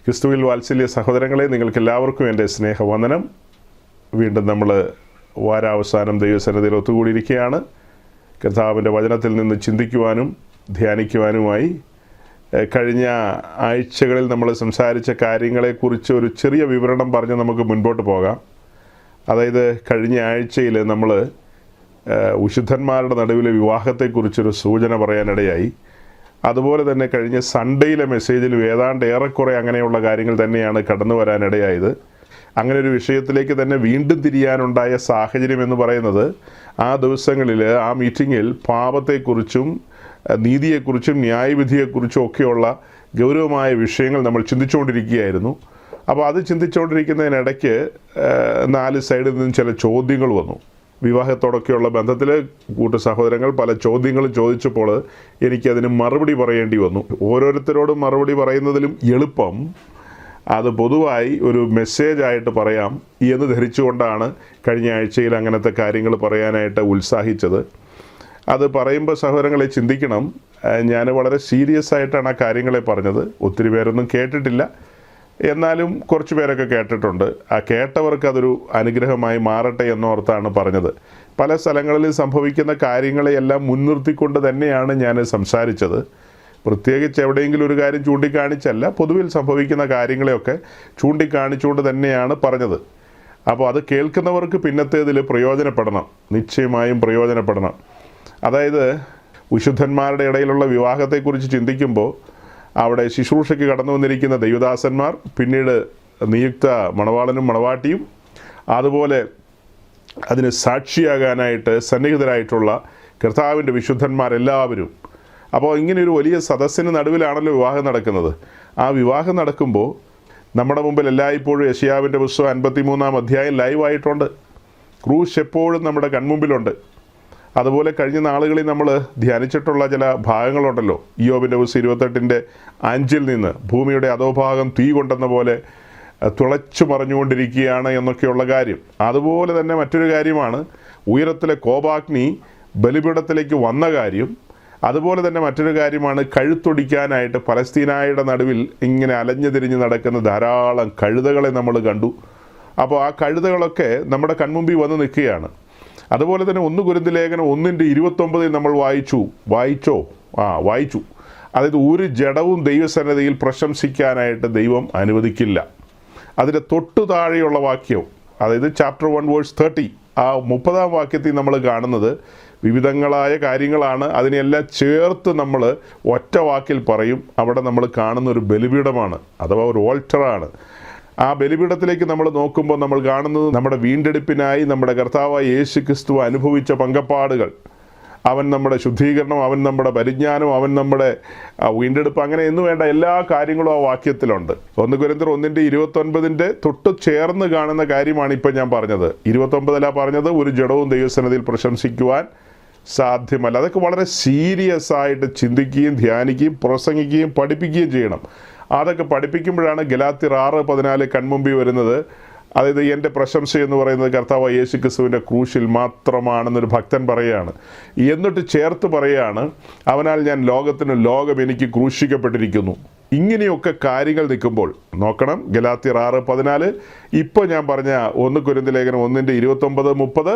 ക്രിസ്തുവിൽ വാത്സല്യ സഹോദരങ്ങളെ, നിങ്ങൾക്കെല്ലാവർക്കും എൻ്റെ സ്നേഹവന്ദനം. വീണ്ടും നമ്മൾ വാരാവസാനം ദൈവസന്നിധിയിൽ ഒത്തുകൂടിയിരിക്കുകയാണ്. കർത്താവിൻ്റെ വചനത്തിൽ നിന്ന് ചിന്തിക്കുവാനും ധ്യാനിക്കുവാനുമായി കഴിഞ്ഞ ആഴ്ചകളിൽ നമ്മൾ സംസാരിച്ച കാര്യങ്ങളെക്കുറിച്ച് ഒരു ചെറിയ വിവരണം പറഞ്ഞ് നമുക്ക് മുൻപോട്ട് പോകാം. അതായത് കഴിഞ്ഞ ആഴ്ചയിൽ നമ്മൾ വിശുദ്ധന്മാരുടെ നടുവിലെ വിവാഹത്തെക്കുറിച്ചൊരു സൂചന പറയാനിടയായി. അതുപോലെ തന്നെ കഴിഞ്ഞ സൺഡേയിലെ മെസ്സേജിൽ ഏതാണ്ട് ഏറെക്കുറെ അങ്ങനെയുള്ള കാര്യങ്ങൾ തന്നെയാണ് കടന്നു വരാനിടയായത്. അങ്ങനെ ഒരു വിഷയത്തിലേക്ക് തന്നെ വീണ്ടും തിരിയാനുണ്ടായ സാഹചര്യം എന്ന് പറയുന്നത്, ആ ദിവസങ്ങളിൽ ആ മീറ്റിങ്ങിൽ പാപത്തെക്കുറിച്ചും നീതിയെക്കുറിച്ചും ന്യായവിധിയെക്കുറിച്ചും ഒക്കെയുള്ള ഗൗരവമായ വിഷയങ്ങൾ നമ്മൾ ചിന്തിച്ചുകൊണ്ടിരിക്കുകയായിരുന്നു. അപ്പോൾ അത് ചിന്തിച്ചുകൊണ്ടിരിക്കുന്നതിനിടയ്ക്ക് 4 സൈഡിൽ നിന്നും ചില ചോദ്യങ്ങൾ വന്നു. വിവാഹത്തോടൊക്കെയുള്ള ബന്ധത്തിൽ കൂട്ടു സഹോദരങ്ങൾ പല ചോദ്യങ്ങളും ചോദിച്ചപ്പോൾ എനിക്കതിന് മറുപടി പറയേണ്ടി വന്നു. ഓരോരുത്തരോടും മറുപടി പറയുന്നതിലും എളുപ്പം അത് പൊതുവായി ഒരു മെസ്സേജായിട്ട് പറയാം എന്ന് ധരിച്ചുകൊണ്ടാണ് കഴിഞ്ഞ ആഴ്ചയിൽ അങ്ങനത്തെ കാര്യങ്ങൾ പറയാനായിട്ട് ഉത്സാഹിച്ചത്. അത് പറയുമ്പോൾ സഹോദരങ്ങളെ ചിന്തിക്കണം, ഞാൻ വളരെ സീരിയസ് ആയിട്ടാണ് ആ കാര്യങ്ങളെ പറഞ്ഞത്. ഒത്തിരി പേരൊന്നും കേട്ടിട്ടില്ല, എന്നാലും കുറച്ച് പേരൊക്കെ കേട്ടിട്ടുണ്ട്. ആ കേട്ടവർക്ക് അതൊരു അനുഗ്രഹമായി മാറട്ടെ എന്നോർത്താണ് പറഞ്ഞത്. പല സ്ഥലങ്ങളിൽ സംഭവിക്കുന്ന കാര്യങ്ങളെയെല്ലാം മുൻനിർത്തിക്കൊണ്ട് തന്നെയാണ് ഞാൻ സംസാരിച്ചത്. പ്രത്യേകിച്ച് എവിടെയെങ്കിലും ഒരു കാര്യം ചൂണ്ടിക്കാണിച്ചല്ല, പൊതുവിൽ സംഭവിക്കുന്ന കാര്യങ്ങളെയൊക്കെ ചൂണ്ടിക്കാണിച്ചുകൊണ്ട് തന്നെയാണ് പറഞ്ഞത്. അപ്പോൾ അത് കേൾക്കുന്നവർക്ക് പിന്നത്തേതിൽ പ്രയോജനപ്പെടണം, നിശ്ചയമായും പ്രയോജനപ്പെടണം. അതായത് വിശുദ്ധന്മാരുടെ ഇടയിലുള്ള വിവാഹത്തെക്കുറിച്ച് ചിന്തിക്കുമ്പോൾ അവിടെ ശുശ്രൂഷയ്ക്ക് കടന്നു വന്നിരിക്കുന്ന ദൈവദാസന്മാർ, പിന്നീട് നിയുക്ത മണവാളനും മണവാട്ടിയും, അതുപോലെ അതിന് സാക്ഷിയാകാനായിട്ട് സന്നിഹിതരായിട്ടുള്ള കർത്താവിൻ്റെ വിശുദ്ധന്മാരെല്ലാവരും. അപ്പോൾ ഇങ്ങനെയൊരു വലിയ സദസ്സിന് നടുവിലാണല്ലോ വിവാഹം നടക്കുന്നത്. ആ വിവാഹം നടക്കുമ്പോൾ നമ്മുടെ മുമ്പിൽ എല്ലായ്പ്പോഴും യെശയ്യാവിൻ്റെ പുസ്തകം 53-ാം അധ്യായം ലൈവായിട്ടുണ്ട്. ക്രൂശ് എപ്പോഴും നമ്മുടെ കൺമുമ്പിലുണ്ട്. അതുപോലെ കഴിഞ്ഞ നാളുകളിൽ നമ്മൾ ധ്യാനിച്ചിട്ടുള്ള ചില ഭാഗങ്ങളുണ്ടല്ലോ. ഇയ്യോബിൻ്റെ പുസ്തകം 28-ൻ്റെ 5 നിന്ന് ഭൂമിയുടെ അധോഭാഗം തീ കൊണ്ടെന്ന പോലെ തുളച്ചു മറിഞ്ഞുകൊണ്ടിരിക്കുകയാണ് എന്നൊക്കെയുള്ള കാര്യം. അതുപോലെ തന്നെ മറ്റൊരു കാര്യമാണ് ഉയരത്തിലെ കോപാഗ്നി ബലിപീഠത്തിലേക്ക് വന്ന കാര്യം. അതുപോലെ തന്നെ മറ്റൊരു കാര്യമാണ് കഴുത്തൊടിക്കാനായിട്ട് പലസ്തീനായുടെ നടുവിൽ ഇങ്ങനെ അലഞ്ഞു തിരിഞ്ഞ് നടക്കുന്ന ധാരാളം കഴുതകളെ നമ്മൾ കണ്ടു. അപ്പോൾ ആ കഴുതകളൊക്കെ നമ്മുടെ കൺമുമ്പിൽ വന്ന് നിൽക്കുകയാണ്. അതുപോലെ തന്നെ 1 കൊരിന്ത്യർ ലേഖനം 1:29 നമ്മൾ വായിച്ചു. അതായത് ഒരു ജഡവും ദൈവസന്നിധിയിൽ പ്രശംസിക്കാനായിട്ട് ദൈവം അനുവദിക്കില്ല. അതിൻ്റെ തൊട്ടു താഴെയുള്ള വാക്യം, അതായത് ചാപ്റ്റർ 1 വേഴ്സ് 30, ആ 30-ാം വാക്യത്തിൽ നമ്മൾ കാണുന്നത് വിവിധങ്ങളായ കാര്യങ്ങളാണ്. അതിനെല്ലാം ചേർത്ത് നമ്മൾ ഒറ്റ വാക്കിൽ പറയും. അവിടെ നമ്മൾ കാണുന്ന ഒരു ബലിപീഠമാണ്, അഥവാ ഒരു ഓൾട്ടറാണ്. ആ ബലിപീഠത്തിലേക്ക് നമ്മൾ നോക്കുമ്പോൾ നമ്മൾ കാണുന്നത് നമ്മുടെ വീണ്ടെടുപ്പിനായി നമ്മുടെ കർത്താവായ യേശു ക്രിസ്തു അനുഭവിച്ച പങ്കപ്പാടുകൾ. അവൻ നമ്മുടെ ശുദ്ധീകരണം, അവൻ നമ്മുടെ പരിജ്ഞാനം, അവൻ നമ്മുടെ വീണ്ടെടുപ്പ്, അങ്ങനെ എന്ന് വേണ്ട എല്ലാ കാര്യങ്ങളും ആ വാക്യത്തിലുണ്ട്. 1 കൊരിന്ത്യർ 1:29 തൊട്ട് ചേർന്ന് കാണുന്ന കാര്യമാണ് ഇപ്പം ഞാൻ പറഞ്ഞത്. 29 പറഞ്ഞത് ഒരു ജഡവും ദൈവസന്നിധിയിൽ പ്രശംസിക്കുവാൻ സാധ്യമല്ല. അതൊക്കെ വളരെ സീരിയസ് ആയിട്ട് ചിന്തിക്കുകയും ധ്യാനിക്കുകയും പ്രസംഗിക്കുകയും പഠിപ്പിക്കുകയും ചെയ്യണം. അതൊക്കെ പഠിപ്പിക്കുമ്പോഴാണ് ഗലാത്യർ 6:14 കൺമുമ്പിൽ വരുന്നത്. അതായത് എൻ്റെ പ്രശംസ എന്ന് പറയുന്നത് കർത്താവ് യേശു ക്രിസ്തുവിൻ്റെ ക്രൂശിൽ മാത്രമാണെന്നൊരു ഭക്തൻ പറയുകയാണ്. എന്നിട്ട് ചേർത്ത് പറയുകയാണ്, അവനാൽ ഞാൻ ലോകം എനിക്ക് ക്രൂശിക്കപ്പെട്ടിരിക്കുന്നു. ഇങ്ങനെയൊക്കെ കാര്യങ്ങൾ നിൽക്കുമ്പോൾ നോക്കണം, ഗലാത്യർ 6:14, ഇപ്പോൾ ഞാൻ പറഞ്ഞ 1 കൊരിന്ത്യർ ലേഖനം 1:29-30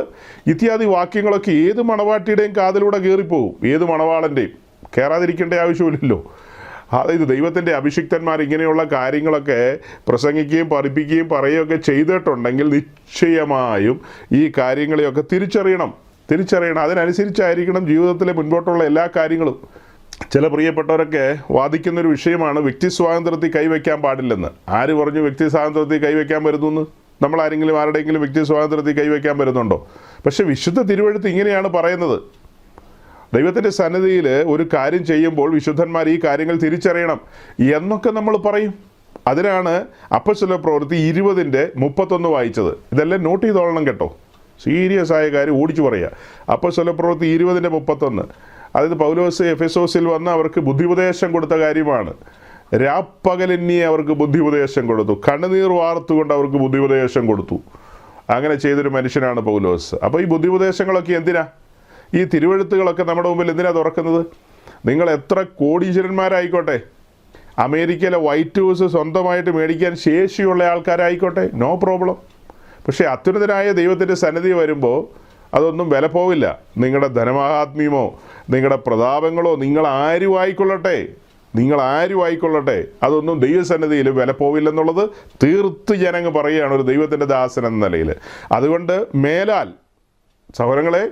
ഇത്യാദി വാക്യങ്ങളൊക്കെ ഏത് മണവാട്ടിയുടെയും കാതിലൂടെ കയറിപ്പോവും. ഏത് മണവാളൻ്റെയും കയറാതിരിക്കേണ്ട ആവശ്യമില്ലല്ലോ. അതായത് ദൈവത്തിൻ്റെ അഭിഷിക്തന്മാർ ഇങ്ങനെയുള്ള കാര്യങ്ങളൊക്കെ പ്രസംഗിക്കുകയും പഠിപ്പിക്കുകയും പറയുകയൊക്കെ ചെയ്തിട്ടുണ്ടെങ്കിൽ നിശ്ചയമായും ഈ കാര്യങ്ങളെയൊക്കെ തിരിച്ചറിയണം. അതിനനുസരിച്ചായിരിക്കണം ജീവിതത്തിലെ മുൻപോട്ടുള്ള എല്ലാ കാര്യങ്ങളും. ചില പ്രിയപ്പെട്ടവരൊക്കെ വാദിക്കുന്നൊരു വിഷയമാണ് വ്യക്തി സ്വാതന്ത്ര്യത്തിൽ കൈവയ്ക്കാൻ പാടില്ലെന്ന്. ആര് പറഞ്ഞു വ്യക്തി സ്വാതന്ത്ര്യത്തിൽ കൈവയ്ക്കാൻ വരുന്നു? നമ്മൾ ആരുടെയെങ്കിലും വ്യക്തി സ്വാതന്ത്ര്യത്തിൽ കൈവയ്ക്കാൻ വരുന്നുണ്ടോ? പക്ഷെ വിശുദ്ധ തിരുവെഴുത്ത് ഇങ്ങനെയാണ് പറയുന്നത്. ദൈവത്തിൻ്റെ സന്നിധിയിൽ ഒരു കാര്യം ചെയ്യുമ്പോൾ വിശുദ്ധന്മാർ ഈ കാര്യങ്ങൾ തിരിച്ചറിയണം എന്നൊക്കെ നമ്മൾ പറയും. അതിനാണ് അപ്പോസ്തല പ്രവൃത്തി 20:31 വായിച്ചത്. ഇതെല്ലാം നോട്ട് ചെയ്തോളണം കേട്ടോ, സീരിയസ് ആയ കാര്യം ഓടിച്ചു പറയുക. അപ്പോസ്തല പ്രവൃത്തി 20:31, അതായത് പൗലോസ് എഫെസോസിൽ വന്ന് അവർക്ക് ബുദ്ധിയുപദേശം കൊടുത്ത കാര്യമാണ്. രാപ്പകലെന്നിയെ അവർക്ക് ബുദ്ധിയുപദേശം കൊടുത്തു, കണ്ണുനീർ വാർത്തുകൊണ്ട് അവർക്ക് ബുദ്ധിയുപദേശം കൊടുത്തു. അങ്ങനെ ചെയ്തൊരു മനുഷ്യനാണ് പൗലോസ്. അപ്പോൾ ഈ ബുദ്ധിയുപദേശങ്ങളൊക്കെ എന്തിനാ? ഈ തിരുവെഴുത്തുകളൊക്കെ നമ്മുടെ മുമ്പിൽ എന്തിനാണ് തുറക്കുന്നത്? നിങ്ങൾ എത്ര കോടീശ്വരന്മാരായിക്കോട്ടെ, അമേരിക്കയിലെ വൈറ്റ് ഹൗസ് സ്വന്തമായിട്ട് മേടിക്കാൻ ശേഷിയുള്ള ആൾക്കാരായിക്കോട്ടെ, നോ പ്രോബ്ലം. പക്ഷേ അത്യുന്നതനായ ദൈവത്തിൻ്റെ സന്നിധി വരുമ്പോൾ അതൊന്നും വില പോവില്ല. നിങ്ങളുടെ ധനമാഹാത്മ്യമോ നിങ്ങളുടെ പ്രതാപങ്ങളോ നിങ്ങൾ ആരും ആയിക്കൊള്ളട്ടെ അതൊന്നും ദൈവസന്നിധിയിൽ വില പോവില്ലെന്നുള്ളത് തീർത്ത് ഞാനങ്ങ് പറയുകയാണ് ഒരു ദൈവത്തിൻ്റെ ദാസൻ എന്ന നിലയിൽ. അതുകൊണ്ട് മേലാൽ സഹോദരങ്ങളെ,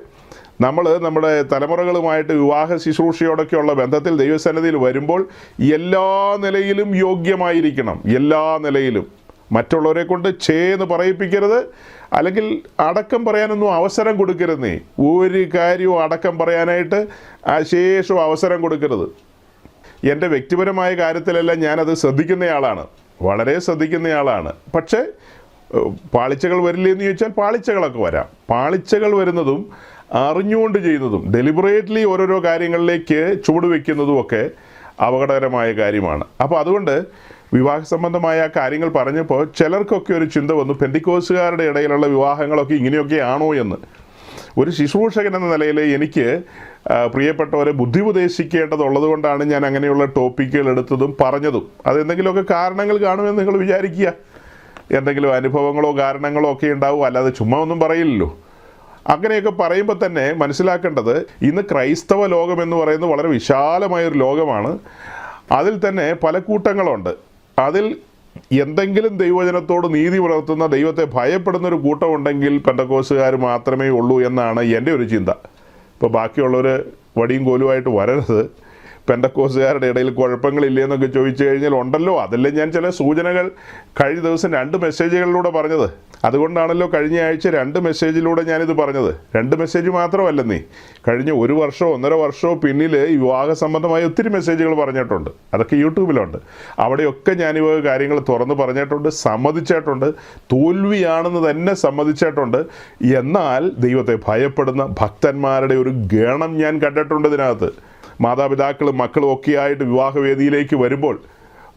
നമ്മൾ നമ്മുടെ തലമുറകളുമായിട്ട് വിവാഹ ശുശ്രൂഷയോടൊക്കെയുള്ള ബന്ധത്തിൽ ദൈവസന്നിധിയിൽ വരുമ്പോൾ എല്ലാ നിലയിലും യോഗ്യമായിരിക്കണം. എല്ലാ നിലയിലും മറ്റുള്ളവരെ കൊണ്ട് എന്ന് പറയിപ്പിക്കരുത്, അല്ലെങ്കിൽ അടക്കം പറയാനൊന്നും അവസരം കൊടുക്കരുതേ. ഒരു കാര്യവും അടക്കം പറയാനായിട്ട് ശേഷം അവസരം കൊടുക്കരുത്. എൻ്റെ വ്യക്തിപരമായ കാര്യത്തിലെല്ലാം ഞാനത് ശ്രദ്ധിക്കുന്നയാളാണ്, വളരെ ശ്രദ്ധിക്കുന്നയാളാണ്. പക്ഷേ പാളിച്ചകൾ വരില്ലേ എന്ന് ചോദിച്ചാൽ പാളിച്ചകളൊക്കെ വരാം. പാളിച്ചകൾ വരുന്നതും അറിഞ്ഞുകൊണ്ട് ചെയ്യുന്നതും ഡെലിബറേറ്റ്ലി ഓരോരോ കാര്യങ്ങളിലേക്ക് ചുവടുവെക്കുന്നതുമൊക്കെ അപകടകരമായ കാര്യമാണ്. അപ്പോൾ അതുകൊണ്ട് വിവാഹ സംബന്ധമായ കാര്യങ്ങൾ പറഞ്ഞപ്പോൾ ചിലർക്കൊക്കെ ഒരു ചിന്ത വന്നു, പെന്തിക്കോസുകാരുടെ ഇടയിലുള്ള വിവാഹങ്ങളൊക്കെ ഇങ്ങനെയൊക്കെയാണോ എന്ന്. ഒരു ശുശ്രൂഷകൻ എന്ന നിലയിൽ എനിക്ക് പ്രിയപ്പെട്ടവരെ ബുദ്ധി ഉപദേശിക്കേണ്ടതുള്ളത് കൊണ്ടാണ് ഞാൻ അങ്ങനെയുള്ള ടോപ്പിക്കുകൾ എടുത്തതും പറഞ്ഞതും. അതെന്തെങ്കിലുമൊക്കെ കാരണങ്ങൾ കാണുമെന്ന് നിങ്ങൾ വിചാരിക്കുക. എന്തെങ്കിലും അനുഭവങ്ങളോ കാരണങ്ങളോ ഒക്കെ ഉണ്ടാവും, അല്ലാതെ ചുമ്മാ ഒന്നും പറയില്ലല്ലോ. അങ്ങനെയൊക്കെ പറയുമ്പോൾ തന്നെ മനസ്സിലാക്കേണ്ടത്, ഇന്ന് ക്രൈസ്തവ ലോകം എന്ന് പറയുന്നത് വളരെ വിശാലമായൊരു ലോകമാണ്. അതിൽ തന്നെ പല കൂട്ടങ്ങളുണ്ട്. അതിൽ എന്തെങ്കിലും ദൈവജനത്തോട് നീതി പുലർത്തുന്ന, ദൈവത്തെ ഭയപ്പെടുന്നൊരു കൂട്ടമുണ്ടെങ്കിൽ പെന്തക്കോസ്തുകാർ മാത്രമേ ഉള്ളൂ എന്നാണ് എൻ്റെ ഒരു ചിന്ത. ഇപ്പോൾ ബാക്കിയുള്ളവർ വടിയും കോലുമായിട്ട് വരരുത്. പെന്തക്കോസ്തുകാരുടെ ഇടയിൽ കുഴപ്പങ്ങളില്ലേ എന്നൊക്കെ ചോദിച്ചു കഴിഞ്ഞാൽ ഉണ്ടല്ലോ. അതല്ലേ ഞാൻ ചില സൂചനകൾ കഴിഞ്ഞ ദിവസം 2 മെസ്സേജുകളിലൂടെ പറഞ്ഞത്. അതുകൊണ്ടാണല്ലോ കഴിഞ്ഞ ആഴ്ച 2 മെസ്സേജിലൂടെ ഞാനിത് പറഞ്ഞത്. 2 മെസ്സേജ് മാത്രമല്ലെന്നേ, കഴിഞ്ഞ 1 വർഷമോ 1.5 വർഷമോ പിന്നിൽ വിവാഹ സംബന്ധമായ ഒത്തിരി മെസ്സേജുകൾ പറഞ്ഞിട്ടുണ്ട്. അതൊക്കെ യൂട്യൂബിലുണ്ട്. അവിടെയൊക്കെ ഞാനിവ കാര്യങ്ങൾ തുറന്ന് പറഞ്ഞിട്ടുണ്ട്, സമ്മതിച്ചിട്ടുണ്ട്, തോൽവിയാണെന്ന് തന്നെ സമ്മതിച്ചിട്ടുണ്ട്. എന്നാൽ ദൈവത്തെ ഭയപ്പെടുന്ന ഭക്തന്മാരുടെ ഒരു ഗണം ഞാൻ കണ്ടിട്ടുണ്ട് ഇതിനകത്ത്. മാതാപിതാക്കളും മക്കളും ഒക്കെയായിട്ട് വിവാഹവേദിയിലേക്ക് വരുമ്പോൾ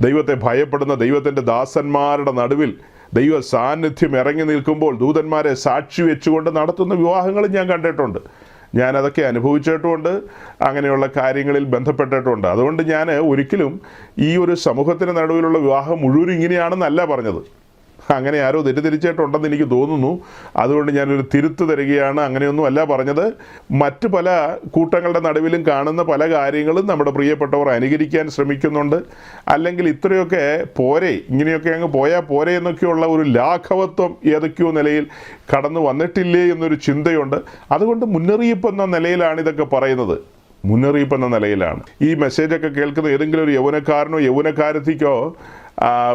ദൈവത്തെ ഭയപ്പെടുന്ന ദൈവത്തിൻ്റെ ദാസന്മാരുടെ നടുവിൽ ദൈവ സാന്നിധ്യം ഇറങ്ങി നിൽക്കുമ്പോൾ ദൂതന്മാരെ സാക്ഷി വെച്ചുകൊണ്ട് നടത്തുന്ന വിവാഹങ്ങളും ഞാൻ കണ്ടിട്ടുണ്ട്. ഞാനതൊക്കെ അനുഭവിച്ചിട്ടുമുണ്ട്, അങ്ങനെയുള്ള കാര്യങ്ങളിൽ ബന്ധപ്പെട്ടിട്ടുണ്ട്. അതുകൊണ്ട് ഞാൻ ഒരിക്കലും ഈ ഒരു സമൂഹത്തിന് നടുവിലുള്ള വിവാഹം മുഴുവൻ ഇങ്ങനെയാണെന്നല്ല പറഞ്ഞത്. അങ്ങനെ ആരോ തെറ്റിദ്ധരിച്ചിട്ടുണ്ടെന്ന് എനിക്ക് തോന്നുന്നു. അതുകൊണ്ട് ഞാനൊരു തിരുത്ത് തരികയാണ്. അങ്ങനെയൊന്നും അല്ല പറഞ്ഞത്. മറ്റ് പല കൂട്ടങ്ങളുടെ നടുവിലും കാണുന്ന പല കാര്യങ്ങളും നമ്മുടെ പ്രിയപ്പെട്ടവർ അനുകരിക്കാൻ ശ്രമിക്കുന്നുണ്ട്. അല്ലെങ്കിൽ ഇത്രയൊക്കെ പോരെ, ഇങ്ങനെയൊക്കെ അങ്ങ് പോയാൽ പോരെ എന്നൊക്കെയുള്ള ഒരു ലാഘവത്വം ഏതൊക്കെയോ നിലയിൽ കടന്നു വന്നിട്ടില്ലേ എന്നൊരു ചിന്തയുണ്ട്. അതുകൊണ്ട് മുന്നറിയിപ്പ് എന്ന നിലയിലാണ് ഇതൊക്കെ പറയുന്നത്. മുന്നറിയിപ്പ് എന്ന നിലയിലാണ് ഈ മെസ്സേജൊക്കെ കേൾക്കുന്ന ഏതെങ്കിലും ഒരു യൗവനക്കാരനോ യൗവനക്കാരത്തിക്കോ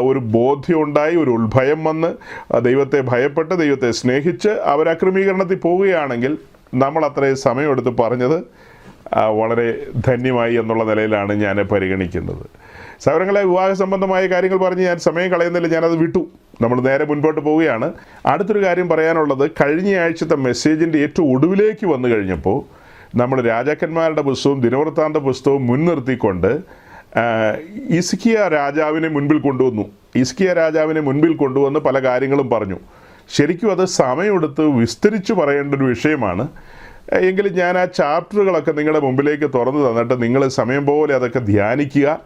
ഒരു ബോധ്യമുണ്ടായി, ഒരു ഉത്ഭയം വന്ന് ദൈവത്തെ ഭയപ്പെട്ട് ദൈവത്തെ സ്നേഹിച്ച് അവർ ക്രമീകരണത്തിൽ പോവുകയാണെങ്കിൽ നമ്മൾ അത്രയും സമയമെടുത്ത് പറഞ്ഞത് വളരെ ധന്യമായി എന്നുള്ള നിലയിലാണ് ഞാൻ പരിഗണിക്കുന്നത്. സൗരങ്ങളെ വിവാഹ സംബന്ധമായ കാര്യങ്ങൾ പറഞ്ഞ് ഞാൻ സമയം കളയുന്നില്ല, ഞാനത് വിട്ടു. നമ്മൾ നേരെ മുൻപോട്ട് പോവുകയാണ്. അടുത്തൊരു കാര്യം പറയാനുള്ളത്, കഴിഞ്ഞ ആഴ്ചത്തെ മെസ്സേജിൻ്റെ ഏറ്റവും ഒടുവിലേക്ക് വന്നു കഴിഞ്ഞപ്പോൾ നമ്മൾ രാജാക്കന്മാരുടെ പുസ്തകവും ദിനവൃത്താന്ത പുസ്തകവും മുൻനിർത്തിക്കൊണ്ട് ഹിസ്കിയ രാജാവിനെ മുൻപിൽ കൊണ്ടുവന്നു. ഹിസ്കിയ രാജാവിനെ മുൻപിൽ കൊണ്ടുവന്ന് പല കാര്യങ്ങളും പറഞ്ഞു. ശരിക്കും അത് സമയമെടുത്ത് വിസ്തരിച്ച് പറയേണ്ട ഒരു വിഷയമാണ്. എങ്കിലും ഞാൻ ആ ചാപ്റ്ററുകളൊക്കെ നിങ്ങളുടെ മുമ്പിലേക്ക് തുറന്നു തന്നിട്ട് നിങ്ങൾ സമയം പോലെ അതൊക്കെ ധ്യാനിക്കുക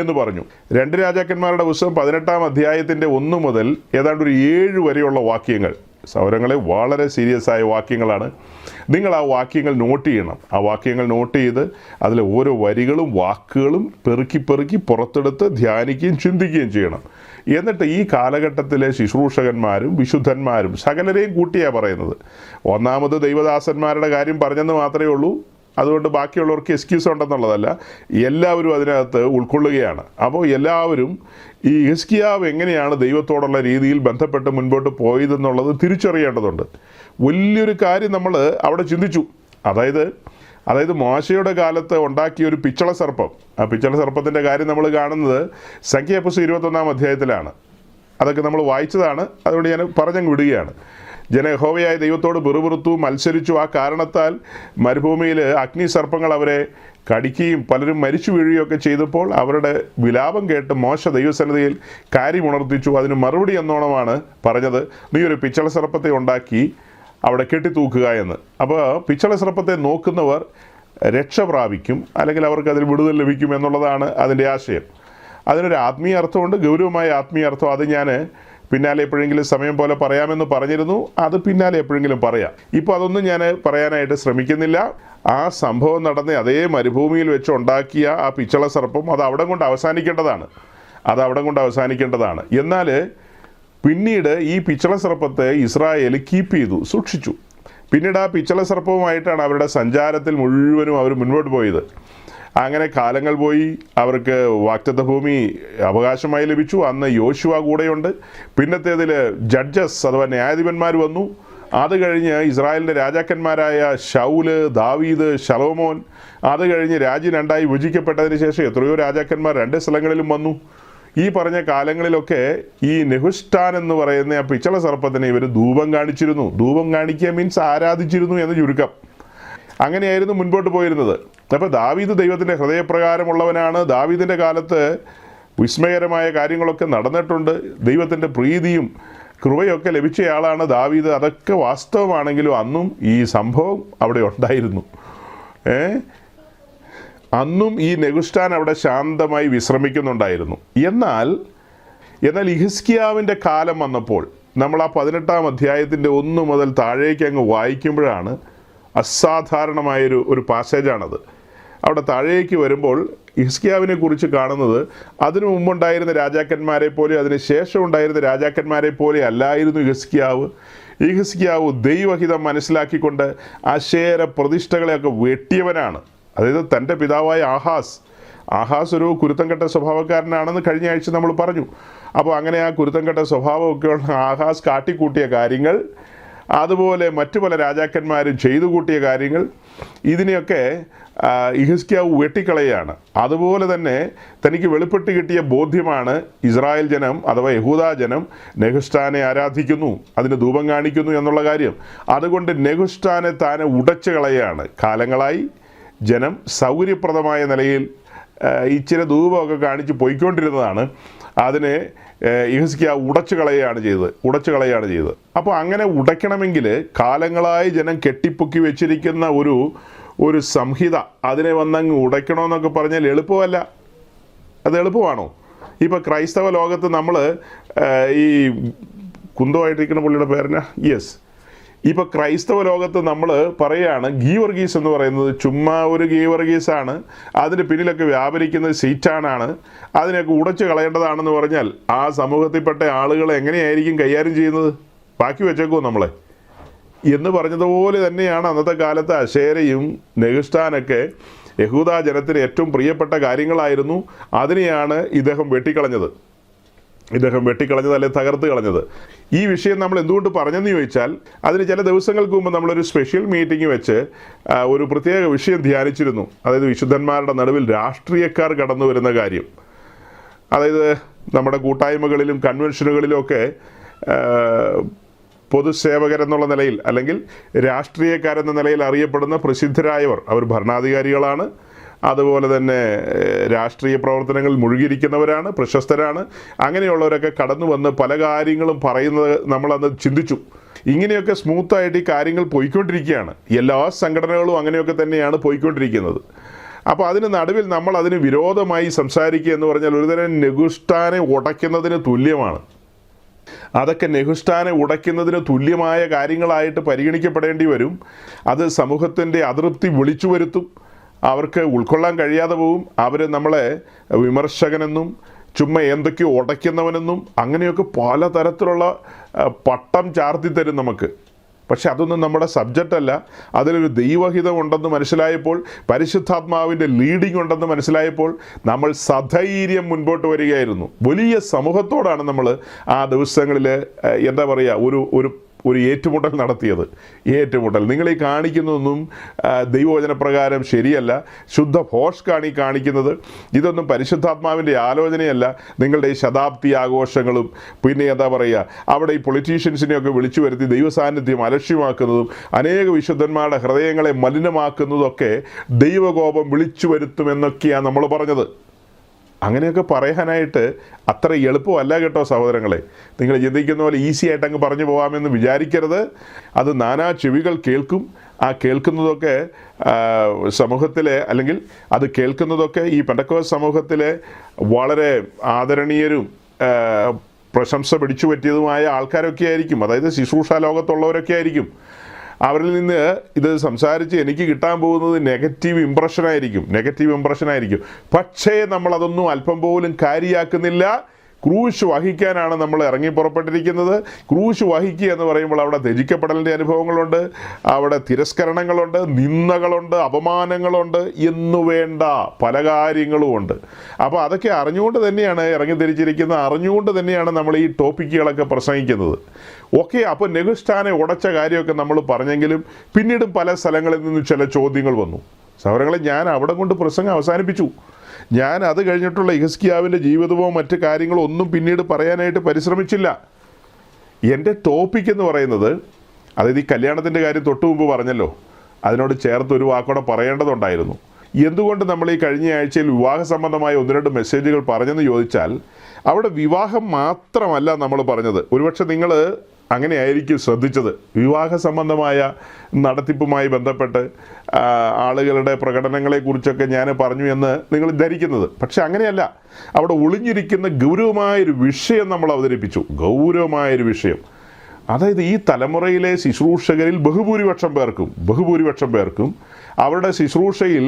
എന്ന് പറഞ്ഞു. 2 രാജാക്കന്മാരുടെ പുസ്തകം 18-ാം അധ്യായത്തിൻ്റെ 1 മുതൽ ഏതാണ്ട് ഒരു 7 വരെയുള്ള വാക്യങ്ങൾ, സൗരങ്ങളെ വളരെ സീരിയസ് ആയ വാക്യങ്ങളാണ്. നിങ്ങൾ ആ വാക്യങ്ങൾ നോട്ട് ചെയ്യണം. ആ വാക്യങ്ങൾ നോട്ട് ചെയ്ത് അതിലെ ഓരോ വരികളും വാക്കുകളും പെറുക്കി പെറുക്കി പുറത്തെടുത്ത് ധ്യാനിക്കുകയും ചിന്തിക്കുകയും ചെയ്യണം. എന്നിട്ട് ഈ കാലഘട്ടത്തിലെ ശുശ്രൂഷകന്മാരും വിശുദ്ധന്മാരും സകലരെയും കൂട്ടിയാണ് പറയുന്നത്. ഒന്നാമത് ദൈവദാസന്മാരുടെ കാര്യം പറഞ്ഞെന്ന് മാത്രമേ ഉള്ളൂ. അതുകൊണ്ട് ബാക്കിയുള്ളവർക്ക് എക്സ്ക്യൂസ് ഉണ്ടെന്നുള്ളതല്ല, എല്ലാവരും അതിനകത്ത് ഉൾക്കൊള്ളുകയാണ്. അപ്പോൾ എല്ലാവരും ഈ ഹിസ്കിയാവ് എങ്ങനെയാണ് ദൈവത്തോടുള്ള രീതിയിൽ ബന്ധപ്പെട്ട് മുൻപോട്ട് പോയതെന്നുള്ളത് തിരിച്ചറിയേണ്ടതുണ്ട്. വലിയൊരു കാര്യം നമ്മൾ അവിടെ ചിന്തിച്ചു. അതായത് മോശയുടെ കാലത്ത് ഉണ്ടാക്കിയ ഒരു പിച്ചള സർപ്പം. ആ പിച്ചള സർപ്പത്തിൻ്റെ കാര്യം നമ്മൾ കാണുന്നത് സംഖ്യാപുസ്തകം 21-ാം അധ്യായത്തിലാണ്. അതൊക്കെ നമ്മൾ വായിച്ചതാണ്. അതുകൊണ്ട് ഞാൻ പറഞ്ഞങ്ങ് വിടുകയാണ്. യഹോവയായ ദൈവത്തോട് പിറുപിറുത്തു, മത്സരിച്ചു. ആ കാരണത്താൽ മരുഭൂമിയിൽ അഗ്നിസർപ്പങ്ങൾ അവരെ കടിക്കുകയും പലരും മരിച്ചു വീഴുകയൊക്കെ ചെയ്തപ്പോൾ അവരുടെ വിലാപം കേട്ട് മോശ ദൈവസന്നിധിയിൽ കാര്യമുണർത്തിച്ചു. അതിന് മറുപടി എന്നോണമാണ് പറഞ്ഞത്, നീ ഒരു പിച്ചള സർപ്പത്തെ ഉണ്ടാക്കി അവിടെ കെട്ടിത്തൂക്കുക എന്ന്. അപ്പോൾ പിച്ചള സർപ്പത്തെ നോക്കുന്നവർ രക്ഷ പ്രാപിക്കും, അല്ലെങ്കിൽ അവർക്ക് അതിൽ വിടുതൽ ലഭിക്കും എന്നുള്ളതാണ് അതിൻ്റെ ആശയം. അതിനൊരു ആത്മീയ അർത്ഥമുണ്ട്, ഗൗരവമായ ആത്മീയ അർത്ഥം. അത് ഞാൻ പിന്നാലെ എപ്പോഴെങ്കിലും സമയം പോലെ പറയാമെന്ന് പറഞ്ഞിരുന്നു. അത് പിന്നാലെ എപ്പോഴെങ്കിലും പറയാം. ഇപ്പോൾ അതൊന്നും ഞാൻ പറയാനായിട്ട് ശ്രമിക്കുന്നില്ല. ആ സംഭവം നടന്ന അതേ മരുഭൂമിയിൽ വെച്ച് ഉണ്ടാക്കിയ ആ പിച്ചള സർപ്പം അത് അവിടെ കൊണ്ട് അവസാനിക്കേണ്ടതാണ്. എന്നാൽ പിന്നീട് ഈ പിച്ചള സർപ്പത്തെ ഇസ്രായേൽ കീപ്പ് ചെയ്തു, സൂക്ഷിച്ചു. പിന്നീട് ആ പിച്ചള സർപ്പവുമായിട്ടാണ് അവരുടെ സഞ്ചാരത്തിൽ മുഴുവനും അവർ മുൻപോട്ട് പോയത്. അങ്ങനെ കാലങ്ങൾ പോയി, അവർക്ക് വാഗ്ദത്ത ഭൂമി അവകാശമായി ലഭിച്ചു. അന്ന് യോശുവ കൂടെയുണ്ട്. പിന്നത്തേതിൽ ജഡ്ജസ് അഥവാ ന്യായാധിപന്മാർ വന്നു. അത് കഴിഞ്ഞ് ഇസ്രായേലിൻ്റെ രാജാക്കന്മാരായ ശൗല്, ദാവീദ്, ശലോമോൻ. അത് കഴിഞ്ഞ് രാജ്യം രണ്ടായി വിഭജിക്കപ്പെട്ടതിന് ശേഷം എത്രയോ രാജാക്കന്മാർ രണ്ട് സ്ഥലങ്ങളിലും വന്നു. ഈ പറഞ്ഞ കാലങ്ങളിലൊക്കെ ഈ നെഹുഷ്ഠാൻ എന്ന് പറയുന്ന ആ പിച്ചള സർപ്പത്തിനെ ഇവർ ധൂപം കാണിച്ചിരുന്നു. ധൂപം കാണിക്കുക മീൻസ് ആരാധിച്ചിരുന്നു എന്ന് ചുരുക്കം. അങ്ങനെയായിരുന്നു മുൻപോട്ട് പോയിരുന്നത്. അപ്പോൾ ദാവീദ് ദൈവത്തിൻ്റെ ഹൃദയപ്രകാരമുള്ളവനാണ്. ദാവീദിൻ്റെ കാലത്ത് വിസ്മയകരമായ കാര്യങ്ങളൊക്കെ നടന്നിട്ടുണ്ട്. ദൈവത്തിൻ്റെ പ്രീതിയും കൃപയൊക്കെ ലഭിച്ചയാളാണ് ദാവീദ്. അതൊക്കെ വാസ്തവമാണെങ്കിലും അന്നും ഈ സംഭവം അവിടെ ഉണ്ടായിരുന്നു. അന്നും ഈ നെഹുഷ്ഠാൻ അവിടെ ശാന്തമായി വിശ്രമിക്കുന്നുണ്ടായിരുന്നു. എന്നാൽ യിഹിസ്കിയാവിൻ്റെ കാലം വന്നപ്പോൾ നമ്മൾ ആ 18-ാം അധ്യായത്തിൻ്റെ 1 മുതൽ താഴേക്ക് അങ്ങ് വായിക്കുമ്പോഴാണ് അസാധാരണമായൊരു പാസേജാണത്. അവിടെ താഴേക്ക് വരുമ്പോൾ യിഹിസ്കിയാവിനെ കുറിച്ച് കാണുന്നത് അതിനു മുമ്പുണ്ടായിരുന്ന രാജാക്കന്മാരെ പോലെ അതിന് ശേഷം ഉണ്ടായിരുന്ന രാജാക്കന്മാരെ പോലെ അല്ലായിരുന്നു യിഹിസ്കിയാവ് ദൈവഹിതം മനസ്സിലാക്കിക്കൊണ്ട് അശേര പ്രതിഷ്ഠകളെയൊക്കെ വെട്ടിയവനാണ്. അതായത് തൻ്റെ പിതാവായ ആഹാസ് ഒരു കുരുത്തം കെട്ട സ്വഭാവക്കാരനാണെന്ന് കഴിഞ്ഞ ആഴ്ച നമ്മൾ പറഞ്ഞു. അപ്പോൾ അങ്ങനെ ആ കുരുത്തം കെട്ട സ്വഭാവമൊക്കെയുള്ള ആഹാസ് കാട്ടിക്കൂട്ടിയ കാര്യങ്ങൾ, അതുപോലെ മറ്റു പല രാജാക്കന്മാരും ചെയ്തു കൂട്ടിയ കാര്യങ്ങൾ, ഇതിനെയൊക്കെ യിഹിസ്കിയാവ് വെട്ടിക്കളയാണ്. അതുപോലെ തന്നെ തനിക്ക് വെളിപ്പെട്ട് കിട്ടിയ ബോധ്യമാണ് ഇസ്രായേൽ ജനം അഥവാ യഹൂദാ ജനം നെഹുഷ്ഠാനെ ആരാധിക്കുന്നു, അതിന് ധൂപം കാണിക്കുന്നു എന്നുള്ള കാര്യം. അതുകൊണ്ട് നെഹുഷ്ഠാനെ താനെ ഉടച്ചു കളയാണ്. കാലങ്ങളായി ജനം സൗകര്യപ്രദമായ നിലയിൽ ഇച്ചിരി ധൂപമൊക്കെ കാണിച്ച് പോയിക്കൊണ്ടിരുന്നതാണ്. അതിനെ യിഹിസ്കിയാവ് ഉടച്ചു കളയുകയാണ് ചെയ്തത്. അപ്പോൾ അങ്ങനെ ഉടയ്ക്കണമെങ്കിൽ കാലങ്ങളായി ജനം കെട്ടിപ്പൊക്കി വെച്ചിരിക്കുന്ന ഒരു സംഹിത, അതിനെ വന്നങ്ങ് ഉടയ്ക്കണമെന്നൊക്കെ പറഞ്ഞാൽ എളുപ്പമല്ല. അത് എളുപ്പമാണോ? ഇപ്പോൾ ക്രൈസ്തവ ലോകത്ത് നമ്മൾ ഈ കുന്തമായിട്ടിരിക്കുന്ന പുള്ളിയുടെ പേരന ഇപ്പോൾ ക്രൈസ്തവ ലോകത്ത് നമ്മൾ പറയുകയാണ് ഗീവർഗീസ് എന്ന് പറയുന്നത് ചുമ്മാ ഒരു ഗീവർഗീസാണ്, അതിന് പിന്നിലൊക്കെ വ്യാപരിക്കുന്നത് സീറ്റാനാണ്, അതിനെയൊക്കെ ഉടച്ചു കളയേണ്ടതാണെന്ന് പറഞ്ഞാൽ ആ സമൂഹത്തിൽപ്പെട്ട ആളുകൾ എങ്ങനെയായിരിക്കും കൈകാര്യം ചെയ്യുന്നത്? ബാക്കി വെച്ചേക്കുമോ നമ്മളെ എന്ന് പറഞ്ഞതുപോലെ തന്നെയാണ് അന്നത്തെ കാലത്ത് അശേരയും നെഹുഷ്ഠാനൊക്കെ യഹൂദാ ജനത്തിന് ഏറ്റവും പ്രിയപ്പെട്ട കാര്യങ്ങളായിരുന്നു. അതിനെയാണ് ഇദ്ദേഹം വെട്ടിക്കളഞ്ഞത്, അല്ലെ തകർത്ത് കളഞ്ഞത്. ഈ വിഷയം നമ്മൾ എന്തുകൊണ്ട് പറഞ്ഞെന്ന് ചോദിച്ചാൽ, അതിന് ചില ദിവസങ്ങൾക്ക് മുമ്പ് നമ്മളൊരു സ്പെഷ്യൽ മീറ്റിംഗ് വെച്ച് ഒരു പ്രത്യേക വിഷയം ധ്യാനിച്ചിരുന്നു. അതായത് വിശുദ്ധന്മാരുടെ നടുവിൽ രാഷ്ട്രീയക്കാർ കടന്നു വരുന്ന കാര്യം. അതായത് നമ്മുടെ കൂട്ടായ്മകളിലും കൺവെൻഷനുകളിലും ഒക്കെ പൊതുസേവകരെന്നുള്ള നിലയിൽ അല്ലെങ്കിൽ രാഷ്ട്രീയക്കാരെന്ന നിലയിൽ അറിയപ്പെടുന്ന പ്രസിദ്ധരായവർ, അവർ ഭരണാധികാരികളാണ്, അതുപോലെ തന്നെ രാഷ്ട്രീയ പ്രവർത്തനങ്ങളിൽ മുഴുകിയിരിക്കുന്നവരാണ്, പ്രശസ്തരാണ്. അങ്ങനെയുള്ളവരൊക്കെ കടന്നു വന്ന് പല കാര്യങ്ങളും പറയുന്നത് നമ്മളന്ന് ചിന്തിച്ചു. ഇങ്ങനെയൊക്കെ സ്മൂത്തായിട്ട് ഈ കാര്യങ്ങൾ പോയിക്കൊണ്ടിരിക്കുകയാണ്. എല്ലാ സംഘടനകളും അങ്ങനെയൊക്കെ തന്നെയാണ് പോയിക്കൊണ്ടിരിക്കുന്നത്. അപ്പോൾ അതിന് നടുവിൽ നമ്മൾ അതിന് വിരോധമായി സംസാരിക്കുക എന്ന് പറഞ്ഞാൽ ഒരുതരം നെഹുഷ്ഠാനെ ഉടയ്ക്കുന്നതിന് തുല്യമാണ്. അതൊക്കെ നെഹുഷ്ഠാനെ ഉടയ്ക്കുന്നതിന് തുല്യമായ കാര്യങ്ങളായിട്ട് പരിഗണിക്കപ്പെടേണ്ടി വരും. അത് സമൂഹത്തിൻ്റെ അതൃപ്തി വിളിച്ചു വരുത്തും, അവർക്ക് ഉൾക്കൊള്ളാൻ കഴിയാതെ പോവും. അവർ നമ്മളെ വിമർശകനെന്നും ചുമ്മാ എന്തൊക്കെയോ ഉടയ്ക്കുന്നവനെന്നും അങ്ങനെയൊക്കെ പലതരത്തിലുള്ള പട്ടം ചാർത്തി തരും നമുക്ക്. പക്ഷെ അതൊന്നും നമ്മുടെ സബ്ജക്റ്റ് അല്ല. അതിലൊരു ദൈവഹിതം ഉണ്ടെന്ന് മനസ്സിലായപ്പോൾ, പരിശുദ്ധാത്മാവിൻ്റെ ലീഡിംഗ് ഉണ്ടെന്ന് മനസ്സിലായപ്പോൾ നമ്മൾ സധൈര്യം മുൻപോട്ട് വരികയായിരുന്നു. വലിയ സമൂഹത്തോടാണ് നമ്മൾ ആ ദിവസങ്ങളിൽ എന്താ പറയുക ഒരു ഏറ്റുമുട്ടൽ നടത്തിയത്. നിങ്ങൾ ഈ കാണിക്കുന്നതൊന്നും ദൈവവചനപ്രകാരം ശരിയല്ല, ശുദ്ധ ഭോഷ്കാണ് ഈ കാണിക്കുന്നത്. ഇതൊന്നും പരിശുദ്ധാത്മാവിൻ്റെ ആലോചനയല്ല. നിങ്ങളുടെ ഈ ശതാബ്ദി ആഘോഷങ്ങളും പിന്നെ എന്താ പറയുക അവിടെ ഈ പൊളിറ്റീഷ്യൻസിനെയൊക്കെ വിളിച്ചു വരുത്തി ദൈവസാന്നിധ്യം അലക്ഷ്യമാക്കുന്നതും അനേക വിശുദ്ധന്മാരുടെ ഹൃദയങ്ങളെ മലിനമാക്കുന്നതൊക്കെ ദൈവകോപം വിളിച്ചു വരുത്തുമെന്നൊക്കെയാണ് നമ്മൾ പറഞ്ഞത്. അങ്ങനെയൊക്കെ പറയാനായിട്ട് അത്ര എളുപ്പമല്ല കേട്ടോ സഹോദരങ്ങളെ. നിങ്ങൾ ചിന്തിക്കുന്ന പോലെ ഈസി ആയിട്ട് അങ്ങ് പറഞ്ഞു പോകാമെന്ന് വിചാരിക്കരുത്. അത് നാനാ ചെവികൾ കേൾക്കും. ആ കേൾക്കുന്നതൊക്കെ സമൂഹത്തിലെ, അല്ലെങ്കിൽ അത് കേൾക്കുന്നതൊക്കെ ഈ പെന്തക്കോസ്ത് സമൂഹത്തിലെ വളരെ ആദരണീയരും പ്രശംസ പിടിച്ചു പറ്റിയതുമായ ആൾക്കാരൊക്കെ ആയിരിക്കും. അതായത് ശുശ്രൂഷ ലോകത്തുള്ളവരൊക്കെ ആയിരിക്കും. അവരിൽ നിന്ന് ഇത് സംസാരിച്ച് എനിക്ക് കിട്ടാൻ പോകുന്നത് നെഗറ്റീവ് ഇമ്പ്രഷനായിരിക്കും. പക്ഷേ നമ്മളതൊന്നും അല്പം പോലും കാര്യമാക്കുന്നില്ല. ക്രൂശ് വഹിക്കാനാണ് നമ്മൾ ഇറങ്ങി പുറപ്പെട്ടിരിക്കുന്നത്. ക്രൂശ് വഹിക്കുക എന്ന് പറയുമ്പോൾ അവിടെ ത്യജിക്കപ്പെടലിൻ്റെ അനുഭവങ്ങളുണ്ട്, അവിടെ തിരസ്കരണങ്ങളുണ്ട്, നിന്ദകളുണ്ട്, അപമാനങ്ങളുണ്ട്, എന്നുവേണ്ട പല കാര്യങ്ങളുമുണ്ട്. അപ്പോൾ അതൊക്കെ അറിഞ്ഞുകൊണ്ട് തന്നെയാണ് ഇറങ്ങി തിരിച്ചിരിക്കുന്നത്, അറിഞ്ഞുകൊണ്ട് തന്നെയാണ് നമ്മൾ ഈ ടോപ്പിക്കുകളൊക്കെ പ്രസംഗിക്കുന്നത്. ഓക്കെ, അപ്പോൾ നെഹുഷ്ഠാനെ ഉടച്ച കാര്യമൊക്കെ നമ്മൾ പറഞ്ഞെങ്കിലും പിന്നീട് പല സ്ഥലങ്ങളിൽ നിന്ന് ചില ചോദ്യങ്ങൾ വന്നു. സഹോദരങ്ങളെ, ഞാൻ അവിടെ കൊണ്ട് പ്രസംഗം അവസാനിപ്പിച്ചു. ഞാൻ അത് കഴിഞ്ഞിട്ടുള്ള യെഹിസ്കിയാവിൻ്റെ ജീവിതമോ മറ്റ് കാര്യങ്ങളോ ഒന്നും പിന്നീട് പറയാനായിട്ട് പരിശ്രമിച്ചില്ല. എൻ്റെ ടോപ്പിക് എന്ന് പറയുന്നത്, അതായത് ഈ കല്യാണത്തിൻ്റെ കാര്യം തൊട്ട് മുമ്പ് പറഞ്ഞല്ലോ, അതിനോട് ചേർത്ത് ഒരു വാക്കോടെ പറയേണ്ടതുണ്ടായിരുന്നു. എന്തുകൊണ്ട് നമ്മൾ ഈ കഴിഞ്ഞ ആഴ്ചയിൽ വിവാഹ സംബന്ധമായ 1-2 മെസ്സേജുകൾ പറഞ്ഞെന്ന് ചോദിച്ചാൽ, അവിടെ വിവാഹം മാത്രമല്ല നമ്മൾ പറഞ്ഞത്. ഒരുപക്ഷെ നിങ്ങൾ അങ്ങനെയായിരിക്കും ശ്രദ്ധിച്ചത്. വിവാഹ സംബന്ധമായ നടത്തിപ്പുമായി ബന്ധപ്പെട്ട് ആളുകളുടെ പ്രകടനങ്ങളെക്കുറിച്ചൊക്കെ ഞാൻ പറഞ്ഞു എന്ന് നിങ്ങൾ ധരിക്കുന്നത്. പക്ഷെ അങ്ങനെയല്ല. അവിടെ ഒളിഞ്ഞിരിക്കുന്ന ഗൗരവമായൊരു വിഷയം നമ്മൾ അവതരിപ്പിച്ചു. ഗൗരവമായൊരു വിഷയം. അതായത് ഈ തലമുറയിലെ ശുശ്രൂഷകരിൽ ബഹുഭൂരിപക്ഷം പേർക്കും അവരുടെ ശുശ്രൂഷയിൽ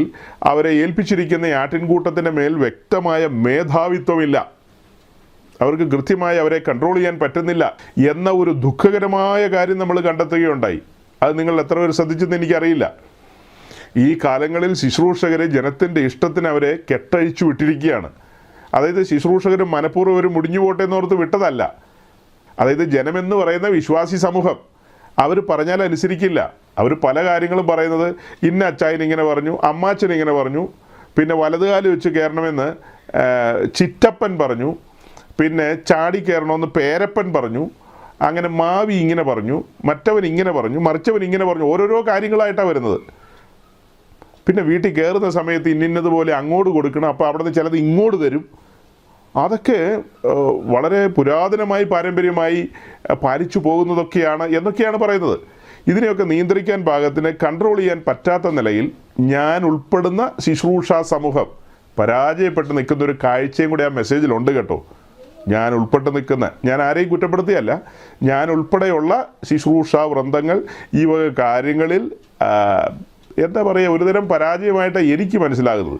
അവരെ ഏൽപ്പിച്ചിരിക്കുന്ന ആട്ടിൻകൂട്ടത്തിൻ്റെ മേൽ വ്യക്തമായ മേധാവിത്വമില്ല. അവർക്ക് കൃത്യമായി അവരെ കൺട്രോൾ ചെയ്യാൻ പറ്റുന്നില്ല എന്ന ഒരു ദുഃഖകരമായ കാര്യം നമ്മൾ കണ്ടെത്തുകയുണ്ടായി. അത് നിങ്ങൾ എത്ര പേർ ശ്രദ്ധിച്ചെന്ന് എനിക്കറിയില്ല. ഈ കാലങ്ങളിൽ ശുശ്രൂഷകരെ ജനത്തിൻ്റെ ഇഷ്ടത്തിന് അവരെ കെട്ടഴിച്ചു വിട്ടിരിക്കുകയാണ്. അതായത് ശുശ്രൂഷകർ മനഃപൂർവ്വം ഒരു മുടിഞ്ഞു പോട്ടെ എന്നോർത്ത് വിട്ടതല്ല. അതായത് ജനമെന്ന് പറയുന്ന വിശ്വാസി സമൂഹം, അവർ പറഞ്ഞാൽ അനുസരിക്കില്ല. അവർ പല കാര്യങ്ങളും പറയുന്നത്, ഇന്ന അച്ചായൻ ഇങ്ങനെ പറഞ്ഞു, അമ്മാച്ചൻ ഇങ്ങനെ പറഞ്ഞു, പിന്നെ വലതുകാല് വെച്ച് കയറണമെന്ന് ചിറ്റപ്പൻ പറഞ്ഞു, പിന്നെ ചാടി കയറണമെന്ന് പേരപ്പൻ പറഞ്ഞു, അങ്ങനെ മാവി ഇങ്ങനെ പറഞ്ഞു, മറ്റവൻ ഇങ്ങനെ പറഞ്ഞു, മറിച്ചവൻ ഇങ്ങനെ പറഞ്ഞു, ഓരോരോ കാര്യങ്ങളായിട്ടാണ് വരുന്നത്. പിന്നെ വീട്ടിൽ കയറുന്ന സമയത്ത് ഇന്നതുപോലെ അങ്ങോട്ട് കൊടുക്കണം, അപ്പോൾ അവിടെ നിന്ന് ചിലത് ഇങ്ങോട്ട് തരും. അതൊക്കെ വളരെ പുരാതനമായി പാരമ്പര്യമായി പാലിച്ചു പോകുന്നതൊക്കെയാണ് എന്നൊക്കെയാണ് പറയുന്നത്. ഇതിനെയൊക്കെ നിയന്ത്രിക്കാൻ പാകത്തിന് കൺട്രോൾ ചെയ്യാൻ പറ്റാത്ത നിലയിൽ ഞാൻ ഉൾപ്പെടുന്ന ശുശ്രൂഷാ സമൂഹം പരാജയപ്പെട്ട് നിൽക്കുന്ന ഒരു കാഴ്ചയും കൂടി ആ മെസ്സേജിലുണ്ട് കേട്ടോ. ഞാൻ ഉൾപ്പെട്ട് നിൽക്കുന്ന, ഞാൻ ആരെയും കുറ്റപ്പെടുത്തിയല്ല, ഞാൻ ഉൾപ്പെടെയുള്ള ശുശ്രൂഷാ വൃന്ദങ്ങൾ ഈ വക കാര്യങ്ങളിൽ എന്താ പറയുക, ഒരുതരം പരാജയമായിട്ട് എനിക്ക് മനസ്സിലാകുന്നത്.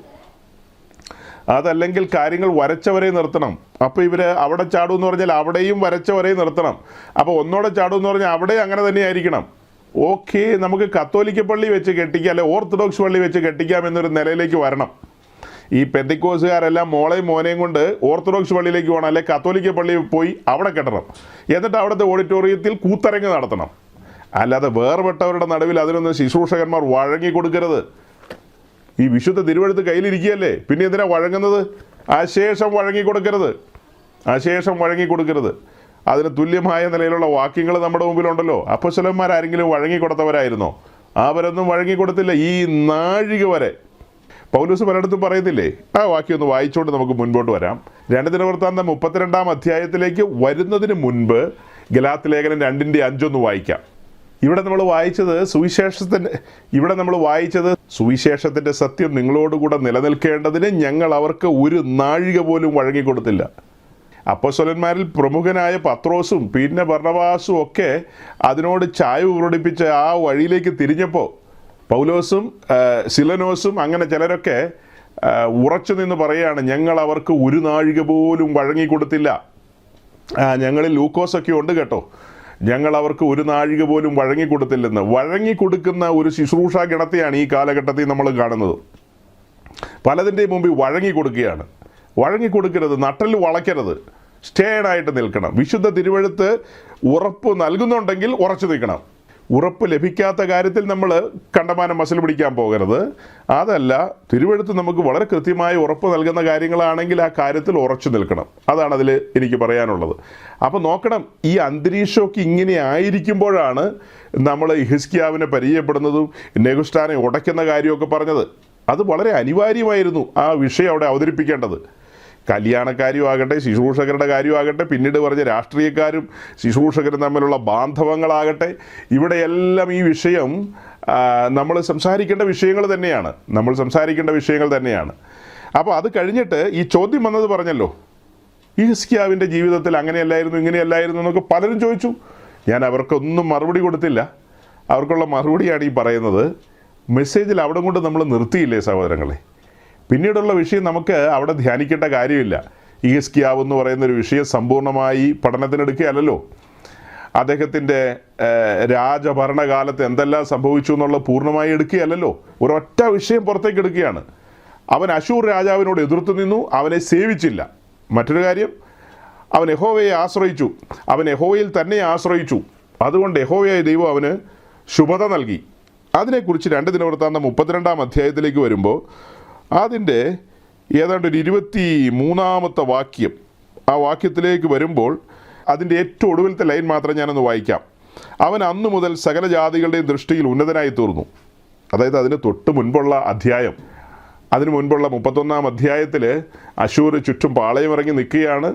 അതല്ലെങ്കിൽ കാര്യങ്ങൾ വരച്ചവരെ നിർത്തണം. അപ്പോൾ ഇവർ അവിടെ ചാടുമെന്ന് പറഞ്ഞാൽ അവിടെയും വരച്ചവരെ നിർത്തണം. അപ്പോൾ ഒന്നോടെ ചാടുമെന്ന് പറഞ്ഞാൽ അവിടെ അങ്ങനെ തന്നെ ആയിരിക്കണം. ഓക്കെ, നമുക്ക് കത്തോലിക്ക പള്ളി വെച്ച് കെട്ടിക്കാം, അല്ലെ ഓർത്തഡോക്സ് പള്ളി വെച്ച് കെട്ടിക്കാം എന്നൊരു നിലയിലേക്ക് വരണം. ഈ പെന്തക്കോസുകാരെല്ലാം മോളെയും മോനെയും കൊണ്ട് ഓർത്തഡോക്സ് പള്ളിയിലേക്ക് പോകണം, അല്ലെ കത്തോലിക്ക പള്ളിയിൽ പോയി അവിടെ കെട്ടണം. എന്നിട്ട് അവിടുത്തെ ഓഡിറ്റോറിയത്തിൽ കൂത്തരങ്ങ് നടത്തണം. അല്ലാതെ വേർപെട്ടവരുടെ നടുവിൽ അതിനൊന്നും ശുശ്രൂഷകന്മാർ വഴങ്ങി കൊടുക്കരുത്. ഈ വിശുദ്ധ തിരുവെഴുത്ത് കയ്യിലിരിക്കുകയല്ലേ, പിന്നെ എന്തിനാ വഴങ്ങുന്നത്? അശേഷം വഴങ്ങി കൊടുക്കരുത്. അതിന് തുല്യമായ നിലയിലുള്ള വാക്യങ്ങൾ നമ്മുടെ മുമ്പിലുണ്ടല്ലോ. അപ്പോസ്തലന്മാരാരെങ്കിലും വഴങ്ങി കൊടുത്തവരായിരുന്നോ? അവരൊന്നും വഴങ്ങി കൊടുത്തില്ല. ഈ നാഴിക വരെ പൗലോസ് പലയിടത്തും പറയുന്നില്ലേ? ആ വാക്യം ഒന്ന് വായിച്ചുകൊണ്ട് നമുക്ക് മുൻപോട്ട് വരാം. 2 ദിനവൃത്താന്തം 32-ാം അധ്യായത്തിലേക്ക് വരുന്നതിന് മുൻപ് ഗലാത്യ ലേഖനം 2:5 വായിക്കാം. ഇവിടെ നമ്മൾ വായിച്ചത് സുവിശേഷത്തിൻ്റെ സത്യം നിങ്ങളോടുകൂടെ നിലനിൽക്കേണ്ടതിന് ഞങ്ങൾ അവർക്ക് ഒരു നാഴിക പോലും വഴങ്ങിക്കൊടുത്തില്ല. അപ്പോസ്തലന്മാരിൽ പ്രമുഖനായ പത്രോസും പിന്നെ ബർന്നബാസും ഒക്കെ അതിനോട് ചായ്വ് പ്രകടിപ്പിച്ച് ആ വഴിയിലേക്ക് തിരിഞ്ഞപ്പോൾ പൗലോസും സിലനോസും അങ്ങനെ ചിലരൊക്കെ ഉറച്ചു നിന്ന് പറയുകയാണ്, ഞങ്ങൾ അവർക്ക് ഒരു നാഴിക പോലും വഴങ്ങിക്കൊടുത്തില്ല. ഞങ്ങളിൽ ലൂക്കോസൊക്കെ ഉണ്ട് കേട്ടോ, ഞങ്ങൾ അവർക്ക് ഒരു നാഴിക പോലും വഴങ്ങിക്കൊടുത്തില്ലെന്ന്. വഴങ്ങിക്കൊടുക്കുന്ന ഒരു ശുശ്രൂഷാ ഗണത്തെയാണ് ഈ കാലഘട്ടത്തിൽ നമ്മൾ കാണുന്നത്. പലതിൻ്റെയും മുമ്പിൽ വഴങ്ങിക്കൊടുക്കുകയാണ്. വഴങ്ങിക്കൊടുക്കരുത്, നട്ടൽ വളയ്ക്കരുത്, സ്റ്റേഡായിട്ട് നിൽക്കണം. വിശുദ്ധ തിരുവെഴുത്ത് ഉറപ്പ് നൽകുന്നുണ്ടെങ്കിൽ ഉറച്ചു നിൽക്കണം. ഉറപ്പ് ലഭിക്കാത്ത കാര്യത്തിൽ നമ്മൾ കണ്ടമാനം മസിൽ പിടിക്കാൻ പോകരുത്. അതല്ല, തിരുവെഴുത്ത് നമുക്ക് വളരെ കൃത്യമായി ഉറപ്പ് നൽകുന്ന കാര്യങ്ങളാണെങ്കിൽ ആ കാര്യത്തിൽ ഉറച്ചു നിൽക്കണം. അതാണ് അതിൽ എനിക്ക് പറയാനുള്ളത്. അപ്പോൾ നോക്കണം, ഈ അന്തരീക്ഷമൊക്കെ ഇങ്ങനെ ആയിരിക്കുമ്പോഴാണ് നമ്മൾ യെഹിസ്കിയാവിനെ പരിചയപ്പെടുന്നതും നെഹുഷ്ഠാനെ ഉടയ്ക്കുന്ന കാര്യമൊക്കെ പറഞ്ഞത്. അത് വളരെ അനിവാര്യമായിരുന്നു ആ വിഷയം അവിടെ അവതരിപ്പിക്കേണ്ടത്. കല്യാണക്കാരുമാകട്ടെ, ശുശ്രൂഷകരുടെ കാര്യമാകട്ടെ, പിന്നീട് പറഞ്ഞ രാഷ്ട്രീയക്കാരും ശുശ്രൂഷകരും തമ്മിലുള്ള ബാന്ധവങ്ങളാകട്ടെ, ഇവിടെയെല്ലാം ഈ വിഷയം നമ്മൾ സംസാരിക്കേണ്ട വിഷയങ്ങൾ തന്നെയാണ്. അപ്പോൾ അത് കഴിഞ്ഞിട്ട് ഈ ചോദ്യം വന്നത് പറഞ്ഞല്ലോ, ഹിസ്കിയാവിൻ്റെ ജീവിതത്തിൽ അങ്ങനെയല്ലായിരുന്നു, ഇങ്ങനെയല്ലായിരുന്നു എന്നൊക്കെ പലരും ചോദിച്ചു. ഞാൻ അവർക്കൊന്നും മറുപടി കൊടുത്തില്ല. അവർക്കുള്ള മറുപടിയാണ് ഈ പറയുന്നത്. മെസ്സേജിൽ അവിടെ കൊണ്ട് നമ്മൾ നിർത്തിയില്ലേ സഹോദരങ്ങളെ? പിന്നീടുള്ള വിഷയം നമുക്ക് അവിടെ ധ്യാനിക്കേണ്ട കാര്യമില്ല. ഹിസ്കിയാവ് എന്ന് പറയുന്നൊരു വിഷയം സമ്പൂർണ്ണമായി പഠനത്തിനെടുക്കുകയല്ലോ. അദ്ദേഹത്തിൻ്റെ രാജഭരണകാലത്ത് എന്തെല്ലാം സംഭവിച്ചു എന്നുള്ളത് പൂർണ്ണമായി എടുക്കുകയല്ലോ. ഒരൊറ്റ വിഷയം പുറത്തേക്ക് എടുക്കുകയാണ്. അവൻ അശൂർ രാജാവിനോട് എതിർത്തു നിന്നു, അവനെ സേവിച്ചില്ല. മറ്റൊരു കാര്യം, അവൻ യഹോവയെ ആശ്രയിച്ചു, അവൻ യഹോവയിൽ തന്നെ ആശ്രയിച്ചു. അതുകൊണ്ട് യഹോവയായ ദൈവം അവന് ശുഭത നൽകി. അതിനെക്കുറിച്ച് 2 ദിനവൃത്താന്തം 32-ാം അധ്യായത്തിലേക്ക് വരുമ്പോൾ അതിൻ്റെ ഏതാണ്ട് ഒരു 23-ാമത്തെ വാക്യം, ആ വാക്യത്തിലേക്ക് വരുമ്പോൾ അതിൻ്റെ ഏറ്റവും ഒടുവിലത്തെ ലൈൻ മാത്രം ഞാനൊന്ന് വായിക്കാം. അവൻ അന്നു മുതൽ സകല ജാതികളുടെയും ദൃഷ്ടിയിൽ ഉന്നതനായി തീർന്നു. അതായത് അതിന് തൊട്ട് മുൻപുള്ള അധ്യായം, അതിനു മുൻപുള്ള 31-ാം അധ്യായത്തിൽ അശൂർ ചുറ്റും പാളയമിറങ്ങി നിൽക്കുകയാണ്.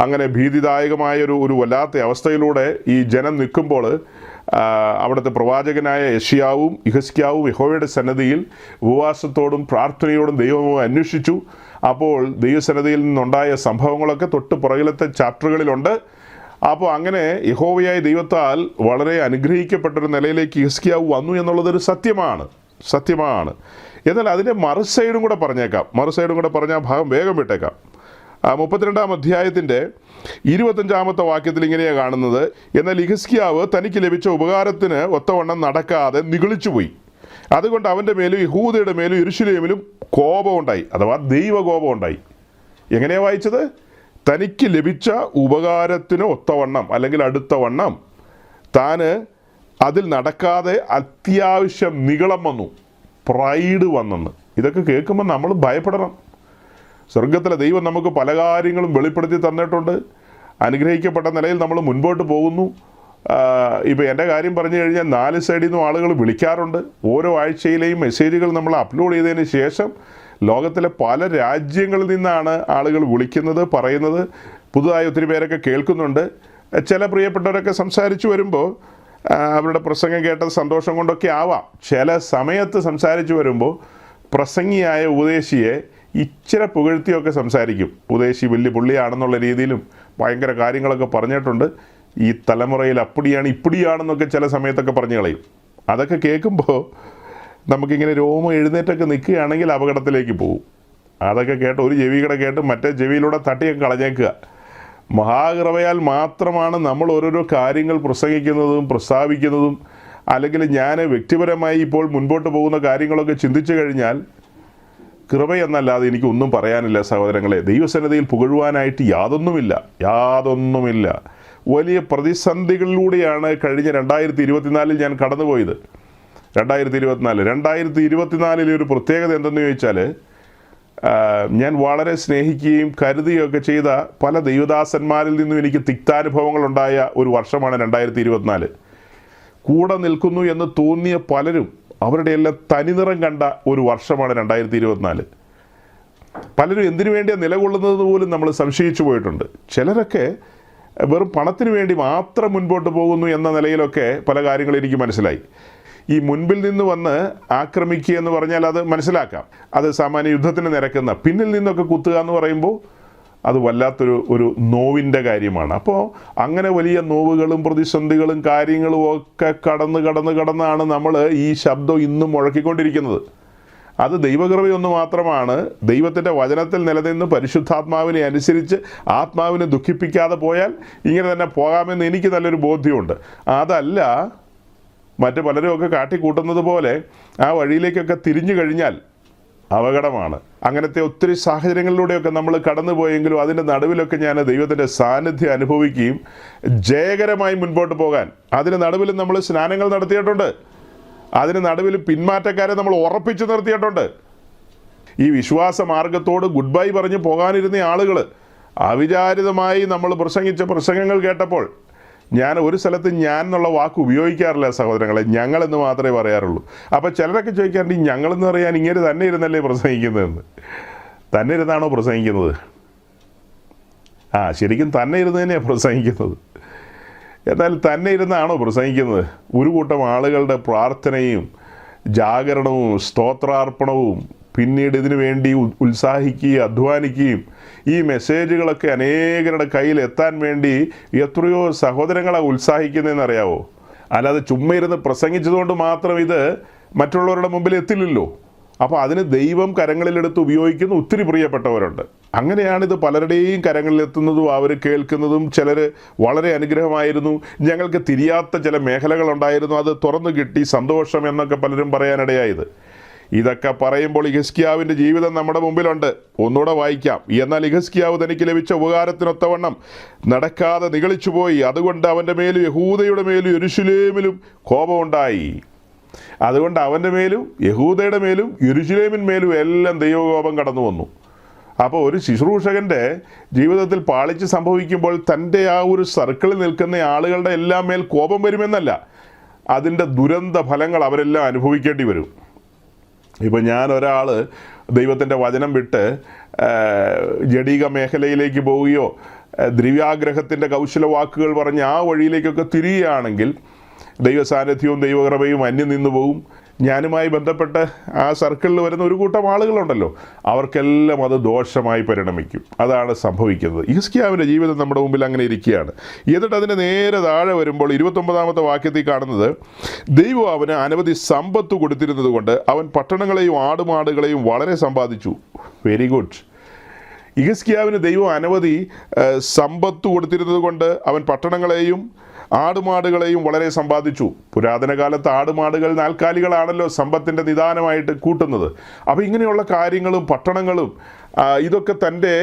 അങ്ങനെ ഭീതിദായകമായൊരു വല്ലാത്ത അവസ്ഥയിലൂടെ ഈ ജനം നിൽക്കുമ്പോൾ അവിടുത്തെ പ്രവാചകനായ യെശയ്യാവും ഹിസ്കിയാവും യഹോവയുടെ സന്നിധിയിൽ ഉപവാസത്തോടും പ്രാർത്ഥനയോടും ദൈവമോ അന്വേഷിച്ചു. അപ്പോൾ ദൈവസന്നിധിയിൽ നിന്നുണ്ടായ സംഭവങ്ങളൊക്കെ തൊട്ട് പുറകിലത്തെ ചാപ്റ്ററുകളിലുണ്ട്. അപ്പോൾ അങ്ങനെ യഹോവയായ ദൈവത്താൽ വളരെ അനുഗ്രഹിക്കപ്പെട്ടൊരു നിലയിലേക്ക് ഹിസ്കിയാവ് വന്നു എന്നുള്ളതൊരു സത്യമാണ്. എന്നാൽ അതിൻ്റെ മറുസൈഡും കൂടെ പറഞ്ഞ ഭാഗം വേഗം വിട്ടേക്കാം. 32-ാം അധ്യായത്തിൻ്റെ 25-ാമത്തെ വാക്യത്തിൽ ഇങ്ങനെയാണ് കാണുന്നത്. എന്നാൽ ഹിസ്കിയാവ് തനിക്ക് ലഭിച്ച ഉപകാരത്തിന് ഒത്തവണ്ണം നടക്കാതെ നിഗളിച്ചുപോയി. അതുകൊണ്ട് അവൻ്റെ മേലും യഹൂദയുടെ മേലും യെരൂശലേമിലും കോപമുണ്ടായി, അഥവാ ദൈവകോപം ഉണ്ടായി. എങ്ങനെയാണ് വായിച്ചത്? തനിക്ക് ലഭിച്ച ഉപകാരത്തിന് ഒത്തവണ്ണം അല്ലെങ്കിൽ അടുത്തവണ്ണം താന് അതിൽ നടക്കാതെ അത്യാവശ്യം നിഗളം വന്നു, പ്രൈഡ് വന്നെന്ന്. ഇതൊക്കെ കേൾക്കുമ്പോൾ നമ്മൾ ഭയപ്പെടണം. സ്വർഗത്തിലെ ദൈവം നമുക്ക് പല കാര്യങ്ങളും വെളിപ്പെടുത്തി തന്നിട്ടുണ്ട്. അനുഗ്രഹിക്കപ്പെട്ട നിലയിൽ നമ്മൾ മുൻപോട്ട് പോകുന്നു. ഇപ്പോൾ എൻ്റെ കാര്യം പറഞ്ഞു കഴിഞ്ഞാൽ 4 സൈഡിൽ നിന്നും ആളുകൾ വിളിക്കാറുണ്ട്. ഓരോ ആഴ്ചയിലെയും മെസ്സേജുകൾ നമ്മൾ അപ്ലോഡ് ചെയ്തതിന് ശേഷം ലോകത്തിലെ പല രാജ്യങ്ങളിൽ നിന്നാണ് ആളുകൾ വിളിക്കുന്നത്, പറയുന്നത്. പുതുതായി ഒത്തിരി പേരൊക്കെ കേൾക്കുന്നുണ്ട്. ചില പ്രിയപ്പെട്ടവരൊക്കെ സംസാരിച്ചു വരുമ്പോൾ അവരുടെ പ്രസംഗം കേട്ടത് സന്തോഷം കൊണ്ടൊക്കെ ആവാം. ചില സമയത്ത് സംസാരിച്ചു വരുമ്പോൾ പ്രസംഗിയായ ഉപദേശിയെ ഇച്ചിരി പുകഴ്ത്തിയൊക്കെ സംസാരിക്കും. ഉപദേശി വലിയ പുള്ളിയാണെന്നുള്ള രീതിയിലും ഭയങ്കര കാര്യങ്ങളൊക്കെ പറഞ്ഞിട്ടുണ്ട്. ഈ തലമുറയിൽ അപ്പടിയാണ് ഇപ്പടിയാണെന്നൊക്കെ ചില സമയത്തൊക്കെ പറഞ്ഞു കളയും. അതൊക്കെ കേൾക്കുമ്പോൾ നമുക്കിങ്ങനെ രോമം എഴുന്നേറ്റൊക്കെ നിൽക്കുകയാണെങ്കിൽ അപകടത്തിലേക്ക് പോകും. അതൊക്കെ കേട്ട് ഒരു ചെവിയുടെ കേട്ട് മറ്റേ ചെവിയിലൂടെ തട്ടിയൊക്കെ കളഞ്ഞേക്കുക. മഹാകൃപയാൽ മാത്രമാണ് നമ്മൾ ഓരോരോ കാര്യങ്ങൾ പ്രസംഗിക്കുന്നതും പ്രസ്താവിക്കുന്നതും. അല്ലെങ്കിൽ ഞാൻ വ്യക്തിപരമായി ഇപ്പോൾ മുൻപോട്ട് പോകുന്ന കാര്യങ്ങളൊക്കെ ചിന്തിച്ചു കഴിഞ്ഞാൽ കൃപയെന്നല്ലാതെ എനിക്കൊന്നും പറയാനില്ല സഹോദരങ്ങളെ. ദൈവസന്നിധിയിൽ പുകഴുവാനായിട്ട് യാതൊന്നുമില്ല. വലിയ പ്രതിസന്ധികളിലൂടെയാണ് കഴിഞ്ഞ 2024 ഞാൻ കടന്നുപോയത്. 2024 ഒരു പ്രത്യേകത എന്തെന്ന് ചോദിച്ചാൽ, ഞാൻ വളരെ സ്നേഹിക്കുകയും കരുതുകയൊക്കെ ചെയ്ത പല ദൈവദാസന്മാരിൽ നിന്നും എനിക്ക് തിക്താനുഭവങ്ങളുണ്ടായ ഒരു വർഷമാണ് 2024. കൂടെ നിൽക്കുന്നു എന്ന് തോന്നിയ പലരും അവരുടെ എല്ലാം തനിനിറം കണ്ട ഒരു വർഷമാണ് 2024. പലരും എന്തിനു വേണ്ടിയാണ് നിലകൊള്ളുന്നത് പോലും നമ്മൾ സംശയിച്ചു പോയിട്ടുണ്ട്. ചിലരൊക്കെ വെറും പണത്തിന് വേണ്ടി മാത്രം മുൻപോട്ട് പോകുന്നു എന്ന നിലയിലൊക്കെ പല കാര്യങ്ങളും എനിക്ക് മനസ്സിലായി. ഈ മുൻപിൽ നിന്ന് വന്ന് ആക്രമിക്കുക എന്ന് പറഞ്ഞാൽ അത് മനസ്സിലാക്കാം. അത് സാമാന്യ യുദ്ധത്തിന് നിരക്കുന്ന പിന്നിൽ നിന്നൊക്കെ കുത്തുക എന്ന് പറയുമ്പോൾ അത് വല്ലാത്തൊരു നോവിൻ്റെ കാര്യമാണ്. അപ്പോൾ അങ്ങനെ വലിയ നോവുകളും പ്രതിസന്ധികളും കാര്യങ്ങളും ഒക്കെ കടന്നാണ് നമ്മൾ ഈ ശബ്ദം ഇന്നും മുഴക്കിക്കൊണ്ടിരിക്കുന്നത്. അത് ദൈവകൃപയൊന്നു മാത്രമാണ്. ദൈവത്തിൻ്റെ വചനത്തിൽ നിലനിന്ന് പരിശുദ്ധാത്മാവിനെ അനുസരിച്ച് ആത്മാവിനെ ദുഃഖിപ്പിക്കാതെ പോയാൽ ഇങ്ങനെ തന്നെ പോകാമെന്ന് എനിക്ക് നല്ലൊരു ബോധ്യമുണ്ട്. അതല്ല മറ്റ് പലരുമൊക്കെ കാട്ടിക്കൂട്ടുന്നത് പോലെ ആ വഴിയിലേക്കൊക്കെ തിരിഞ്ഞു കഴിഞ്ഞാൽ അപകടമാണ്. അങ്ങനത്തെ ഒത്തിരി സാഹചര്യങ്ങളിലൂടെയൊക്കെ നമ്മൾ കടന്നു പോയെങ്കിലും അതിൻ്റെ നടുവിലൊക്കെ ഞാൻ ദൈവത്തിൻ്റെ സാന്നിധ്യം അനുഭവിക്കുകയും ജയകരമായി മുൻപോട്ട് പോകാൻ അതിന് നടുവിലും നമ്മൾ സ്നാനങ്ങൾ നടത്തിയിട്ടുണ്ട്. അതിന് നടുവിൽ പിന്മാറ്റക്കാരെ നമ്മൾ ഉറപ്പിച്ചു നിർത്തിയിട്ടുണ്ട്. ഈ വിശ്വാസ മാർഗത്തോട് ഗുഡ് ബൈ പറഞ്ഞ് പോകാനിരുന്ന ആളുകൾ അവിചാരിതമായി നമ്മൾ പ്രസംഗിച്ച പ്രസംഗങ്ങൾ കേട്ടപ്പോൾ ഞാൻ ഒരു സ്ഥലത്ത് ഞാൻ എന്നുള്ള വാക്ക് ഉപയോഗിക്കാറില്ല സഹോദരങ്ങളെ, ഞങ്ങളെന്ന് മാത്രമേ പറയാറുള്ളൂ. അപ്പോൾ ചിലരൊക്കെ ചോദിക്കാറുണ്ട്, ഈ ഞങ്ങളെന്ന് പറയാൻ ഇങ്ങനെ തന്നെ ഇരുന്നല്ലേ പ്രസംഗിക്കുന്നതെന്ന്. തന്നെ ഇരുന്നാണോ പ്രസംഗിക്കുന്നത്? ശരിക്കും തന്നെ ഇരുന്ന് തന്നെയാണ് പ്രസംഗിക്കുന്നത്. എന്നാൽ തന്നെ ഇരുന്നാണോ പ്രസംഗിക്കുന്നത്? ഒരു കൂട്ടം ആളുകളുടെ പ്രാർത്ഥനയും ജാഗരണവും സ്തോത്രാർപ്പണവും പിന്നീട് ഇതിനു വേണ്ടി ഉത്സാഹിക്കുകയും അധ്വാനിക്കുകയും ഈ മെസ്സേജുകളൊക്കെ അനേകരുടെ കയ്യിൽ എത്താൻ വേണ്ടി എത്രയോ സഹോദരങ്ങളാണ് ഉത്സാഹിക്കുന്നതെന്നറിയാവോ? അല്ലാതെ ചുമ്മാ ഇരുന്ന് പ്രസംഗിച്ചതുകൊണ്ട് മാത്രം ഇത് മറ്റുള്ളവരുടെ മുമ്പിൽ എത്തില്ലല്ലോ. അപ്പോൾ അതിന് ദൈവം കരങ്ങളിലെടുത്ത് ഉപയോഗിക്കുന്ന ഒത്തിരി പ്രിയപ്പെട്ടവരുണ്ട്. അങ്ങനെയാണിത് പലരുടെയും കരങ്ങളിലെത്തുന്നതും അവർ കേൾക്കുന്നതും. ചിലർ വളരെ അനുഗ്രഹമായിരുന്നു, ഞങ്ങൾക്ക് തിരിയാത്ത ചില മേഖലകളുണ്ടായിരുന്നു, അത് തുറന്നു കിട്ടി, സന്തോഷം എന്നൊക്കെ പലരും പറയാനിടയായത്. ഇതൊക്കെ പറയുമ്പോൾ യെഹിസ്കീയാവിൻ്റെ ജീവിതം നമ്മുടെ മുമ്പിലുണ്ട്. ഒന്നുകൂടെ വായിക്കാം. എന്നാൽ യെഹിസ്കീയാവ് തനിക്ക് ലഭിച്ച ഉപകാരത്തിനൊത്തവണ്ണം നടക്കാതെ നിഗളിച്ചുപോയി. അതുകൊണ്ട് അവൻ്റെ മേലും യഹൂദയുടെ മേലും യെരൂശലേമിലും കോപമുണ്ടായി. അതുകൊണ്ട് അവൻ്റെ മേലും യഹൂദയുടെ മേലും യെരൂശലേമിന്മേലും എല്ലാം ദൈവകോപം കടന്നു വന്നു. അപ്പോൾ ഒരു ശുശ്രൂഷകൻ്റെ ജീവിതത്തിൽ പാളിച്ച് സംഭവിക്കുമ്പോൾ തൻ്റെ ആ ഒരു സർക്കിളിൽ നിൽക്കുന്ന ആളുകളുടെ എല്ലാം മേൽ കോപം വരുമെന്നല്ല, അതിൻ്റെ ദുരന്ത ഫലങ്ങൾ അവരെല്ലാം അനുഭവിക്കേണ്ടി വരും. ഇപ്പോൾ ഞാൻ ഒരാൾ ദൈവത്തിൻ്റെ വചനം വിട്ട് ജഡിക മേഖലയിലേക്ക് പോവുകയോ ദ്രവ്യാഗ്രഹത്തിൻ്റെ കൗശല വാക്കുകൾ പറഞ്ഞ് ആ വഴിയിലേക്കൊക്കെ തിരിയുകയാണെങ്കിൽ ദൈവസാന്നിധ്യവും ദൈവകൃപയും അന്യം നിന്നു പോകും. ഞാനുമായി ബന്ധപ്പെട്ട് ആ സർക്കിളിൽ വരുന്ന ഒരു കൂട്ടം ആളുകളുണ്ടല്ലോ, അവർക്കെല്ലാം അത് ദോഷമായി പരിണമിക്കും. അതാണ് സംഭവിക്കുന്നത്. യെഹിസ്കീയാവിൻ്റെ ജീവിതം നമ്മുടെ മുമ്പിൽ അങ്ങനെ ഇരിക്കുകയാണ്. എന്നിട്ട് അതിൻ്റെ നേരെ താഴെ വരുമ്പോൾ 29-ാമത്തെ വാക്യത്തിൽ കാണുന്നത്, ദൈവം അവന് അനവധി സമ്പത്ത് കൊടുത്തിരുന്നത് കൊണ്ട് അവൻ പട്ടണങ്ങളെയും ആടുമാടുകളെയും വളരെ സമ്പാദിച്ചു. Very good. യെഹിസ്കീയാവിന് ദൈവം അനവധി സമ്പത്ത് കൊടുത്തിരുന്നത് കൊണ്ട് അവൻ പട്ടണങ്ങളെയും ആടുമാടുകളെയും വളരെ സമ്പാദിച്ചു. പുരാതന കാലത്ത് ആടുമാടുകൾ നാൽക്കാലികളാണല്ലോ സമ്പത്തിൻ്റെ നിദാനമായിട്ട് കൂട്ടുന്നത്. അപ്പോൾ ഇങ്ങനെയുള്ള കാര്യങ്ങളും പട്ടണങ്ങളും ഇതൊക്കെ തൻ്റെ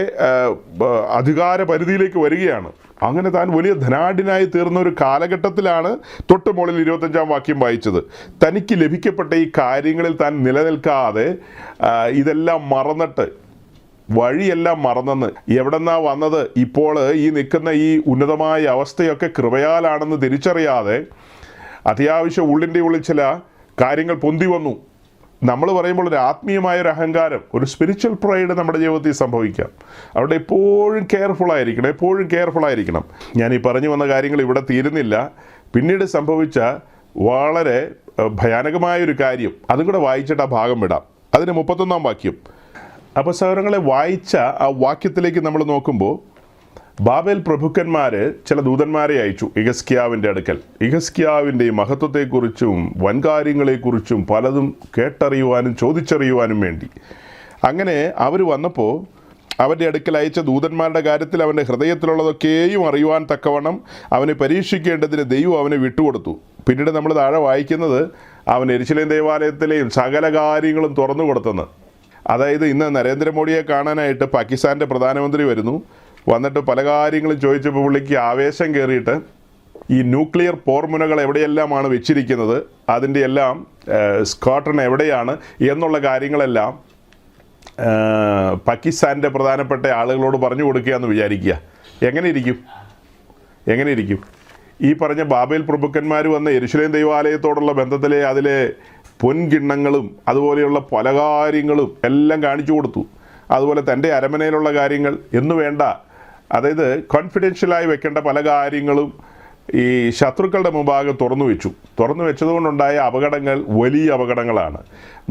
അധികാര പരിധിയിലേക്ക് വരികയാണ്. അങ്ങനെ താൻ വലിയ ധനാഢ്യനായി തീർന്ന ഒരു കാലഘട്ടത്തിലാണ് തൊട്ട് മുകളിൽ 25-ാം വാക്യം വായിച്ചത്. തനിക്ക് ലഭിക്കപ്പെട്ട ഈ കാര്യങ്ങളിൽ താൻ നിലനിൽക്കാതെ ഇതെല്ലാം മറന്നിട്ട്, വഴിയെല്ലാം മറന്നെന്ന്, എവിടെന്നാ വന്നത്, ഇപ്പോൾ ഈ നിൽക്കുന്ന ഈ ഉന്നതമായ അവസ്ഥയൊക്കെ കൃപയാലാണെന്ന് തിരിച്ചറിയാതെ അത്യാവശ്യം ഉള്ളിൻ്റെ ഉള്ളിൽ ചില കാര്യങ്ങൾ പൊന്തി വന്നു. നമ്മൾ പറയുമ്പോൾ ഒരു ആത്മീയമായൊരു അഹങ്കാരം, ഒരു സ്പിരിച്വൽ പ്രൈഡ് നമ്മുടെ ജീവിതത്തിൽ സംഭവിക്കാം. അവിടെ എപ്പോഴും കെയർഫുള്ളായിരിക്കണം. ഞാൻ ഈ പറഞ്ഞു വന്ന കാര്യങ്ങൾ ഇവിടെ തീരുന്നില്ല. പിന്നീട് സംഭവിച്ച വളരെ ഭയാനകമായൊരു കാര്യം അതും കൂടെ വായിച്ചിട്ട് ആ ഭാഗം വിടാം. അതിന് 31-ാം വാക്യം. അപ്പോൾ സഹോദരങ്ങളെ, വായിച്ച ആ വാക്യത്തിലേക്ക് നമ്മൾ നോക്കുമ്പോൾ ബാബേൽ പ്രഭുക്കന്മാർ ചില ദൂതന്മാരെ അയച്ചു യെഹിസ്കീയാവിൻ്റെ അടുക്കൽ. യെഹിസ്കീയാവിൻ്റെ മഹത്വത്തെക്കുറിച്ചും വൻകാര്യങ്ങളെക്കുറിച്ചും പലതും കേട്ടറിയുവാനും ചോദിച്ചറിയുവാനും വേണ്ടി. അങ്ങനെ അവർ വന്നപ്പോൾ അവൻ്റെ അടുക്കൽ അയച്ച ദൂതന്മാരുടെ കാര്യത്തിൽ അവൻ്റെ ഹൃദയത്തിലുള്ളതൊക്കെയും അറിയുവാൻ തക്കവണ്ണം അവനെ പരീക്ഷിക്കേണ്ടതിന് ദൈവം അവനെ വിട്ടുകൊടുത്തു. പിന്നീട് നമ്മൾ താഴെ വായിക്കുന്നത് അവൻ യെരൂശലേം ദേവാലയത്തിലെയും സകല കാര്യങ്ങളും തുറന്നു കൊടുത്തെന്ന്. അതായത് ഇന്ന് നരേന്ദ്രമോദിയെ കാണാനായിട്ട് പാകിസ്ഥാൻ്റെ പ്രധാനമന്ത്രി വരുന്നു. വന്നിട്ട് പല കാര്യങ്ങളും ചോദിച്ചപ്പോൾ പുള്ളിക്ക് ആവേശം കയറിയിട്ട് ഈ ന്യൂക്ലിയർ പോർമുനകൾ എവിടെയെല്ലാമാണ് വെച്ചിരിക്കുന്നത്, അതിൻ്റെ എല്ലാം സ്ക്വാഡ്രൺ എവിടെയാണ് എന്നുള്ള കാര്യങ്ങളെല്ലാം പാകിസ്ഥാൻ്റെ പ്രധാനപ്പെട്ട ആളുകളോട് പറഞ്ഞു കൊടുക്കുക എന്ന് വിചാരിക്കുക. എങ്ങനെ ഇരിക്കും? ഈ പറഞ്ഞ ബാബേൽ പ്രഭുക്കന്മാർ വന്ന യെരൂശലേം ദൈവാലയത്തോടുള്ള ബന്ധത്തിലെ അതിലെ പൊൻകിണ്ണങ്ങളും അതുപോലെയുള്ള പല കാര്യങ്ങളും എല്ലാം കാണിച്ചു കൊടുത്തു. അതുപോലെ തൻ്റെ അരമനയിലുള്ള കാര്യങ്ങൾ എന്നു വേണ്ട, അതായത് കോൺഫിഡൻഷ്യലായി വെക്കേണ്ട പല കാര്യങ്ങളും ഈ ശത്രുക്കളുടെ മുമ്പാകെ തുറന്നു വെച്ചതുകൊണ്ടുണ്ടായ അപകടങ്ങൾ വലിയ അപകടങ്ങളാണ്.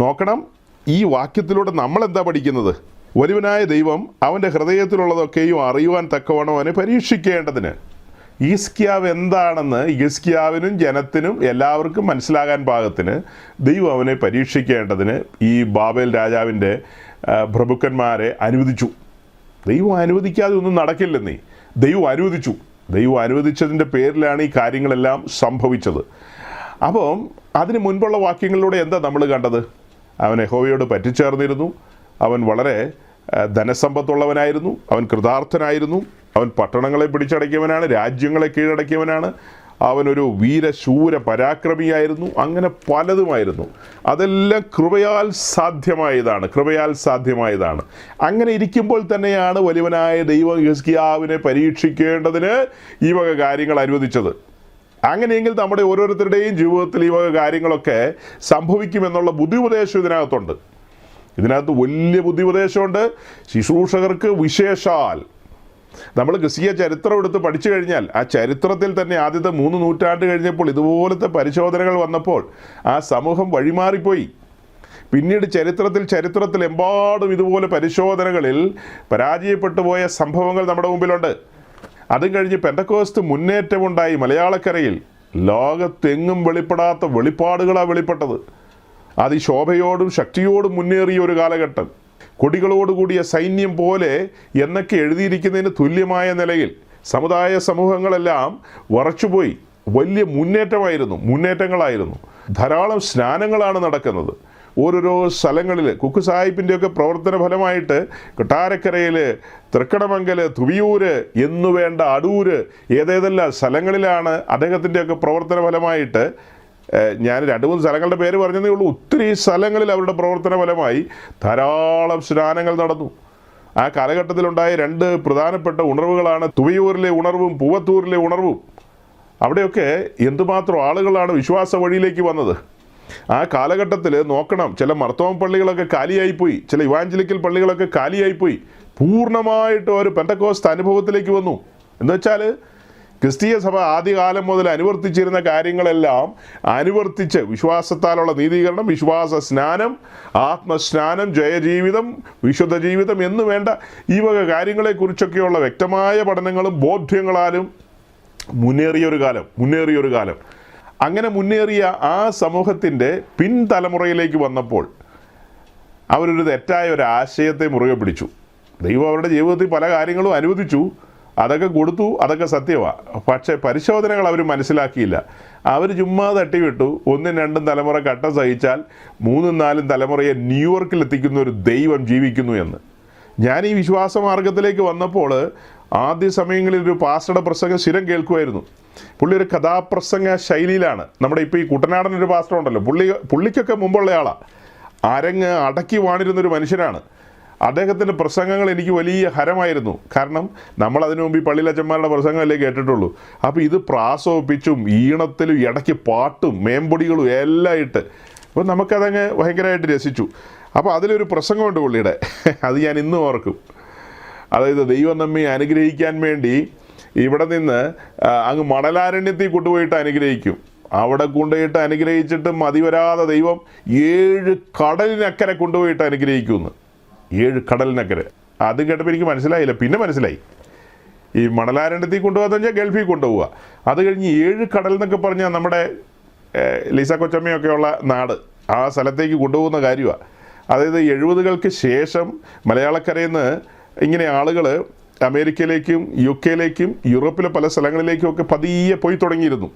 നോക്കണം, ഈ വാക്യത്തിലൂടെ നമ്മളെന്താ പഠിക്കുന്നത്? വലിയവനായ ദൈവം അവൻ്റെ ഹൃദയത്തിലുള്ളതൊക്കെയും അറിയുവാൻ തക്കവണ്ണം അവനെ പരീക്ഷിക്കേണ്ടതിന്. യെഹിസ്കീയാവ് എന്താണെന്ന് യെഹിസ്കീയാവിനും ജനത്തിനും എല്ലാവർക്കും മനസ്സിലാകാൻ പാകത്തിന് ദൈവം അവനെ പരീക്ഷിക്കേണ്ടതിന് ഈ ബാബേൽ രാജാവിൻ്റെ പ്രഭുക്കന്മാരെ അനുവദിച്ചു. ദൈവം അനുവദിക്കാതെ ഒന്നും നടക്കില്ലെന്നേ. ദൈവം അനുവദിച്ചതിൻ്റെ പേരിലാണ് ഈ കാര്യങ്ങളെല്ലാം സംഭവിച്ചത്. അപ്പം അതിന് മുൻപുള്ള വാക്യങ്ങളിലൂടെ എന്താ നമ്മൾ കണ്ടത്? അവൻ യഹോവയോട് പറ്റിച്ചേർന്നിരുന്നു, അവൻ വളരെ ധനസമ്പത്തുള്ളവനായിരുന്നു, അവൻ കൃതാർത്ഥനായിരുന്നു, അവൻ പട്ടണങ്ങളെ പിടിച്ചടക്കിയവനാണ്, രാജ്യങ്ങളെ കീഴടക്കിയവനാണ്, അവനൊരു വീരശൂര പരാക്രമിയായിരുന്നു, അങ്ങനെ പലതുമായിരുന്നു. അതെല്ലാം കൃപയാൽ സാധ്യമായതാണ്. അങ്ങനെ ഇരിക്കുമ്പോൾ തന്നെയാണ് വലിയവനായ ദൈവം യെഹിസ്കീയാവിനെ പരീക്ഷിക്കേണ്ടതിന് ഈ വക കാര്യങ്ങൾ അനുവദിച്ചത്. അങ്ങനെയെങ്കിൽ നമ്മുടെ ഓരോരുത്തരുടെയും ജീവിതത്തിൽ ഈ വക കാര്യങ്ങളൊക്കെ സംഭവിക്കുമെന്നുള്ള ബുദ്ധിപദേശം ഇതിനകത്ത് വലിയ ബുദ്ധിപദേശമുണ്ട്. ശുശ്രൂഷകർക്ക് വിശേഷാൽ നമ്മൾ ക്രിസ്തീയ ചരിത്രം എടുത്ത് പഠിച്ചു കഴിഞ്ഞാൽ ആ ചരിത്രത്തിൽ തന്നെ ആദ്യത്തെ 3 നൂറ്റാണ്ട് കഴിഞ്ഞപ്പോൾ ഇതുപോലത്തെ പരിശോധനകൾ വന്നപ്പോൾ ആ സമൂഹം വഴിമാറിപ്പോയി. പിന്നീട് ചരിത്രത്തിൽ എമ്പാടും ഇതുപോലെ പരിശോധനകളിൽ പരാജയപ്പെട്ടു പോയ സംഭവങ്ങൾ നമ്മുടെ മുമ്പിലുണ്ട്. അതും കഴിഞ്ഞ് പെന്തക്കോസ്ത് മുന്നേറ്റമുണ്ടായി മലയാളക്കരയിൽ. ലോകത്തെങ്ങും വെളിപ്പെടാത്ത വെളിപ്പാടുകളാണ് വെളിപ്പെട്ടത്. അതിശോഭയോടും ശക്തിയോടും മുന്നേറിയ ഒരു കാലഘട്ടം. കൊടികളോടുകൂടിയ സൈന്യം പോലെ എന്നൊക്കെ എഴുതിയിരിക്കുന്നതിന് തുല്യമായ നിലയിൽ സമൂഹങ്ങളെല്ലാം വറച്ചുപോയി. വലിയ മുന്നേറ്റങ്ങളായിരുന്നു. ധാരാളം സ്നാനങ്ങളാണ് നടക്കുന്നത്. ഓരോരോ സ്ഥലങ്ങളിൽ കുക്ക് സാഹിബിൻ്റെയൊക്കെ പ്രവർത്തന ഫലമായിട്ട് കൊട്ടാരക്കരയിൽ, തൃക്കടമംഗൽ, തുവിയൂര് എന്നുവേണ്ട അടൂര് ഏതേതെല്ലാം സ്ഥലങ്ങളിലാണ് അദ്ദേഹത്തിൻ്റെയൊക്കെ പ്രവർത്തന ഫലമായിട്ട്, ഞാൻ 2-3 സ്ഥലങ്ങളുടെ പേര് പറഞ്ഞതേ ഉള്ളൂ, ഒത്തിരി സ്ഥലങ്ങളിൽ അവരുടെ പ്രവർത്തന ഫലമായി ധാരാളം സ്നാനങ്ങൾ നടന്നു. ആ കാലഘട്ടത്തിലുണ്ടായ 2 പ്രധാനപ്പെട്ട ഉണർവുകളാണ് തുവിയൂരിലെ ഉണർവും പൂവത്തൂരിലെ ഉണർവും. അവിടെയൊക്കെ എന്തുമാത്രം ആളുകളാണ് വിശ്വാസ വഴിയിലേക്ക് വന്നത്. ആ കാലഘട്ടത്തിൽ നോക്കണം, ചില മർത്തോമ പള്ളികളൊക്കെ കാലിയായിപ്പോയി, ചില ഇവാഞ്ചലിക്കൽ പള്ളികളൊക്കെ കാലിയായിപ്പോയി. പൂർണ്ണമായിട്ട് ഒരു പെന്തക്കോസ്ത് അനുഭവത്തിലേക്ക് വന്നു. എന്നുവെച്ചാൽ ക്രിസ്തീയ സഭ ആദ്യകാലം മുതൽ അനുവർത്തിച്ചിരുന്ന കാര്യങ്ങളെല്ലാം അനുവർത്തിച്ച് വിശ്വാസത്താലുള്ള നീതീകരണം, വിശ്വാസ സ്നാനം, ആത്മസ്നാനം, ജയജീവിതം, വിശുദ്ധ ജീവിതം എന്നു വേണ്ട ഈ വക കാര്യങ്ങളെക്കുറിച്ചൊക്കെയുള്ള വ്യക്തമായ പഠനങ്ങളും ബോധ്യങ്ങളാലും മുന്നേറിയൊരു കാലം. അങ്ങനെ മുന്നേറിയ ആ സമൂഹത്തിൻ്റെ പിൻതലമുറയിലേക്ക് വന്നപ്പോൾ അവരൊരു തെറ്റായ ഒരു ആശയത്തെ മുറുകെ പിടിച്ചു. ദൈവം അവരുടെ ജീവിതത്തിൽ പല കാര്യങ്ങളും അനുവദിച്ചു, അതൊക്കെ കൊടുത്തു, അതൊക്കെ സത്യമാണ്. പക്ഷേ പരിശോധനകൾ അവർ മനസ്സിലാക്കിയില്ല. അവർ ചുമ്മാ തട്ടിവിട്ടു. 1-2 തലമുറ കട്ട സഹിച്ചാൽ 3-4 തലമുറയെ ന്യൂയോർക്കിൽ എത്തിക്കുന്ന ഒരു ദൈവം ജീവിക്കുന്നു എന്ന്. ഞാൻ ഈ വിശ്വാസ മാർഗത്തിലേക്ക് വന്നപ്പോൾ ആദ്യ സമയങ്ങളിൽ ഒരു പാസ്റ്ററുടെ പ്രസംഗം സ്ഥിരം കേൾക്കുമായിരുന്നു. പുള്ളി ഒരു കഥാപ്രസംഗ ശൈലിയിലാണ്. നമ്മുടെ ഇപ്പോൾ ഈ കുട്ടനാടനൊരു പാസ്റ്റർ ഉണ്ടല്ലോ, പുള്ളിക്കൊക്കെ മുമ്പുള്ള ആളാണ്. അരങ്ങ് അടക്കി വാണിരുന്നൊരു മനുഷ്യനാണ്. അദ്ദേഹത്തിൻ്റെ പ്രസംഗങ്ങൾ എനിക്ക് വലിയ ഹരമായിരുന്നു. കാരണം നമ്മളതിനു മുമ്പ് ഈ പള്ളിയിലച്ചന്മാരുടെ പ്രസംഗമല്ലേ കേട്ടിട്ടുള്ളൂ. അപ്പോൾ ഇത് പ്രാസോപ്പിച്ചും ഈണത്തിലും ഇടയ്ക്ക് പാട്ടും മേമ്പൊടികളും എല്ലാം ഇട്ട്, അപ്പോൾ നമുക്കതങ്ങ് ഭയങ്കരമായിട്ട് രസിച്ചു. അപ്പോൾ അതിലൊരു പ്രസംഗമുണ്ട് പുള്ളിയുടെ, അത് ഞാൻ ഇന്നും ഓർക്കും. അതായത് ദൈവം നമ്മെ അനുഗ്രഹിക്കാൻ വേണ്ടി ഇവിടെ നിന്ന് അങ്ങ് മണലാരണ്യത്തിൽ കൊണ്ടുപോയിട്ട് അനുഗ്രഹിക്കും. അവിടെ കൊണ്ടുപോയിട്ട് അനുഗ്രഹിച്ചിട്ട് മതി വരാതെ ദൈവം 7 കടലിനക്കരെ കൊണ്ടുപോയിട്ട് അനുഗ്രഹിക്കുമെന്ന്. 7 കടലിനക്കരെ. അത് കേട്ടപ്പോൾ എനിക്ക് മനസ്സിലായില്ല. പിന്നെ മനസ്സിലായി, ഈ മണലാരണ്യത്തിൽ കൊണ്ടുപോകാന്ന് വെച്ചാൽ ഗൾഫിൽ കൊണ്ടുപോവുക. അത് കഴിഞ്ഞ് 7 കടൽ എന്നൊക്കെ പറഞ്ഞാൽ നമ്മുടെ ലീസ കൊച്ചമ്മയൊക്കെയുള്ള നാട്, ആ സ്ഥലത്തേക്ക് കൊണ്ടുപോകുന്ന കാര്യമാണ്. അതായത് 70കൾക്ക് ശേഷം മലയാളക്കരയിൽ നിന്ന് ഇങ്ങനെ ആളുകൾ അമേരിക്കയിലേക്കും UK-ലേക്കും യൂറോപ്പിലെ പല സ്ഥലങ്ങളിലേക്കും ഒക്കെ പതിയെ പോയി തുടങ്ങിയിരുന്നു.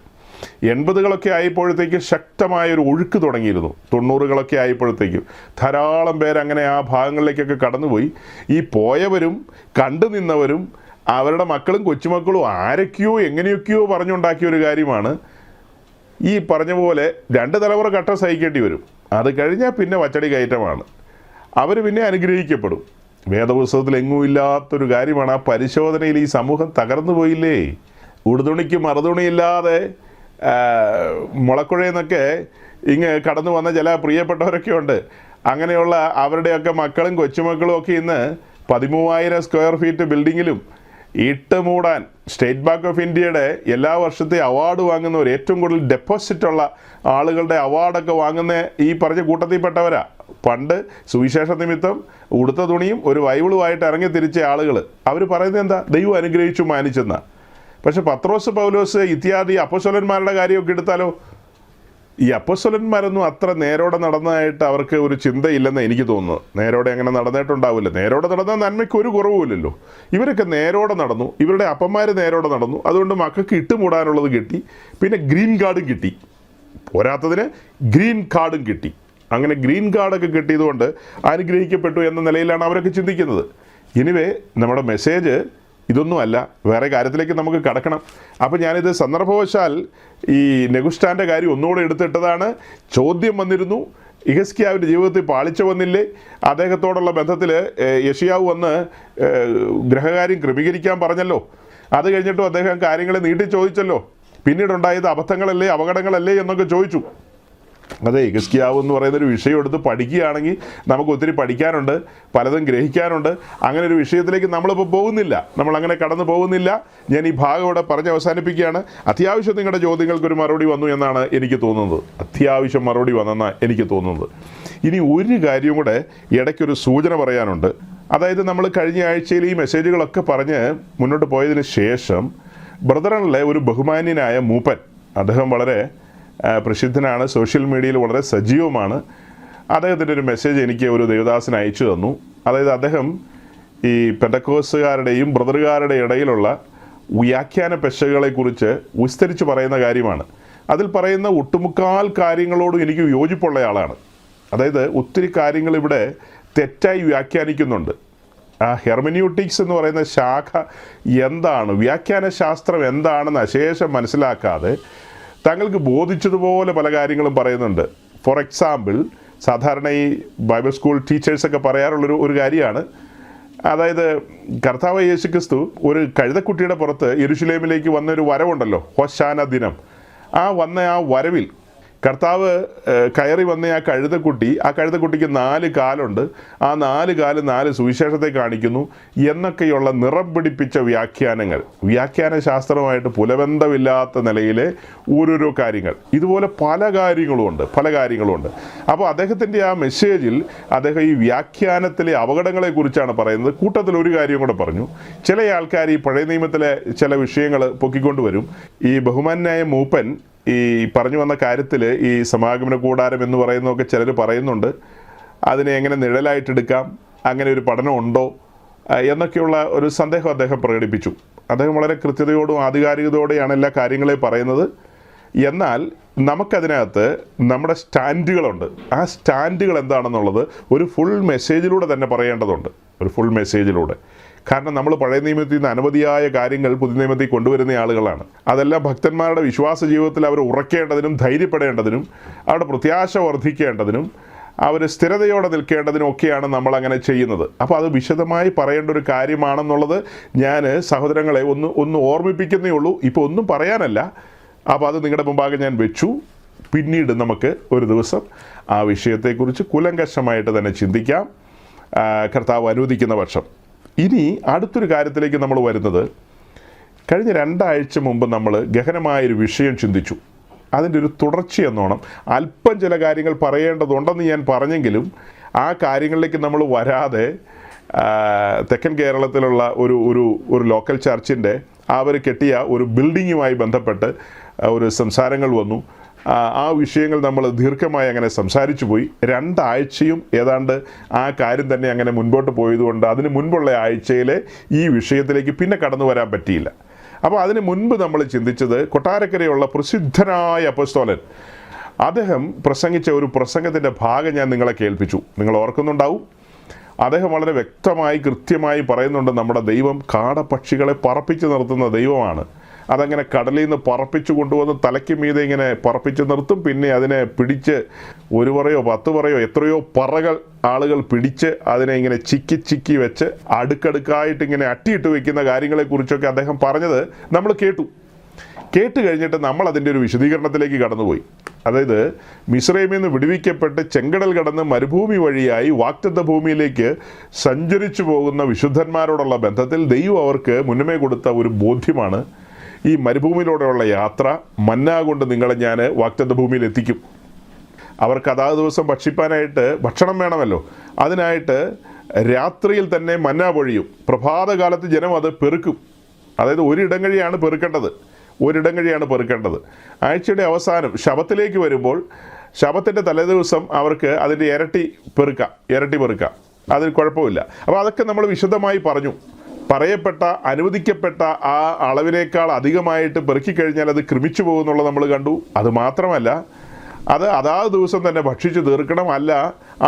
80കളൊക്കെ ആയപ്പോഴത്തേക്ക് ശക്തമായൊരു ഒഴുക്ക് തുടങ്ങിയിരുന്നു. 90കളൊക്കെ ആയപ്പോഴത്തേക്കും ധാരാളം പേരങ്ങനെ ആ ഭാഗങ്ങളിലേക്കൊക്കെ കടന്നുപോയി. ഈ പോയവരും കണ്ടു നിന്നവരും അവരുടെ മക്കളും കൊച്ചുമക്കളും ആരൊക്കെയോ എങ്ങനെയൊക്കെയോ പറഞ്ഞുണ്ടാക്കിയ ഒരു കാര്യമാണ്. ഈ പറഞ്ഞ പോലെ 2 തലമുറ കട്ട സഹിക്കേണ്ടി വരും. അത് കഴിഞ്ഞാൽ പിന്നെ വച്ചടി കയറ്റമാണ്. അവർ പിന്നെ അനുഗ്രഹിക്കപ്പെടും. വേദപുസ്തകത്തിൽ എങ്ങും ഇല്ലാത്തൊരു കാര്യമാണ്. ആ പരിശോധനയിൽ ഈ സമൂഹം തകർന്നു പോയില്ലേ. ഉടുതുണിക്ക് മറുതുണിയില്ലാതെ മുളക്കുഴയെന്നൊക്കെ കടന്നു വന്ന ചില പ്രിയപ്പെട്ടവരൊക്കെ ഉണ്ട്. അങ്ങനെയുള്ള അവരുടെയൊക്കെ മക്കളും കൊച്ചുമക്കളും ഒക്കെ ഇന്ന് 13,000 സ്ക്വയർ ഫീറ്റ് ബിൽഡിങ്ങിലും ഇട്ട് മൂടാൻ സ്റ്റേറ്റ് ബാങ്ക് ഓഫ് ഇന്ത്യയുടെ എല്ലാ വർഷത്തെ അവാർഡ് വാങ്ങുന്നവർ, ഏറ്റവും കൂടുതൽ ഡെപ്പോസിറ്റുള്ള ആളുകളുടെ അവാർഡൊക്കെ വാങ്ങുന്ന ഈ പറഞ്ഞ കൂട്ടത്തിൽപ്പെട്ടവരാ. പണ്ട് സുവിശേഷ നിമിത്തം ഉടുത്ത തുണിയും ഒരു ബൈബിളുമായിട്ട് ഇറങ്ങി തിരിച്ച ആളുകൾ, അവർ പറയുന്നത് എന്താ? ദൈവം അനുഗ്രഹിച്ചു മാനിച്ചെന്ന. പക്ഷെ പത്രോസ്, പൗലോസ് ഇത്യാദി അപ്പോസ്തലന്മാരുടെ കാര്യമൊക്കെ എടുത്താലോ, ഈ അപ്പോസ്തലന്മാരൊന്നും അത്ര നേരോടെ നടന്നതായിട്ട് അവർക്ക് ഒരു ചിന്തയില്ലെന്ന് എനിക്ക് തോന്നുന്നു. നേരോടെ അങ്ങനെ നടന്നിട്ടുണ്ടാവില്ല. നേരോടെ നടന്ന നന്മയ്ക്ക് ഒരു കുറവുമില്ലല്ലോ. ഇവരൊക്കെ നേരോടെ നടന്നു, ഇവരുടെ അപ്പന്മാർ നേരോടെ നടന്നു. അതുകൊണ്ട് മക്കൾക്ക് ഇട്ടുമൂടാനുള്ളത് കിട്ടി. പിന്നെ ഗ്രീൻ കാർഡും കിട്ടി, പോരാത്തതിന് ഗ്രീൻ കാർഡും കിട്ടി. അങ്ങനെ ഗ്രീൻ കാർഡൊക്കെ കിട്ടിയതുകൊണ്ട് അനുഗ്രഹിക്കപ്പെട്ടു എന്ന നിലയിലാണ് അവരൊക്കെ ചിന്തിക്കുന്നത്. എനിവേ, നമ്മുടെ മെസ്സേജ് ഇതൊന്നുമല്ല, വേറെ കാര്യത്തിലേക്ക് നമുക്ക് കടക്കണം. അപ്പോൾ ഞാനിത് സന്ദർഭവശാൽ ഈ നെഗുസ്റ്റാൻ്റെ കാര്യം ഒന്നുകൂടെ എടുത്തിട്ടതാണ്. ചോദ്യം വന്നിരുന്നു, യെഹിസ്കിയാവിൻ്റെ ജീവിതത്തിൽ പാളിച്ച വന്നില്ലേ? അദ്ദേഹത്തോടുള്ള ബന്ധത്തിൽ യെശയ്യാവ് വന്ന് ഗ്രഹകാര്യം ക്രമീകരിക്കാൻ പറഞ്ഞല്ലോ. അത് കഴിഞ്ഞിട്ടും അദ്ദേഹം കാര്യങ്ങളെ നീട്ടി ചോദിച്ചല്ലോ. പിന്നീടുണ്ടായത് അബദ്ധങ്ങളല്ലേ, അപകടങ്ങളല്ലേ എന്നൊക്കെ ചോദിച്ചു. അതെ, ഹിസ്കിയാവ് എന്ന് പറയുന്നൊരു വിഷയം എടുത്ത് പഠിക്കുകയാണെങ്കിൽ നമുക്ക് ഒത്തിരി പഠിക്കാനുണ്ട്, പലതും ഗ്രഹിക്കാനുണ്ട്. അങ്ങനെ ഒരു വിഷയത്തിലേക്ക് നമ്മളിപ്പോൾ പോകുന്നില്ല, നമ്മളങ്ങനെ കടന്നു പോകുന്നില്ല. ഞാൻ ഈ ഭാഗം ഇവിടെ പറഞ്ഞ് അവസാനിപ്പിക്കുകയാണ്. അത്യാവശ്യം നിങ്ങളുടെ ചോദ്യങ്ങൾക്കൊരു മറുപടി വന്നു എന്നാണ് എനിക്ക് തോന്നുന്നത്. അത്യാവശ്യം മറുപടി വന്നെന്നാണ് എനിക്ക് തോന്നുന്നത്. ഇനി ഒരു കാര്യം കൂടെ ഇടയ്ക്കൊരു സൂചന പറയാനുണ്ട്. അതായത് നമ്മൾ കഴിഞ്ഞ ആഴ്ചയിൽ ഈ മെസ്സേജുകളൊക്കെ പറഞ്ഞ് മുന്നോട്ട് പോയതിന് ശേഷം ബ്രദറിലെ ഒരു ബഹുമാന്യനായ മൂപ്പൻ, അദ്ദേഹം വളരെ പ്രസിദ്ധനാണ്, സോഷ്യൽ മീഡിയയിൽ വളരെ സജീവമാണ്. അദ്ദേഹത്തിൻ്റെ ഒരു മെസ്സേജ് എനിക്ക് ഒരു ദേവദാസൻ അയച്ചു തന്നു. അതായത് അദ്ദേഹം ഈ പെന്തക്കോസ്തുകാരുടെയും ബ്രദറുകാരുടെ ഇടയിലുള്ള വ്യാഖ്യാന പെശകളെക്കുറിച്ച് വിസ്തരിച്ച് പറയുന്ന കാര്യമാണ്. അതിൽ പറയുന്ന ഒട്ടുമുക്കാൽ കാര്യങ്ങളോടും എനിക്ക് യോജിപ്പുള്ള ആളാണ്. അതായത് ഒത്തിരി കാര്യങ്ങൾ ഇവിടെ തെറ്റായി വ്യാഖ്യാനിക്കുന്നുണ്ട്. ആ ഹെർമന്യൂട്ടിക്സ് എന്ന് പറയുന്ന ശാഖ എന്താണ്, വ്യാഖ്യാന ശാസ്ത്രം എന്താണെന്ന് അശേഷം മനസ്സിലാക്കാതെ തങ്ങൾക്ക് ബോധിച്ചതുപോലെ പല കാര്യങ്ങളും പറയുന്നുണ്ട്. ഫോർ എക്സാമ്പിൾ, സാധാരണ ഈ ബൈബിൾ സ്കൂൾ ടീച്ചേഴ്സൊക്കെ പറയാറുള്ളൊരു കാര്യമാണ്. അതായത് കർത്താവ് യേശു ക്രിസ്തു ഒരു കഴുതക്കുട്ടിയുടെ പുറത്ത് യെരുശലേമിലേക്ക് വന്നൊരു വരവുണ്ടല്ലോ, ഹോശാന ദിനം. ആ വരവിൽ കർത്താവ് കയറി വന്ന ആ കഴുതക്കുട്ടിക്ക് 4 കാലുണ്ട്. ആ 4 കാല് 4 സുവിശേഷത്തെ കാണിക്കുന്നു എന്നൊക്കെയുള്ള നിറം പിടിപ്പിച്ച വ്യാഖ്യാനങ്ങൾ, വ്യാഖ്യാന ശാസ്ത്രമായിട്ട് പുലബന്ധമില്ലാത്ത നിലയിലെ ഓരോരോ കാര്യങ്ങൾ, ഇതുപോലെ പല കാര്യങ്ങളുമുണ്ട്. അപ്പോൾ അദ്ദേഹത്തിൻ്റെ ആ മെസ്സേജിൽ അദ്ദേഹം ഈ വ്യാഖ്യാനത്തിലെ അപകടങ്ങളെക്കുറിച്ചാണ് പറയുന്നത്. കൂട്ടത്തിൽ ഒരു കാര്യം കൂടെ പറഞ്ഞു. ചില ആൾക്കാർ ഈ പഴയ നിയമത്തിലെ ചില വിഷയങ്ങൾ പൊക്കിക്കൊണ്ടുവരും. ഈ ബഹുമാന്യനായ മൂപ്പൻ ഈ പറഞ്ഞു വന്ന കാര്യത്തിൽ ഈ സമാഗമന കൂടാരം എന്ന് പറയുന്നതൊക്കെ ചിലർ പറയുന്നുണ്ട്. അതിനെ എങ്ങനെ നിഴലായിട്ടെടുക്കാം, അങ്ങനെ ഒരു പഠനം ഉണ്ടോ എന്നൊക്കെയുള്ള ഒരു സന്ദേഹം അദ്ദേഹം പ്രകടിപ്പിച്ചു. അദ്ദേഹം വളരെ കൃത്യതയോടും ആധികാരികതയോടെയാണ് എല്ലാ കാര്യങ്ങളെയും പറയുന്നത്. എന്നാൽ നമുക്കതിനകത്ത് നമ്മുടെ സ്റ്റാൻഡുകളുണ്ട്. ആ സ്റ്റാൻഡുകൾ എന്താണെന്നുള്ളത് ഒരു ഫുൾ മെസ്സേജിലൂടെ തന്നെ പറയേണ്ടതുണ്ട്, ഒരു ഫുൾ മെസ്സേജിലൂടെ. കാരണം നമ്മൾ പഴയ നിയമത്തിൽ നിന്ന് അനവധിയായ കാര്യങ്ങൾ പുതിയ നിയമത്തിൽ കൊണ്ടുവരുന്ന ആളുകളാണ്. അതെല്ലാം ഭക്തന്മാരുടെ വിശ്വാസ ജീവിതത്തിൽ അവർ ഉറക്കേണ്ടതിനും ധൈര്യപ്പെടേണ്ടതിനും അവരുടെ പ്രത്യാശ വർദ്ധിക്കേണ്ടതിനും അവർ സ്ഥിരതയോടെ നിൽക്കേണ്ടതിനും ഒക്കെയാണ് നമ്മളങ്ങനെ ചെയ്യുന്നത്. അപ്പോൾ അത് വിശദമായി പറയേണ്ട ഒരു കാര്യമാണെന്നുള്ളത് ഞാൻ സഹോദരങ്ങളെ ഒന്ന് ഓർമ്മിപ്പിക്കുന്നേ ഉള്ളൂ. ഇപ്പോൾ ഒന്നും പറയാനല്ല. അപ്പോൾ അത് നിങ്ങളുടെ മുമ്പാകെ ഞാൻ വെച്ചു. പിന്നീട് നമുക്ക് ഒരു ദിവസം ആ വിഷയത്തെക്കുറിച്ച് കൂലങ്കഷമായിട്ട് തന്നെ ചിന്തിക്കാം, കർത്താവ് അനുവദിക്കുന്ന പക്ഷം. ഇനി അടുത്തൊരു കാര്യത്തിലേക്ക് നമ്മൾ വരുന്നത്, കഴിഞ്ഞ 2 ആഴ്ച മുമ്പ് നമ്മൾ ഗഹനമായൊരു വിഷയം ചിന്തിച്ചു. അതിൻ്റെ ഒരു തുടർച്ചയെന്നോണം അല്പം ചില കാര്യങ്ങൾ പറയേണ്ടതുണ്ടെന്ന് ഞാൻ പറഞ്ഞെങ്കിലും ആ കാര്യങ്ങളിലേക്ക് നമ്മൾ വരാതെ തെക്കൻ കേരളത്തിലുള്ള ഒരു ലോക്കൽ ചർച്ചിൻ്റെ അവർ കെട്ടിയ ഒരു ബിൽഡിങ്ങുമായി ബന്ധപ്പെട്ട് ഒരു സംസാരങ്ങൾ വന്നു. ആ വിഷയങ്ങൾ നമ്മൾ ദീർഘമായി അങ്ങനെ സംസാരിച്ചു പോയി. 2 ആഴ്ചയും ഏതാണ്ട് ആ കാര്യം തന്നെ അങ്ങനെ മുൻപോട്ട് പോയതുകൊണ്ട് അതിന് മുൻപുള്ള ആഴ്ചയിലെ ഈ വിഷയത്തിലേക്ക് പിന്നെ കടന്നു വരാൻ പറ്റിയില്ല. അപ്പോൾ അതിന് മുൻപ് നമ്മൾ ചിന്തിച്ചത് കൊട്ടാരക്കരയുള്ള പ്രസിദ്ധനായ അപ്പോസ്തലൻ അദ്ദേഹം പ്രസംഗിച്ച ഒരു പ്രസംഗത്തിൻ്റെ ഭാഗം ഞാൻ നിങ്ങളെ കേൾപ്പിച്ചു. നിങ്ങൾ ഓർക്കുന്നുണ്ടാവും. അദ്ദേഹം വളരെ വ്യക്തമായി കൃത്യമായി പറയുന്നുണ്ട്, നമ്മുടെ ദൈവം കാടപ്പക്ഷികളെ പറപ്പിച്ച് നിർത്തുന്ന ദൈവമാണ്. അതങ്ങനെ കടലിൽ നിന്ന് പറപ്പിച്ചു കൊണ്ടുവന്ന് തലയ്ക്ക് മീതെ ഇങ്ങനെ പറപ്പിച്ച് നിർത്തും. പിന്നെ അതിനെ പിടിച്ച് 1 പറയോ 10 പറയോ എത്രയോ പറകൾ ആളുകൾ പിടിച്ച് അതിനെ ഇങ്ങനെ ചിക്കി വെച്ച് അടുക്കടുക്കായിട്ട് ഇങ്ങനെ അട്ടിയിട്ട് വയ്ക്കുന്ന കാര്യങ്ങളെക്കുറിച്ചൊക്കെ അദ്ദേഹം പറഞ്ഞത് നമ്മൾ കേട്ട് കഴിഞ്ഞിട്ട് നമ്മൾ അതിൻ്റെ ഒരു വിശദീകരണത്തിലേക്ക് കടന്നുപോയി. അതായത് മിസ്രൈമിൽ നിന്ന് വിടുവിക്കപ്പെട്ട് ചെങ്കടൽ കടന്ന് മരുഭൂമി വഴിയായി വാഗ്ദത്ത ഭൂമിയിലേക്ക് സഞ്ചരിച്ചു പോകുന്ന വിശുദ്ധന്മാരോടുള്ള ബന്ധത്തിൽ ദൈവം അവർക്ക് മുന്നമേ കൊടുത്ത ഒരു ബോധ്യമാണ്, ഈ മരുഭൂമിയിലൂടെയുള്ള യാത്ര മന്ന കൊണ്ട് നിങ്ങളെ ഞാൻ വാഗ്ദത്ത ഭൂമിയിൽ എത്തിക്കും. അവർക്ക് അതാത് ദിവസം ഭക്ഷിപ്പാനായിട്ട് ഭക്ഷണം വേണമല്ലോ. അതിനായിട്ട് രാത്രിയിൽ തന്നെ മന്ന പൊഴിയും. പ്രഭാതകാലത്ത് ജനം അത് പെറുക്കും. അതായത് ഒരിടം കഴിയാണ് പെറുക്കേണ്ടത്. ആഴ്ചയുടെ അവസാനം ശബത്തിലേക്ക് വരുമ്പോൾ ശബത്തിൻ്റെ തലേദിവസം അവർക്ക് അതിൻ്റെ ഇരട്ടി പെറുക്കാം. അതിൽ കുഴപ്പമില്ല. അപ്പോൾ അതൊക്കെ നമ്മൾ വിശദമായി പറഞ്ഞു. പറയപ്പെട്ട അനുവദിക്കപ്പെട്ട ആ അളവിനേക്കാൾ അധികമായിട്ട് പെറുക്കിക്കഴിഞ്ഞാൽ അത് ക്രമിച്ചു പോകുന്നുള്ളത് നമ്മൾ കണ്ടു. അത് മാത്രമല്ല, അത് അതാത് ദിവസം തന്നെ ഭക്ഷിച്ച് തീർക്കണം. അല്ല,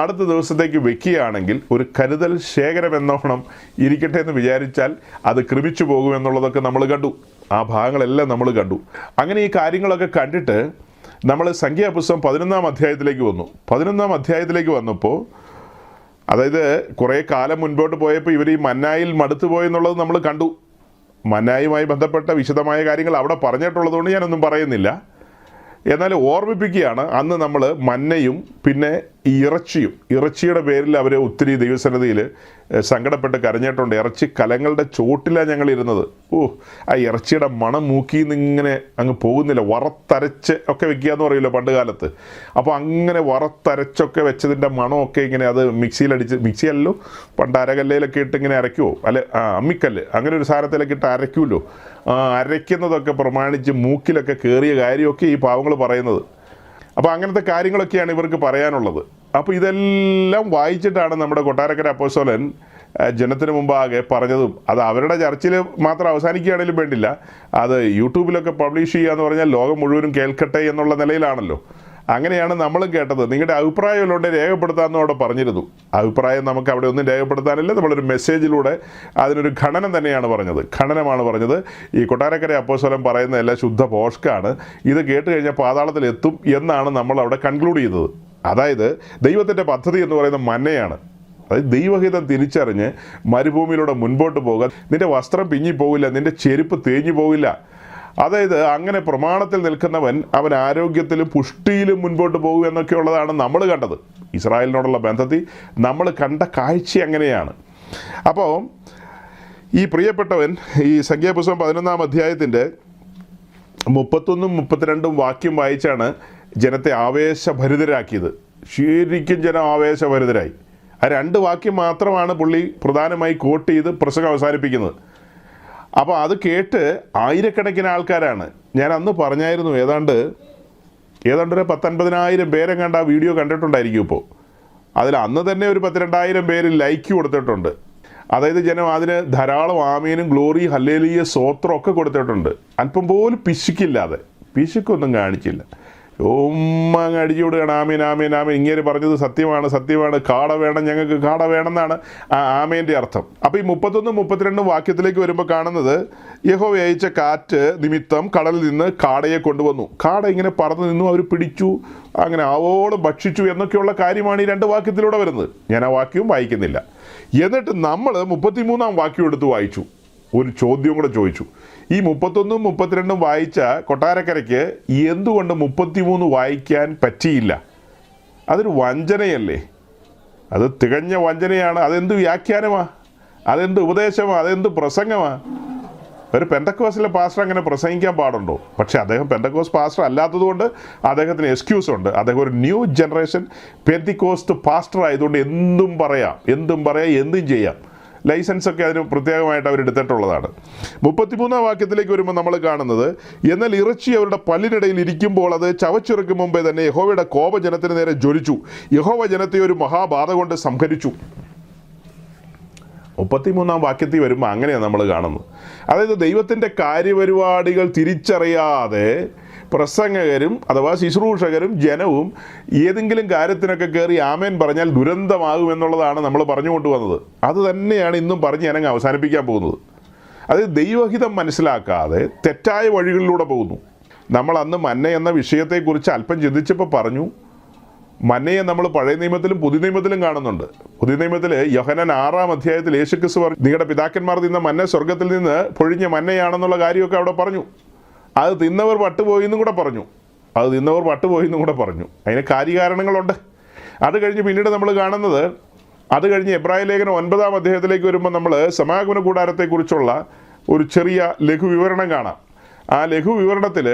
അടുത്ത ദിവസത്തേക്ക് വെക്കുകയാണെങ്കിൽ ഒരു കരുതൽ ശേഖരം എന്നോണം ഇരിക്കട്ടെ എന്ന് വിചാരിച്ചാൽ അത് ക്രമിച്ചു പോകുമെന്നുള്ളതൊക്കെ നമ്മൾ കണ്ടു. ആ ഭാഗങ്ങളെല്ലാം നമ്മൾ കണ്ടു. അങ്ങനെ ഈ കാര്യങ്ങളൊക്കെ കണ്ടിട്ട് നമ്മൾ സംഖ്യാപുസ്തകം 11-ാം അധ്യായത്തിലേക്ക് വന്നു. 11-ാം അധ്യായത്തിലേക്ക് വന്നപ്പോൾ, അതായത് കുറേ കാലം മുൻപോട്ട് പോയപ്പോൾ ഇവർ ഈ മന്നായിൽ മടുത്തു പോയെന്നുള്ളത് നമ്മൾ കണ്ടു. മന്നായുമായി ബന്ധപ്പെട്ട വിശദമായ കാര്യങ്ങൾ അവിടെ പറഞ്ഞിട്ടുള്ളതുകൊണ്ട് ഞാനൊന്നും പറയുന്നില്ല. എന്നാൽ ഓർമ്മിപ്പിക്കുകയാണ്, അന്ന് നമ്മൾ മന്നയും പിന്നെ ഈ ഇറച്ചിയുടെ പേരിൽ അവർ ഒത്തിരി ദൈവസന്നിധിയിൽ സങ്കടപ്പെട്ട് കരഞ്ഞിട്ടുണ്ട്. ഇറച്ചി കലങ്ങളുടെ ചോട്ടിലാണ് ഞങ്ങൾ ഇരുന്നത്. ആ ഇറച്ചിയുടെ മണം മൂക്കിയിൽ നിന്ന് ഇങ്ങനെ അങ്ങ് പോകുന്നില്ല. വറുത്തരച്ച് ഒക്കെ വെക്കുക എന്ന് പറയുമല്ലോ പണ്ട് കാലത്ത്. അപ്പോൾ അങ്ങനെ വറുത്തരച്ചൊക്കെ വെച്ചതിൻ്റെ മണമൊക്കെ ഇങ്ങനെ അത് മിക്സിയല്ലോ പണ്ട് അരകല്ലയിലൊക്കെ ഇട്ട് ഇങ്ങനെ അരയ്ക്കുമോ, അമ്മിക്കല്ല് അങ്ങനെ ഒരു സാധനത്തിലൊക്കെ ഇട്ട് അരയ്ക്കുമല്ലോ. അരയ്ക്കുന്നതൊക്കെ പ്രമാണിച്ച് മൂക്കിലൊക്കെ കയറിയ കാര്യമൊക്കെ ഈ പാവങ്ങൾ പറയുന്നത്. അപ്പോൾ അങ്ങനത്തെ കാര്യങ്ങളൊക്കെയാണ് ഇവർക്ക് പറയാനുള്ളത്. അപ്പോൾ ഇതെല്ലാം വായിച്ചിട്ടാണ് നമ്മുടെ കൊട്ടാരക്കര അപ്പോസ്തലൻ ജനത്തിന് മുമ്പാകെ പറഞ്ഞതും. അത് അവരുടെ ചർച്ചിൽ മാത്രം അവസാനിക്കുകയാണെങ്കിലും വേണ്ടില്ല, അത് യൂട്യൂബിലൊക്കെ പബ്ലിഷ് ചെയ്യുക എന്ന് പറഞ്ഞാൽ ലോകം മുഴുവനും കേൾക്കട്ടെ എന്നുള്ള നിലയിലാണല്ലോ. അങ്ങനെയാണ് നമ്മളും കേട്ടത്. നിങ്ങളുടെ അഭിപ്രായമുള്ളതുകൊണ്ട് രേഖപ്പെടുത്താമെന്ന് അവിടെ പറഞ്ഞിരുന്നു. അഭിപ്രായം നമുക്ക് അവിടെ ഒന്നും രേഖപ്പെടുത്താനില്ല. നമ്മളൊരു മെസ്സേജിലൂടെ അതിനൊരു ഖനനം തന്നെയാണ് പറഞ്ഞത്, ഖനനമാണ് പറഞ്ഞത്. ഈ കൊട്ടാരക്കര അപ്പോസ്തലൻ പറയുന്നതെല്ലാം ശുദ്ധ പോഷ്കാണ്. ഇത് കേട്ട് കഴിഞ്ഞാൽ പാതാളത്തിലെത്തും എന്നാണ് നമ്മൾ അവിടെ കൺക്ലൂഡ് ചെയ്തത്. അതായത് ദൈവത്തിൻ്റെ പദ്ധതി എന്ന് പറയുന്നത് മന്നയാണ്. അതായത് ദൈവഹിതം തിരിച്ചറിഞ്ഞ് മരുഭൂമിയിലൂടെ മുൻപോട്ട് പോകുക. നിൻ്റെ വസ്ത്രം പിഞ്ഞിപ്പോവില്ല, നിൻ്റെ ചെരുപ്പ് തേഞ്ഞു പോവില്ല. അതായത് അങ്ങനെ പ്രമാണത്തിൽ നിൽക്കുന്നവൻ അവൻ ആരോഗ്യത്തിലും പുഷ്ടിയിലും മുൻപോട്ട് പോകും എന്നൊക്കെയുള്ളതാണ് നമ്മൾ കണ്ടത്. ഇസ്രായേലിനോടുള്ള ബന്ധത്തിൽ നമ്മൾ കണ്ട കാഴ്ച അങ്ങനെയാണ്. അപ്പോൾ ഈ പ്രിയപ്പെട്ടവൻ ഈ സംഖ്യാപുസ്തകം 11-ാം അധ്യായത്തിൻ്റെ 31 32 വാക്യം വായിച്ചാണ് ജനത്തെ ആവേശഭരിതരാക്കിയത്. ശരിക്കും ജനം ആവേശഭരിതരായി. ആ 2 വാക്യം മാത്രമാണ് പുള്ളി പ്രധാനമായി കോട്ട് ചെയ്ത് പ്രസംഗം അവസാനിപ്പിക്കുന്നത്. അപ്പോൾ അത് കേട്ട് ആയിരക്കണക്കിന് ആൾക്കാരാണ്. ഞാൻ അന്ന് പറഞ്ഞായിരുന്നു, ഏതാണ്ട് ഒരു 10-50,000 പേരെങ്ങാണ്ട് ആ വീഡിയോ കണ്ടിട്ടുണ്ടായിരിക്കും. ഇപ്പോൾ അതിൽ അന്ന് തന്നെ ഒരു 12,000 പേര് ലൈക്ക് കൊടുത്തിട്ടുണ്ട്. അതായത് ജനം അതിന് ധാരാളം ആമീനും ഗ്ലോറി ഹല്ലേലൂയ സ്തോത്രം ഒക്കെ കൊടുത്തിട്ടുണ്ട്. അല്പം പോലും പിശുക്കൊന്നും കാണിച്ചില്ല. അങ്ങ് അടിച്ചു വിടുകയാണ്, ആമീൻ ആമീൻ ആമീൻ. ഇങ്ങനെ പറഞ്ഞത് സത്യമാണ്, കാട വേണം, ഞങ്ങൾക്ക് കാട വേണമെന്നാണ് ആ ആമേൻ്റെ അർത്ഥം. അപ്പോൾ ഈ 31 32 വാക്യത്തിലേക്ക് വരുമ്പോൾ കാണുന്നത്, യഹോവ അയച്ച കാറ്റ് നിമിത്തം കടലിൽ നിന്ന് കാടയെ കൊണ്ടുവന്നു. കാട ഇങ്ങനെ പറന്നു നിന്നു, അവർ പിടിച്ചു, അങ്ങനെ ആവോളം ഭക്ഷിച്ചു എന്നൊക്കെയുള്ള കാര്യമാണ് ഈ 2 വാക്യത്തിലൂടെ വരുന്നത്. ഞാൻ ആ വാക്യവും വായിക്കുന്നില്ല. എന്നിട്ട് നമ്മൾ 33-ാം വാക്യം എടുത്ത് വായിച്ചു. ഒരു ചോദ്യം കൂടെ ചോദിച്ചു. ഈ 31 32 വായിച്ച കൊട്ടാരക്കരയ്ക്ക് എന്തുകൊണ്ട് 33 വായിക്കാൻ പറ്റിയില്ല? അതൊരു വഞ്ചനയല്ലേ? അത് തികഞ്ഞ വഞ്ചനയാണ്. അതെന്ത് വ്യാഖ്യാനമാണ്? അതെന്ത് ഉപദേശമാണ്? അതെന്ത് പ്രസംഗമാണ്? ഒരു പെന്തക്കോസ്റ്റിലെ പാസ്റ്റർ അങ്ങനെ പ്രസംഗിക്കാൻ പാടുണ്ടോ? പക്ഷേ അദ്ദേഹം പെന്തക്കോസ്റ്റ് പാസ്റ്റർ അല്ലാത്തതുകൊണ്ട് അദ്ദേഹത്തിന് എക്സ്ക്യൂസ് ഉണ്ട്. അദ്ദേഹം ഒരു ന്യൂ ജനറേഷൻ പെന്തിക്കോസ്റ്റ് പാസ്റ്റർ ആയതുകൊണ്ട് എന്തും പറയാം, എന്തും ചെയ്യാം. ലൈസൻസൊക്കെ അതിന് പ്രത്യേകമായിട്ട് അവരെടുത്തിട്ടുള്ളതാണ്. 33-ാം വാക്യത്തിലേക്ക് വരുമ്പോൾ നമ്മൾ കാണുന്നത്, എന്നാൽ ഇറച്ചി അവരുടെ പല്ലിനിടയിൽ ഇരിക്കുമ്പോൾ അത് ചവച്ചിറക്കും മുമ്പേ തന്നെ യഹോവയുടെ കോപ ജനത്തിന് നേരെ ജ്വലിച്ചു. യഹോവ ജനത്തെ ഒരു മഹാബാധ കൊണ്ട് സംഹരിച്ചു. 33-ാം വാക്യത്തിൽ വരുമ്പോൾ അങ്ങനെയാണ് നമ്മൾ കാണുന്നത്. അതായത് ദൈവത്തിൻ്റെ കാര്യപരിപാടികൾ തിരിച്ചറിയാതെ പ്രസംഗകരും അഥവാ ശുശ്രൂഷകരും ജനവും ഏതെങ്കിലും കാര്യത്തിനൊക്കെ കയറി ആമേൻ പറഞ്ഞാൽ ദുരന്തമാകുമെന്നുള്ളതാണ് നമ്മൾ പറഞ്ഞു കൊണ്ടുവന്നത്. അത് തന്നെയാണ് ഇന്നും പറഞ്ഞ് ഞാനങ്ങ് അവസാനിപ്പിക്കാൻ പോകുന്നത്. അതായത് ദൈവഹിതം മനസ്സിലാക്കാതെ തെറ്റായ വഴികളിലൂടെ പോകുന്നു. നമ്മൾ അന്ന് മന്ന എന്ന വിഷയത്തെക്കുറിച്ച് അല്പം ചിന്തിച്ചപ്പോൾ പറഞ്ഞു, മന്നയെ നമ്മൾ പഴയ നിയമത്തിലും പുതിയ നിയമത്തിലും കാണുന്നുണ്ട്. പുതിയ നിയമത്തിൽ യോഹന്നാൻ 6-ാം അധ്യായത്തിൽ യേശുക്രിസ്തു പറഞ്ഞു, നിങ്ങളുടെ പിതാക്കന്മാർ തിന്ന മന്ന സ്വർഗത്തിൽ നിന്ന് പൊഴിഞ്ഞ മന്നയാണെന്നുള്ള കാര്യമൊക്കെ അവിടെ പറഞ്ഞു. അത് തിന്നവർ പട്ടുപോയിന്നും കൂടെ പറഞ്ഞു. അതിന് കാര്യകാരണങ്ങളുണ്ട്. അത് കഴിഞ്ഞ് പിന്നീട് നമ്മൾ കാണുന്നത്, അത് കഴിഞ്ഞ് എബ്രായ ലേഖനം 9-ാം അധ്യായത്തിലേക്ക് വരുമ്പോൾ നമ്മൾ സമാഗമന കൂടാരത്തെക്കുറിച്ചുള്ള ഒരു ചെറിയ ലഘു വിവരണം കാണാം. ആ ലഘു വിവരണത്തിൽ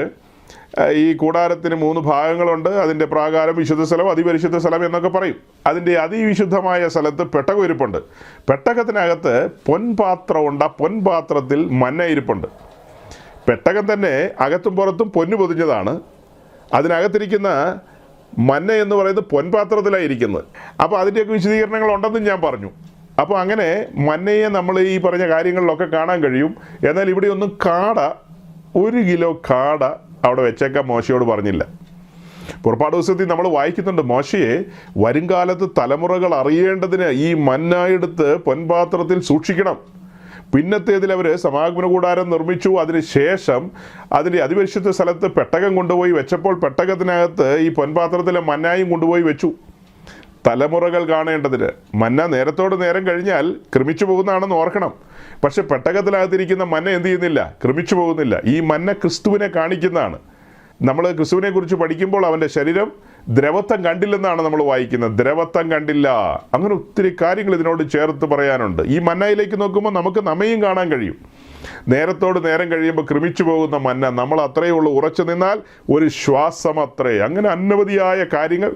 ഈ കൂടാരത്തിന് 3 ഭാഗങ്ങളുണ്ട്. അതിൻ്റെ പ്രാകാരം, വിശുദ്ധ സ്ഥലം, അതിപരിശുദ്ധ സ്ഥലം എന്നൊക്കെ പറയും. അതിൻ്റെ അതിവിശുദ്ധമായ സ്ഥലത്ത് പെട്ടകം ഇരിപ്പുണ്ട്. പെട്ടകത്തിനകത്ത് പൊൻപാത്രമുണ്ട്. ആ പൊൻപാത്രത്തിൽ മന്ന ഇരിപ്പുണ്ട്. പെട്ടകം തന്നെ അകത്തും പുറത്തും പൊന്നു പൊതിഞ്ഞതാണ്. അതിനകത്തിരിക്കുന്ന മന്ന എന്ന് പറയുന്നത് പൊൻപാത്രത്തിലായിരിക്കുന്നത്. അപ്പോൾ അതിൻ്റെയൊക്കെ വിശദീകരണങ്ങൾ ഉണ്ടെന്നും ഞാൻ പറഞ്ഞു. അപ്പോൾ അങ്ങനെ മന്നയെ നമ്മൾ ഈ പറഞ്ഞ കാര്യങ്ങളിലൊക്കെ കാണാൻ കഴിയും. എന്നാൽ ഇവിടെയൊന്നും 1 കിലോ കാട അവിടെ വെച്ചേക്കാൻ മോശയോട് പറഞ്ഞില്ല. പുറപ്പാട് പുസ്തകത്തിൽ നമ്മൾ വായിക്കുന്നുണ്ട്, മോശയെ വരുംകാലത്ത് തലമുറകൾ അറിയേണ്ടതിന് ഈ മന്ന എടുത്ത് പൊൻപാത്രത്തിൽ സൂക്ഷിക്കണം. പിന്നത്തേതിൽ അവർ സമാഗമന കൂടാരം നിർമ്മിച്ചു. അതിനുശേഷം അതിൻ്റെ അതിപരിശുദ്ധ സ്ഥലത്ത് പെട്ടകം കൊണ്ടുപോയി വെച്ചപ്പോൾ പെട്ടകത്തിനകത്ത് ഈ പൊൻപാത്രത്തിലെ മന്നായും കൊണ്ടുപോയി വെച്ചു. തലമുറകൾ കാണേണ്ടതിന്. മന്ന നേരത്തോട് നേരം കഴിഞ്ഞാൽ ക്രമിച്ചു പോകുന്നതാണെന്ന് ഓർക്കണം. പക്ഷെ പെട്ടകത്തിനകത്തിരിക്കുന്ന മന്ന എന്ത് ചെയ്യുന്നില്ല? ക്രമിച്ചു പോകുന്നില്ല. ഈ മന്ന ക്രിസ്തുവിനെ കാണിക്കുന്നതാണ്. നമ്മൾ ക്രിസ്തുവിനെ കുറിച്ച് പഠിക്കുമ്പോൾ അവൻ്റെ ശരീരം ദ്രവത്വം കണ്ടില്ലെന്നാണ് നമ്മൾ വായിക്കുന്നത്. ദ്രവത്വം കണ്ടില്ല. അങ്ങനെ ഒത്തിരി കാര്യങ്ങൾ ഇതിനോട് ചേർത്ത് പറയാനുണ്ട്. ഈ മന്നയിലേക്ക് നോക്കുമ്പോൾ നമുക്ക് നമ്മയും കാണാൻ കഴിയും. നേരത്തോട് നേരം കഴിയുമ്പോൾ ക്രമിച്ചു പോകുന്ന മന്ന, നമ്മൾ അത്രയേ ഉള്ളൂ, ഉറച്ചു നിന്നാൽ ഒരു ശ്വാസം അത്രേ. അങ്ങനെ അനവധിയായ കാര്യങ്ങൾ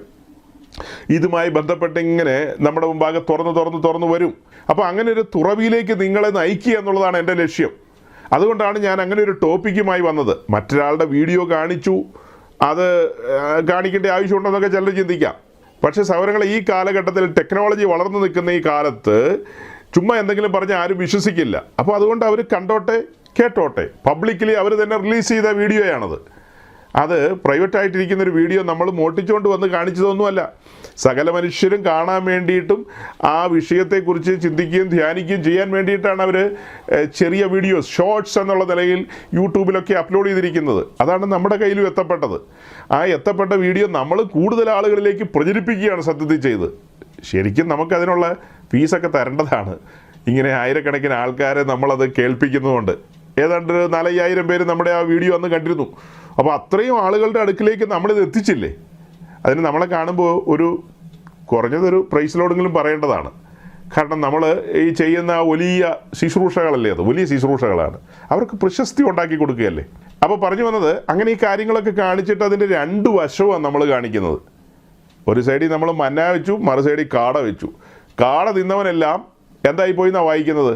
ഇതുമായി ബന്ധപ്പെട്ട് ഇങ്ങനെ നമ്മുടെ മുമ്പാകെ തുറന്നു വരും. അപ്പോൾ അങ്ങനെ ഒരു തുറവിയിലേക്ക് നിങ്ങളെ നയിക്കുക എന്നുള്ളതാണ് എൻ്റെ ലക്ഷ്യം. അതുകൊണ്ടാണ് ഞാൻ അങ്ങനെ ഒരു ടോപ്പിക്കുമായി വന്നത്. മറ്റൊരാളുടെ വീഡിയോ കാണിച്ചു, അത് കാണിക്കേണ്ട ആവശ്യമുണ്ടെന്നൊക്കെ ചിലർ ചിന്തിക്കാം. പക്ഷേ സഹോദരങ്ങളെ, ഈ കാലഘട്ടത്തിൽ ടെക്നോളജി വളർന്നു നിൽക്കുന്ന ഈ കാലത്ത് ചുമ്മാ എന്തെങ്കിലും പറഞ്ഞാൽ ആരും വിശ്വസിക്കില്ല. അപ്പോൾ അതുകൊണ്ട് അവർ കണ്ടോട്ടെ, കേട്ടോട്ടെ. പബ്ലിക്കലി അവർ തന്നെ റിലീസ് ചെയ്ത വീഡിയോയാണത്. അത് പ്രൈവറ്റായിട്ടിരിക്കുന്നൊരു വീഡിയോ നമ്മൾ മോട്ടിച്ചുകൊണ്ട് വന്ന് കാണിച്ചതൊന്നുമല്ല. സകല മനുഷ്യരും കാണാൻ വേണ്ടിയിട്ടും ആ വിഷയത്തെക്കുറിച്ച് ചിന്തിക്കുകയും ധ്യാനിക്കുകയും ചെയ്യാൻ വേണ്ടിയിട്ടാണ് അവർ ചെറിയ വീഡിയോസ്, ഷോർട്സ് എന്നുള്ള നിലയിൽ യൂട്യൂബിലൊക്കെ അപ്ലോഡ് ചെയ്തിരിക്കുന്നത്. അതാണ് നമ്മുടെ കയ്യിലും എത്തപ്പെട്ടത്. ആ എത്തപ്പെട്ട വീഡിയോ നമ്മൾ കൂടുതൽ ആളുകളിലേക്ക് പ്രചരിപ്പിക്കുകയാണ് സത്യത്തിൽ ചെയ്ത്. ശരിക്കും നമുക്കതിനുള്ള ഫീസൊക്കെ തരേണ്ടതാണ്. ഇങ്ങനെ ആയിരക്കണക്കിന് ആൾക്കാരെ നമ്മളത് കേൾപ്പിക്കുന്നതുകൊണ്ട്. ഏതാണ്ട് 4,000 പേര് നമ്മുടെ ആ വീഡിയോ അന്ന് കണ്ടിരുന്നു. അപ്പോൾ അത്രയും ആളുകളുടെ അടുക്കിലേക്ക് നമ്മളിത് എത്തിച്ചില്ലേ? അതിന് നമ്മളെ കാണുമ്പോൾ കുറഞ്ഞതൊരു പ്രൈസ് ലോഡെങ്കിലും പറയേണ്ടതാണ്. കാരണം നമ്മൾ ഈ ചെയ്യുന്ന വലിയ ശുശ്രൂഷകളല്ലേ, അത് വലിയ ശുശ്രൂഷകളാണ്. അവർക്ക് പ്രശസ്തി ഉണ്ടാക്കി കൊടുക്കുകയല്ലേ. അപ്പോൾ പറഞ്ഞു വന്നത്, അങ്ങനെ ഈ കാര്യങ്ങളൊക്കെ കാണിച്ചിട്ട് അതിൻ്റെ 2 വശവുമാണ് നമ്മൾ കാണിക്കുന്നത്. ഒരു സൈഡിൽ നമ്മൾ മന്ന വെച്ചു, മറു സൈഡിൽ കാട വെച്ചു. കാട തിന്നവനെല്ലാം എന്തായിപ്പോയി എന്നാണ് വായിക്കുന്നത്?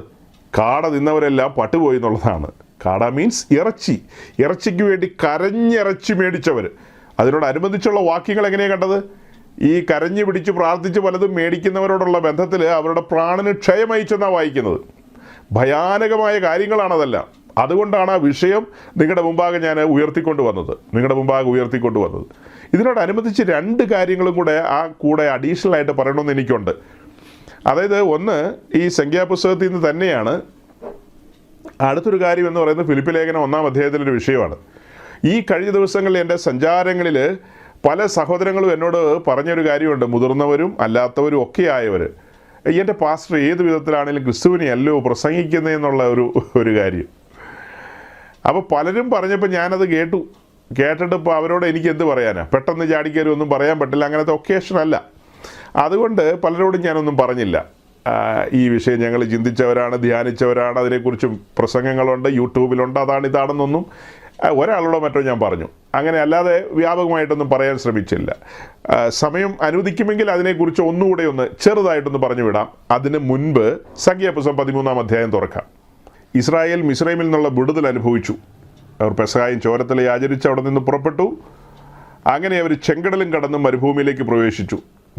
കാട തിന്നവരെല്ലാം പട്ടുപോയി എന്നുള്ളതാണ്. കാട മീൻസ് ഇറച്ചി. ഇറച്ചിക്ക് വേണ്ടി കരഞ്ഞിറച്ചി മേടിച്ചവർ. അതിനോടനുബന്ധിച്ചുള്ള വാക്യങ്ങൾ എങ്ങനെയാണ് കണ്ടത്? ഈ കരഞ്ഞു പിടിച്ച് പ്രാർത്ഥിച്ച് പലതും മേടിക്കുന്നവരോടുള്ള ബന്ധത്തിൽ അവരുടെ പ്രാണന് ക്ഷയമയച്ചെന്നാണ് വായിക്കുന്നത്. ഭയാനകമായ കാര്യങ്ങളാണതെല്ലാം. അതുകൊണ്ടാണ് ആ വിഷയം നിങ്ങളുടെ മുമ്പാകെ ഞാൻ ഉയർത്തിക്കൊണ്ട് വന്നത്. ഇതിനോടനുബന്ധിച്ച് 2 കാര്യങ്ങളും കൂടെ അഡീഷണൽ ആയിട്ട് പറയണമെന്ന് എനിക്കുണ്ട്. അതായത് ഒന്ന്, ഈ സംഖ്യാപുസ്തകത്തിൽ നിന്ന് തന്നെയാണ്. അടുത്തൊരു കാര്യം എന്ന് പറയുന്നത് ഫിലിപ്പി ലേഖനം 1-ാം അധ്യായത്തിലൊരു വിഷയമാണ്. ഈ കഴിഞ്ഞ ദിവസങ്ങളിൽ എൻ്റെ സഞ്ചാരങ്ങളിൽ പല സഹോദരങ്ങളും എന്നോട് പറഞ്ഞൊരു കാര്യമുണ്ട്. മുതിർന്നവരും അല്ലാത്തവരും ഒക്കെ ആയവർ, എൻ്റെ പാസ്റ്റർ ഏത് വിധത്തിലാണെങ്കിലും ക്രിസ്തുവിനെയല്ലോ പ്രസംഗിക്കുന്നതെന്നുള്ള ഒരു കാര്യം. അപ്പോൾ പലരും പറഞ്ഞപ്പോൾ ഞാനത് കേട്ടിട്ട് ഇപ്പോൾ അവരോട് എനിക്ക് എന്ത് പറയാനാണ്? പെട്ടെന്ന് ചാടിക്കയറി ഒന്നും പറയാൻ പറ്റില്ല. അങ്ങനത്തെ ഒക്കേഷനല്ല. അതുകൊണ്ട് പലരോടും ഞാനൊന്നും പറഞ്ഞില്ല. ഈ വിഷയം ഞങ്ങൾ ചിന്തിച്ചവരാണ്, ധ്യാനിച്ചവരാണ്, അതിനെക്കുറിച്ച് പ്രസംഗങ്ങളുണ്ട്, യൂട്യൂബിലുണ്ട്, ഇതാണെന്നൊന്നും ഒരാളോടോ മറ്റോ ഞാൻ പറഞ്ഞു. അങ്ങനെ അല്ലാതെ വ്യാപകമായിട്ടൊന്നും പറയാൻ ശ്രമിച്ചില്ല. സമയം അനുവദിക്കുമെങ്കിൽ അതിനെക്കുറിച്ച് ഒന്നുകൂടെ ചെറുതായിട്ടൊന്ന് പറഞ്ഞു വിടാം. അതിന് മുൻപ് സംഖ്യാപുസ്തകം 13-ാം അധ്യായം തുറക്കാം. ഇസ്രായേൽ മിസ്രൈമിൽ നിന്നുള്ള വിടുതൽ അനുഭവിച്ചു. അവർ പെസഹായും ചോരത്തിലെ ആചരിച്ച് അവിടെ നിന്ന് പുറപ്പെട്ടു. അങ്ങനെ അവർ ചെങ്കടലും കടന്ന് മരുഭൂമിയിലേക്ക് പ്രവേശിച്ചു.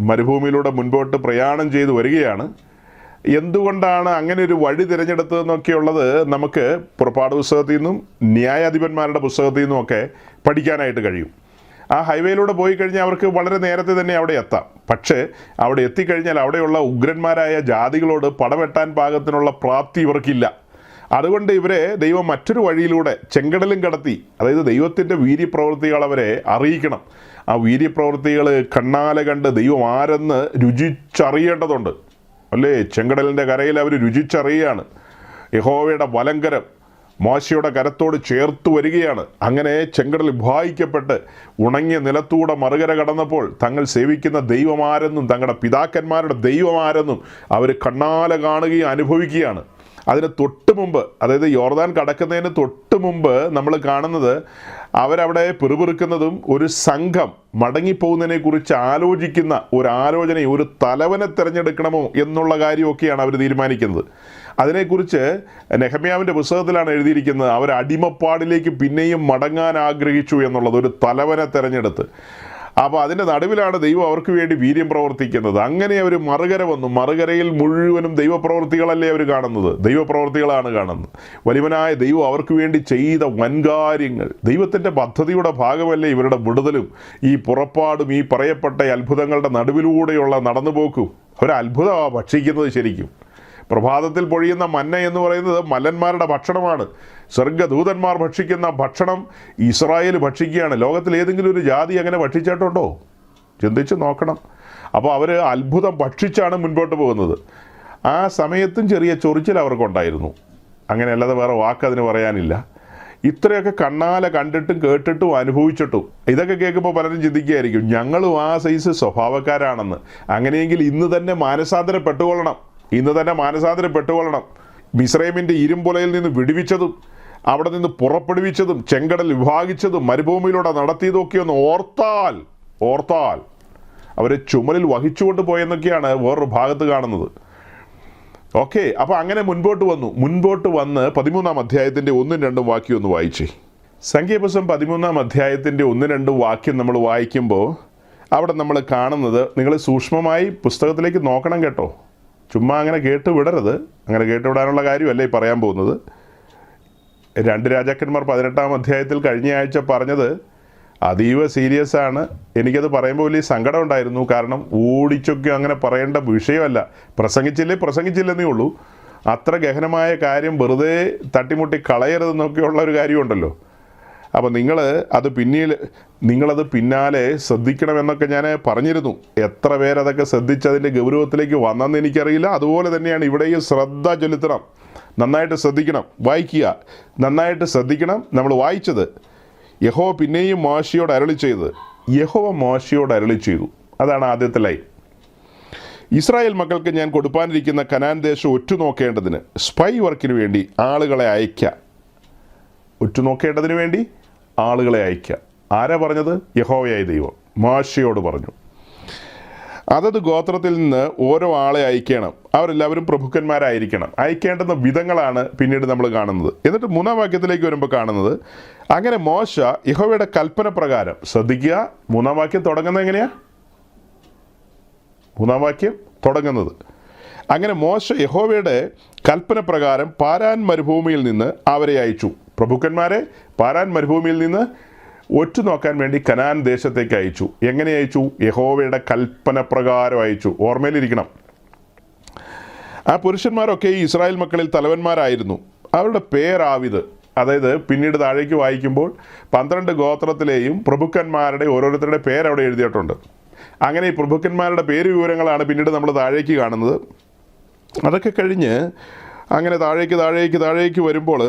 മരുഭൂമിയിലൂടെ മുൻപോട്ട് പ്രയാണം ചെയ്തു വരികയാണ്. എന്തുകൊണ്ടാണ് അങ്ങനെ ഒരു വഴി തിരഞ്ഞെടുത്തതെന്നൊക്കെയുള്ളത് നമുക്ക് പുറപ്പാട് പുസ്തകത്തിൽ നിന്നും ന്യായാധിപന്മാരുടെ പുസ്തകത്തിൽ നിന്നുമൊക്കെ പഠിക്കാനായിട്ട് കഴിയും. ആ ഹൈവേയിലൂടെ പോയി കഴിഞ്ഞാൽ അവർക്ക് വളരെ നേരത്തെ തന്നെ അവിടെ എത്താം. പക്ഷേ അവിടെ എത്തിക്കഴിഞ്ഞാൽ അവിടെയുള്ള ഉഗ്രന്മാരായ ജാതികളോട് പടവെട്ടാൻ പാകത്തിനുള്ള പ്രാപ്തി ഇവർക്കില്ല. അതുകൊണ്ട് ഇവരെ ദൈവം മറ്റൊരു വഴിയിലൂടെ ചെങ്കടലും കടത്തി, അതായത് ദൈവത്തിൻ്റെ വീര്യപ്രവൃത്തികൾ അവരെ അറിയിക്കണം. ആ വീര്യപ്രവൃത്തികൾ കണ്ണാലെ കണ്ട് ദൈവം ആരെന്ന് രുചിച്ചറിയേണ്ടതുണ്ട് അല്ലേ? ചെങ്കടലിൻ്റെ കരയിൽ അവർ രുചിച്ചറിയുകയാണ്. യഹോവയുടെ വലങ്കരം മോശയുടെ കരത്തോട് ചേർത്ത് വരികയാണ്. അങ്ങനെ ചെങ്കടൽ വിഭാഗിക്കപ്പെട്ട് ഉണങ്ങിയ നിലത്തൂടെ മറുകര കടന്നപ്പോൾ തങ്ങൾ സേവിക്കുന്ന ദൈവമാരെന്നും തങ്ങളുടെ പിതാക്കന്മാരുടെ ദൈവമാരെന്നും അവർ കണ്ണാലെ കാണുകയും അനുഭവിക്കുകയാണ്. അതിന് തൊട്ട് മുമ്പ്, അതായത് യോർദാൻ കടക്കുന്നതിന് തൊട്ട് മുമ്പ് നമ്മൾ കാണുന്നത് അവരവിടെ പിറുപിറുക്കുന്നതും ഒരു സംഘം മടങ്ങിപ്പോകുന്നതിനെക്കുറിച്ച് ആലോചിക്കുന്ന ഒരു തലവനെ തിരഞ്ഞെടുക്കണമോ എന്നുള്ള കാര്യമൊക്കെയാണ് അവർ തീരുമാനിക്കുന്നത്. അതിനെക്കുറിച്ച് നെഹമ്യാവിൻ്റെ പുസ്തകത്തിലാണ് എഴുതിയിരിക്കുന്നത്. അവർ അടിമപ്പാടിലേക്ക് പിന്നെയും മടങ്ങാൻ ആഗ്രഹിച്ചു എന്നുള്ളത്, ഒരു തലവനെ തിരഞ്ഞെടുത്ത്. അപ്പോൾ അതിൻ്റെ നടുവിലാണ് ദൈവം അവർക്ക് വേണ്ടി വീര്യം പ്രവർത്തിക്കുന്നത്. അങ്ങനെ അവർ മറുകര വന്നു. മറുകരയിൽ മുഴുവനും ദൈവപ്രവർത്തികളല്ലേ അവർ കാണുന്നത്, ദൈവപ്രവർത്തികളാണ് കാണുന്നത്. വലിയവനായ ദൈവം അവർക്ക് വേണ്ടി ചെയ്ത വൻകാര്യങ്ങൾ, ദൈവത്തിൻ്റെ പദ്ധതിയുടെ ഭാഗമല്ലേ ഇവരുടെ വിടുതലും ഈ പുറപ്പാടും ഈ പറയപ്പെട്ട അത്ഭുതങ്ങളുടെ നടുവിലൂടെയുള്ള നടന്നുപോക്കും. ഒരത്ഭുതമാണ് ഭക്ഷിക്കുന്നത്. ശരിക്കും പ്രഭാതത്തിൽ പൊഴിയുന്ന മന്ന എന്ന് പറയുന്നത് മല്ലന്മാരുടെ ഭക്ഷണമാണ്. സ്വർഗ്ഗദൂതന്മാർ ഭക്ഷിക്കുന്ന ഭക്ഷണം ഇസ്രായേൽ ഭക്ഷിക്കുകയാണ്. ലോകത്തിൽ ഏതെങ്കിലും ഒരു ജാതി അങ്ങനെ ഭക്ഷിച്ചിട്ടുണ്ടോ? ചിന്തിച്ച് നോക്കണം. അപ്പോൾ അവർ അത്ഭുതം ഭക്ഷിച്ചാണ് മുൻപോട്ട് പോകുന്നത്. ആ സമയത്തും ചെറിയ ചൊറിച്ചിൽ അവർക്കുണ്ടായിരുന്നു. അങ്ങനെ അല്ലാതെ വേറെ വാക്കതിന് പറയാനില്ല. ഇത്രയൊക്കെ കണ്ണാലെ കണ്ടിട്ടും കേട്ടിട്ടും അനുഭവിച്ചിട്ടും ഇതൊക്കെ കേൾക്കുമ്പോൾ പലരും ചിന്തിക്കുകയായിരിക്കും ഞങ്ങളും ആ സൈസ് സ്വഭാവക്കാരാണെന്ന്. അങ്ങനെയെങ്കിൽ ഇന്ന് തന്നെ മാനസാന്തരപ്പെട്ടുകൊള്ളണം. മിസ്രൈമിൻ്റെ ഇരുമ്പുലയിൽ നിന്ന് വിടുവിച്ചതും അവിടെ നിന്ന് പുറപ്പെടുവിച്ചതും ചെങ്കടൽ വിഭാഗിച്ചതും മരുഭൂമിയിലൂടെ നടത്തിയതൊക്കെ ഒന്ന് ഓർത്താൽ അവരെ ചുമലിൽ വഹിച്ചുകൊണ്ട് പോയെന്നൊക്കെയാണ് വേറൊരു ഭാഗത്ത് കാണുന്നത്. ഓക്കെ, അപ്പോൾ അങ്ങനെ മുൻപോട്ട് വന്ന് 13-ാം അധ്യായത്തിൻ്റെ 1-2 വാക്യം ഒന്ന് വായിച്ചേ. സംഖ്യാപുസ്തകം 13-ാം അധ്യായത്തിൻ്റെ 1-2 വാക്യം നമ്മൾ വായിക്കുമ്പോൾ അവിടെ നമ്മൾ കാണുന്നത്, നിങ്ങൾ സൂക്ഷ്മമായി പുസ്തകത്തിലേക്ക് നോക്കണം കേട്ടോ, ചുമ്മാ അങ്ങനെ കേട്ട് വിടരുത്. അങ്ങനെ കേട്ടുവിടാനുള്ള കാര്യമല്ല ഈ പറയാൻ പോകുന്നത്. 2 രാജാക്കന്മാർ 18-ാം അധ്യായത്തിൽ കഴിഞ്ഞ ആഴ്ച പറഞ്ഞത് അതീവ സീരിയസ് ആണ്. എനിക്കത് പറയുമ്പോൾ വലിയ സങ്കടം ഉണ്ടായിരുന്നു. കാരണം ഓടിച്ചൊക്കെ അങ്ങനെ പറയേണ്ട വിഷയമല്ല. പ്രസംഗിച്ചില്ലെന്നേ ഉള്ളൂ. അത്ര ഗഹനമായ കാര്യം വെറുതെ തട്ടിമുട്ടി കളയരുതെന്നൊക്കെയുള്ള ഒരു കാര്യമുണ്ടല്ലോ. അപ്പോൾ നിങ്ങളത് പിന്നാലെ ശ്രദ്ധിക്കണമെന്നൊക്കെ ഞാൻ പറഞ്ഞിരുന്നു. എത്ര പേരതൊക്കെ ശ്രദ്ധിച്ചതിൻ്റെ ഗൗരവത്തിലേക്ക് വന്നെന്ന് എനിക്കറിയില്ല. അതുപോലെ തന്നെയാണ് ഇവിടെയും ശ്രദ്ധ ചെലുത്തണം, നന്നായിട്ട് ശ്രദ്ധിക്കണം, വായിക്കുക, നന്നായിട്ട് ശ്രദ്ധിക്കണം. നമ്മൾ വായിച്ചത് യഹോവ പിന്നെയും മോശയോട് അരുളി ചെയ്തു. അതാണ് ആദ്യത്തെ ലൈൻ. ഇസ്രായേൽ മക്കൾക്ക് ഞാൻ കൊടുപ്പാനിരിക്കുന്ന കനാൻ ദേശം ഒറ്റുനോക്കേണ്ടതിന് സ്പൈ വർക്കിന് വേണ്ടി ആളുകളെ അയക്കുക. ആരാ പറഞ്ഞത്? യഹോവയായ ദൈവം മോശയോട് പറഞ്ഞു. അതത് ഗോത്രത്തിൽ നിന്ന് ഓരോ ആളെ അയക്കണം. അവരെല്ലാവരും പ്രഭുക്കന്മാരായിരിക്കണം. അയക്കേണ്ടുന്ന വിധങ്ങളാണ് പിന്നീട് നമ്മൾ കാണുന്നത്. എന്നിട്ട് 3-ാം വാക്യത്തിലേക്ക് വരുമ്പോൾ കാണുന്നത്, അങ്ങനെ മോശ യഹോവയുടെ കൽപ്പന പ്രകാരം, ശ്രദ്ധിക്കുക, 3-ാം വാക്യം തുടങ്ങുന്നത് എങ്ങനെയാ? 3-ാം വാക്യം തുടങ്ങുന്നത്, അങ്ങനെ മോശ യഹോവയുടെ കൽപ്പന പ്രകാരം പാരാൻ മരുഭൂമിയിൽ നിന്ന് അവരെ അയച്ചു. പ്രഭുക്കന്മാരെ പാരാൻ മരുഭൂമിയിൽ നിന്ന് ഒറ്റുനോക്കാൻ വേണ്ടി കനാൻ ദേശത്തേക്ക് അയച്ചു. എങ്ങനെ അയച്ചു? യഹോവയുടെ കൽപ്പന പ്രകാരം അയച്ചു. ഓർമ്മയിലിരിക്കണം. ആ പുരുഷന്മാരൊക്കെ ഈ ഇസ്രായേൽ മക്കളിൽ തലവന്മാരായിരുന്നു. അവരുടെ പേരാവിത്. അതായത് പിന്നീട് താഴേക്ക് വായിക്കുമ്പോൾ 12 ഗോത്രത്തിലെയും പ്രഭുക്കന്മാരുടെ ഓരോരുത്തരുടെ പേരവിടെ എഴുതിയിട്ടുണ്ട്. അങ്ങനെ ഈ പ്രഭുക്കന്മാരുടെ പേര് വിവരങ്ങളാണ് പിന്നീട് നമ്മൾ താഴേക്ക് കാണുന്നത്. അതൊക്കെ കഴിഞ്ഞ് അങ്ങനെ താഴേക്ക് വരുമ്പോൾ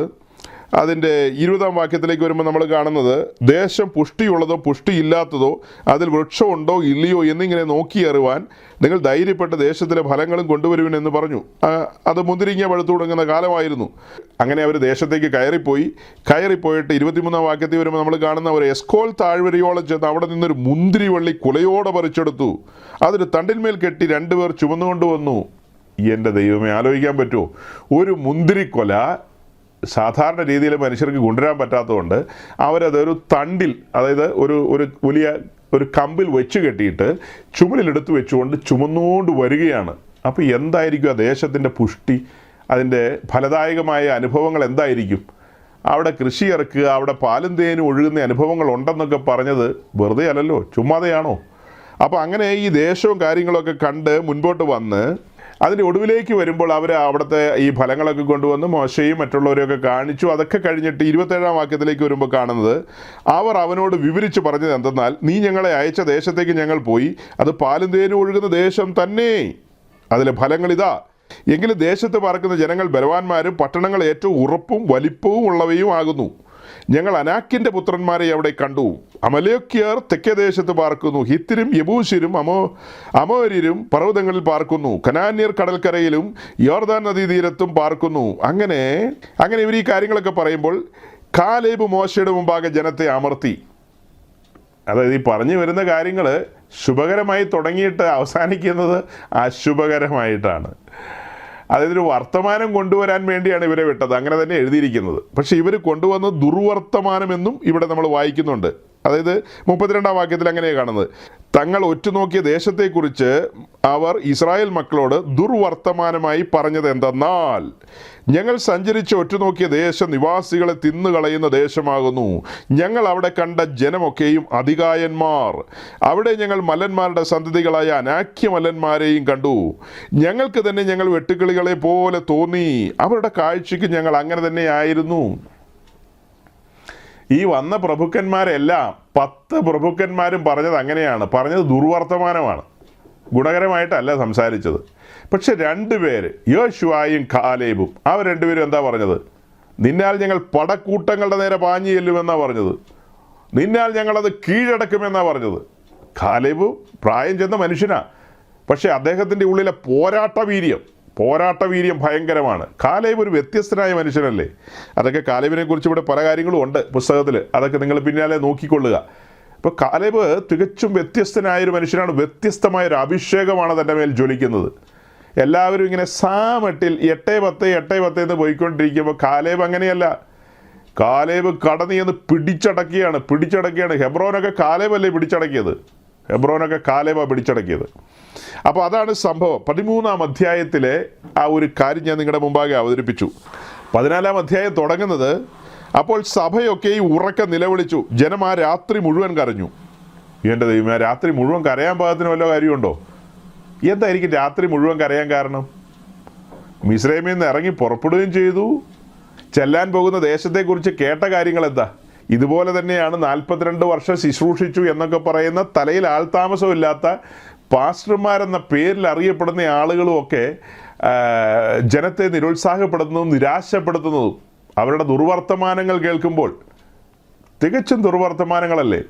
അതിൻ്റെ 20-ാം വാക്യത്തിലേക്ക് വരുമ്പോൾ നമ്മൾ കാണുന്നത്, ദേശം പുഷ്ടിയുള്ളതോ പുഷ്ടിയില്ലാത്തതോ അതിൽ വൃക്ഷമുണ്ടോ ഇല്ലയോ എന്നിങ്ങനെ നോക്കിയറിവാൻ നിങ്ങൾ ധൈര്യപ്പെട്ട് ദേശത്തിലെ ഫലങ്ങളും കൊണ്ടുവരുവിനെന്ന് പറഞ്ഞു. അത് മുന്തിരിങ്ങ പഴുത്തു തുടങ്ങുന്ന കാലമായിരുന്നു. അങ്ങനെ അവർ ദേശത്തേക്ക് കയറിപ്പോയിട്ട് 23-ാം വാക്യത്തിൽ വരുമ്പോൾ നമ്മൾ കാണുന്ന ഒരു എസ്കോൽ താഴ്വരയോളം ചെന്ന് അവിടെ നിന്നൊരു മുന്തിരി വള്ളി കുലയോടെ പറിച്ചെടുത്തു. അതൊരു തണ്ടിന്മേൽ കെട്ടി 2 പേർ ചുമന്നുകൊണ്ടുവന്നു. എൻ്റെ ദൈവമേ, ആലോചിക്കാൻ പറ്റുമോ? ഒരു മുന്തിരിക്കൊല സാധാരണ രീതിയിൽ മനുഷ്യർക്ക് കൊണ്ടുവരാൻ പറ്റാത്തതുകൊണ്ട് അവരതൊരു തണ്ടിൽ, അതായത് ഒരു വലിയ ഒരു കമ്പിൽ വെച്ച് കെട്ടിയിട്ട് ചുമലിലെടുത്ത് വെച്ചുകൊണ്ട് ചുമന്നുകൊണ്ട് വരികയാണ്. അപ്പോൾ എന്തായിരിക്കും ആ ദേശത്തിൻ്റെ പുഷ്ടി, അതിൻ്റെ ഫലദായകമായ അനുഭവങ്ങൾ എന്തായിരിക്കും? അവിടെ കൃഷി ഇറക്കുക, അവിടെ പാലും തേനും ഒഴുകുന്ന അനുഭവങ്ങൾ ഉണ്ടെന്നൊക്കെ പറഞ്ഞത് വെറുതെ അല്ലല്ലോ, ചുമ്മാതെയാണോ? അപ്പോൾ അങ്ങനെ ഈ ദേശവും കാര്യങ്ങളൊക്കെ കണ്ട് മുൻപോട്ട് വന്ന് അതിൻ്റെ ഒടുവിലേക്ക് വരുമ്പോൾ അവർ അവിടുത്തെ ഈ ഫലങ്ങളൊക്കെ കൊണ്ടുവന്ന് മോശയും മറ്റുള്ളവരെയൊക്കെ കാണിച്ചു. അതൊക്കെ കഴിഞ്ഞിട്ട് 27-ാം വാക്യത്തിലേക്ക് വരുമ്പോൾ കാണുന്നത്, അവർ അവനോട് വിവരിച്ച് പറഞ്ഞത് എന്തെന്നാൽ, നീ ഞങ്ങളെ അയച്ച ദേശത്തേക്ക് ഞങ്ങൾ പോയി, അത് പാലും തേനും ഒഴുകുന്ന ദേശം തന്നെ, അതിലെ ഫലങ്ങളിതാ. എങ്കിലും ദേശത്ത് പാർക്കുന്ന ജനങ്ങൾ ബലവാന്മാരും പട്ടണങ്ങൾ ഏറ്റവും ഉറപ്പും വലിപ്പവും ഉള്ളവയും ആകുന്നു. ഞങ്ങൾ അനാക്കിൻ്റെ പുത്രന്മാരെ അവിടെ കണ്ടു. അമലേക്യർ തെക്കേ ദേശത്ത് പാർക്കുന്നു, ഹിത്യരും യബൂസ്യരും അമോര്യരും പർവ്വതങ്ങളിൽ പാർക്കുന്നു, കനാന്യർ കടൽക്കരയിലും യോർദാൻ നദീതീരത്തും പാർക്കുന്നു. അങ്ങനെ ഇവർ ഈ കാര്യങ്ങളൊക്കെ പറയുമ്പോൾ കാലേബ് മോശയുടെ മുമ്പാകെ ജനത്തെ അമർത്തി. അതായത് ഈ പറഞ്ഞു വരുന്ന കാര്യങ്ങൾ ശുഭകരമായി തുടങ്ങിയിട്ട് അവസാനിക്കുന്നത് അശുഭകരമായിട്ടാണ്. അതായത് ഒരു വർത്തമാനം കൊണ്ടുവരാൻ വേണ്ടിയാണ് ഇവരെ വിട്ടത്, അങ്ങനെ തന്നെ എഴുതിയിരിക്കുന്നത്. പക്ഷെ ഇവർ കൊണ്ടുവന്ന ദുർവർത്തമാനമെന്നും ഇവിടെ നമ്മൾ വായിക്കുന്നുണ്ട്. അതായത് 32-ാം വാക്യത്തിൽ അങ്ങനെയാണ് കാണുന്നത്, തങ്ങൾ ഒറ്റുനോക്കിയ ദേശത്തെക്കുറിച്ച് അവർ ഇസ്രായേൽ മക്കളോട് ദുർവർത്തമാനമായി പറഞ്ഞത് എന്തെന്നാൽ, ഞങ്ങൾ സഞ്ചരിച്ച് ഒറ്റുനോക്കിയ ദേശം നിവാസികളെ തിന്നുകളയുന്ന ദേശമാകുന്നു. ഞങ്ങൾ അവിടെ കണ്ട ജനമൊക്കെയും അധികായന്മാർ. അവിടെ ഞങ്ങൾ മല്ലന്മാരുടെ സന്തതികളായ അനാഖ്യ മല്ലന്മാരെയും കണ്ടു. ഞങ്ങൾക്ക് തന്നെ ഞങ്ങൾ വെട്ടുക്കിളികളെ പോലെ തോന്നി. അവരുടെ കാഴ്ചയ്ക്ക് ഞങ്ങൾ അങ്ങനെ തന്നെ ആയിരുന്നു. ഈ വന്ന പ്രഭുക്കന്മാരെല്ലാം 10 പ്രഭുക്കന്മാരും പറഞ്ഞത് അങ്ങനെയാണ്. പറഞ്ഞത് ദുർവർത്തമാനമാണ്, ഗുണകരമായിട്ടല്ല സംസാരിച്ചത്. പക്ഷെ 2 പേര്, യോശുവയും കാലേബും, അവർ 2 പേരും എന്താ പറഞ്ഞത്? നിന്നാൽ ഞങ്ങൾ പടക്കൂട്ടങ്ങളുടെ നേരെ പാഞ്ഞു ചെല്ലുമെന്നാണ് പറഞ്ഞത്. നിന്നാൽ ഞങ്ങളത് കീഴടക്കുമെന്നാണ് പറഞ്ഞത്. കാലേബ് പ്രായം ചെന്ന മനുഷ്യനാണ്, പക്ഷേ അദ്ദേഹത്തിൻ്റെ ഉള്ളിലെ പോരാട്ട വീര്യം ഭയങ്കരമാണ്. കാലേബ് ഒരു വ്യത്യസ്തനായ മനുഷ്യനല്ലേ. അതൊക്കെ കാലേബിനെ കുറിച്ച് ഇവിടെ പല കാര്യങ്ങളും ഉണ്ട് പുസ്തകത്തിൽ, അതൊക്കെ നിങ്ങൾ പിന്നാലെ നോക്കിക്കൊള്ളുക. ഇപ്പോൾ കാലേബ് തികച്ചും വ്യത്യസ്തനായൊരു മനുഷ്യനാണ്. വ്യത്യസ്തമായൊരു അഭിഷേകമാണ് തൻ്റെ മേൽ ജ്വലിക്കുന്നത്. എല്ലാവരും ഇങ്ങനെ സാമട്ടിൽ 8-10 എന്ന് പോയിക്കൊണ്ടിരിക്കുമ്പോൾ കാലേബ് അങ്ങനെയല്ല. കാലേബ് കടന്നിയെന്ന് പിടിച്ചടക്കിയാണ്. ഹെബ്രോനൊക്കെ കാലേബല്ലേ പിടിച്ചടക്കിയത്. അപ്പോൾ അതാണ് സംഭവം. 13-ാം അധ്യായത്തിലെ ആ ഒരു കാര്യം ഞാൻ നിങ്ങളുടെ മുമ്പാകെ അവതരിപ്പിച്ചു. 14-ാം അധ്യായം തുടങ്ങുന്നത്, അപ്പോൾ സഭയൊക്കെ ഉറക്കെ നിലവിളിച്ചു, ജനം ആ രാത്രി മുഴുവൻ കരഞ്ഞു. എൻ്റെ ദൈവമേ, രാത്രി മുഴുവൻ കരയാൻ പാകത്തിന് വല്ല കാര്യമുണ്ടോ? എന്തായിരിക്കും രാത്രി മുഴുവൻ കരയാൻ കാരണം? മിസ്രൈമിൽ നിന്ന് ഇറങ്ങി പുറപ്പെടുകയും ചെയ്തു, ചെല്ലാൻ പോകുന്ന ദേശത്തെക്കുറിച്ച് കേട്ട കാര്യങ്ങൾ എന്താ? ഇതുപോലെ തന്നെയാണ് 42 വർഷം ശുശ്രൂഷിച്ചു എന്നൊക്കെ പറയുന്ന തലയിൽ ആൾതാമസമില്ലാത്ത പാസ്റ്റർമാരെന്ന പേരിൽ അറിയപ്പെടുന്ന ആളുകളും ഒക്കെ ജനത്തെ നിരുത്സാഹപ്പെടുത്തുന്നതും നിരാശപ്പെടുത്തുന്നതും അവരുടെ ദുർവർത്തമാനങ്ങൾ കേൾക്കുമ്പോൾ. തികച്ചും ദുർവർത്തമാനങ്ങളല്ലേ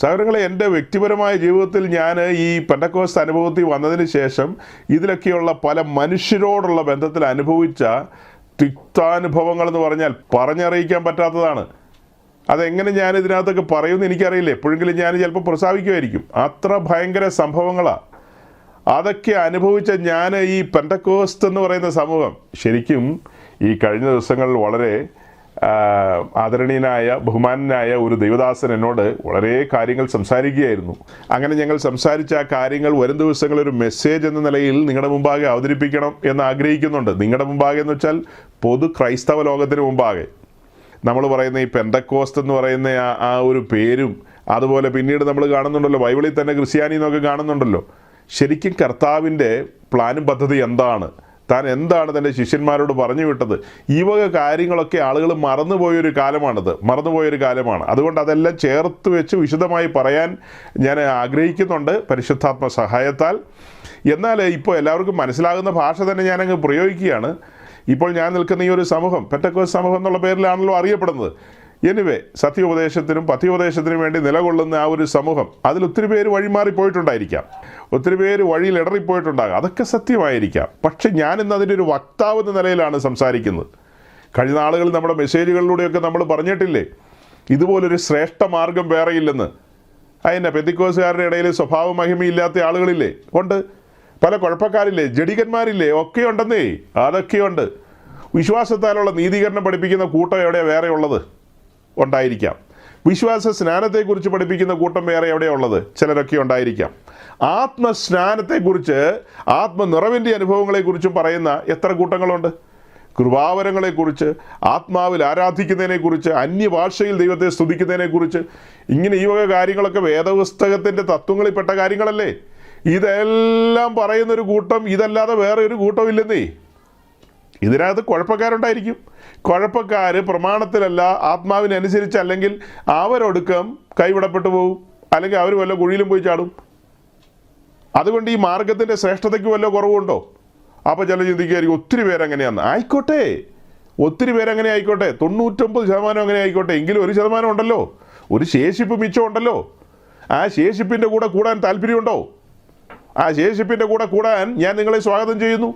സഹോദരങ്ങളെ. എൻ്റെ വ്യക്തിപരമായ ജീവിതത്തിൽ ഞാൻ ഈ പെന്തക്കോസ്ത് അനുഭവത്തിൽ വന്നതിന് ശേഷം ഇതിലൊക്കെയുള്ള പല മനുഷ്യരോടുള്ള ബന്ധത്തിൽ അനുഭവിച്ച തിക്താനുഭവങ്ങൾ എന്ന് പറഞ്ഞാൽ പറഞ്ഞറിയിക്കാൻ പറ്റാത്തതാണ്. അതെങ്ങനെ ഞാൻ ഇതിനകത്തൊക്കെ പറയുമെന്ന് എനിക്കറിയില്ല. എപ്പോഴെങ്കിലും ഞാൻ ചിലപ്പോൾ പ്രസ്താവിക്കുമായിരിക്കും. അത്ര ഭയങ്കര സംഭവങ്ങളാണ് അതൊക്കെ അനുഭവിച്ച ഞാൻ. ഈ പെന്തക്കോസ്ത് എന്ന് പറയുന്ന സമൂഹം ശരിക്കും ഈ കഴിഞ്ഞ ദിവസങ്ങളിൽ വളരെ ആദരണീയനായ ബഹുമാനനായ ഒരു ദൈവദാസൻ എന്നോട് വളരെ കാര്യങ്ങൾ സംസാരിക്കുകയായിരുന്നു. അങ്ങനെ ഞങ്ങൾ സംസാരിച്ച ആ കാര്യങ്ങൾ വരും ദിവസങ്ങളിൽ ഒരു മെസ്സേജ് എന്ന നിലയിൽ നിങ്ങളുടെ മുമ്പാകെ അവതരിപ്പിക്കണം എന്ന് ആഗ്രഹിക്കുന്നുണ്ട്. നിങ്ങളുടെ മുമ്പാകെ എന്ന് വെച്ചാൽ പൊതു ക്രൈസ്തവ ലോകത്തിന് മുമ്പാകെ. നമ്മൾ പറയുന്ന ഈ പെന്തക്കോസ്ത് എന്ന് പറയുന്ന ആ ഒരു പേരും, അതുപോലെ പിന്നീട് നമ്മൾ കാണുന്നുണ്ടല്ലോ ബൈബിളിൽ തന്നെ ക്രിസ്ത്യാനി എന്നൊക്കെ കാണുന്നുണ്ടല്ലോ. ശരിക്കും കർത്താവിൻ്റെ പ്ലാനും പദ്ധതി എന്താണ്, താൻ എന്താണ് തൻ്റെ ശിഷ്യന്മാരോട് പറഞ്ഞു വിട്ടത്, ഈ വക കാര്യങ്ങളൊക്കെ ആളുകൾ മറന്നുപോയൊരു കാലമാണ്. അതുകൊണ്ട് അതെല്ലാം ചേർത്ത് വെച്ച് വിശദമായി പറയാൻ ഞാൻ ആഗ്രഹിക്കുന്നുണ്ട് പരിശുദ്ധാത്മ സഹായത്താൽ. എന്നാൽ ഇപ്പോൾ എല്ലാവർക്കും മനസ്സിലാകുന്ന ഭാഷ തന്നെ ഞാനങ്ങ് പ്രയോഗിക്കുകയാണ്. ഇപ്പോൾ ഞാൻ നിൽക്കുന്ന ഈ ഒരു സമൂഹം പെന്തക്കോസ്ത് സമൂഹം എന്നുള്ള പേരിലാണല്ലോ അറിയപ്പെടുന്നത്. എനിവേ, സത്യോപദേശത്തിനും പഥ്യോപദേശത്തിനും വേണ്ടി നിലകൊള്ളുന്ന ആ ഒരു സമൂഹം, അതിൽ ഒത്തിരി പേര് വഴിമാറിപ്പോയിട്ടുണ്ടായിരിക്കാം, ഒത്തിരി പേര് വഴിയിൽ ഇടറിപ്പോയിട്ടുണ്ടാകാം. അതൊക്കെ സത്യമായിരിക്കാം. പക്ഷെ ഞാനിന്ന് അതിൻ്റെ ഒരു വക്താവ് എന്ന നിലയിലാണ് സംസാരിക്കുന്നത്. കഴിഞ്ഞ നാളുകളിൽ നമ്മുടെ മെസ്സേജുകളിലൂടെയൊക്കെ നമ്മൾ പറഞ്ഞിട്ടില്ലേ, ഇതുപോലൊരു ശ്രേഷ്ഠ മാർഗം വേറെയില്ലെന്ന്. അതിൻ്റെ പെന്തക്കോസ്തുകാരുടെ ഇടയിൽ സ്വഭാവ മഹിമയില്ലാത്ത ആളുകളില്ലേ? ഉണ്ട്. പല കുഴപ്പക്കാരില്ലേ, ജഡികന്മാരില്ലേ? ഒക്കെ ഉണ്ടെന്നേ. അതൊക്കെയുണ്ട്. വിശ്വാസത്താലുള്ള നീതീകരണം പഠിപ്പിക്കുന്ന കൂട്ടം എവിടെയാണ് വേറെ ഉള്ളത്? ഉണ്ടായിരിക്കാം. വിശ്വാസ സ്നാനത്തെക്കുറിച്ച് പഠിപ്പിക്കുന്ന കൂട്ടം വേറെ എവിടെയാണ് ഉള്ളത്? ചിലരൊക്കെ ഉണ്ടായിരിക്കാം. ആത്മസ്നാനത്തെക്കുറിച്ച്, ആത്മനിറവിൻ്റെ അനുഭവങ്ങളെക്കുറിച്ചും പറയുന്ന എത്ര കൂട്ടങ്ങളുണ്ട്? കൃപാവരങ്ങളെക്കുറിച്ച്, ആത്മാവിൽ ആരാധിക്കുന്നതിനെക്കുറിച്ച്, അന്യഭാഷയിൽ ദൈവത്തെ സ്തുതിക്കുന്നതിനെക്കുറിച്ച്, ഇങ്ങനെ ഈ വക കാര്യങ്ങളൊക്കെ വേദപുസ്തകത്തിൻ്റെ തത്വങ്ങളിൽപ്പെട്ട കാര്യങ്ങളല്ലേ? ഇതെല്ലാം പറയുന്നൊരു കൂട്ടം, ഇതല്ലാതെ വേറെ ഒരു കൂട്ടം ഇല്ലെന്നേ. ഇതിനകത്ത് കുഴപ്പക്കാരുണ്ടായിരിക്കും. കുഴപ്പക്കാർ പ്രമാണത്തിലല്ല ആത്മാവിനനുസരിച്ച്, അല്ലെങ്കിൽ അവരൊടുക്കം കൈവിടപ്പെട്ടു പോകും, അല്ലെങ്കിൽ അവർ വല്ല കുഴിയിലും പോയി ചാടും. അതുകൊണ്ട് ഈ മാർഗത്തിൻ്റെ ശ്രേഷ്ഠതയ്ക്ക് വല്ല കുറവുണ്ടോ? അപ്പോൾ ചില ചിന്തിക്കുകയായിരിക്കും ഒത്തിരി പേരങ്ങനെയാണ്. ആയിക്കോട്ടെ, ഒത്തിരി പേരങ്ങനെ ആയിക്കോട്ടെ, 99% അങ്ങനെ ആയിക്കോട്ടെ. എങ്കിലും 1% ഉണ്ടല്ലോ, ഒരു ശേഷിപ്പ് മിച്ചം ഉണ്ടല്ലോ. ആ ശേഷിപ്പിൻ്റെ കൂടെ കൂടാൻ താല്പര്യമുണ്ടോ? ആ ശേഷിപ്പിൻ്റെ കൂടെ കൂടാൻ ഞാൻ നിങ്ങളെ സ്വാഗതം ചെയ്യുന്നു.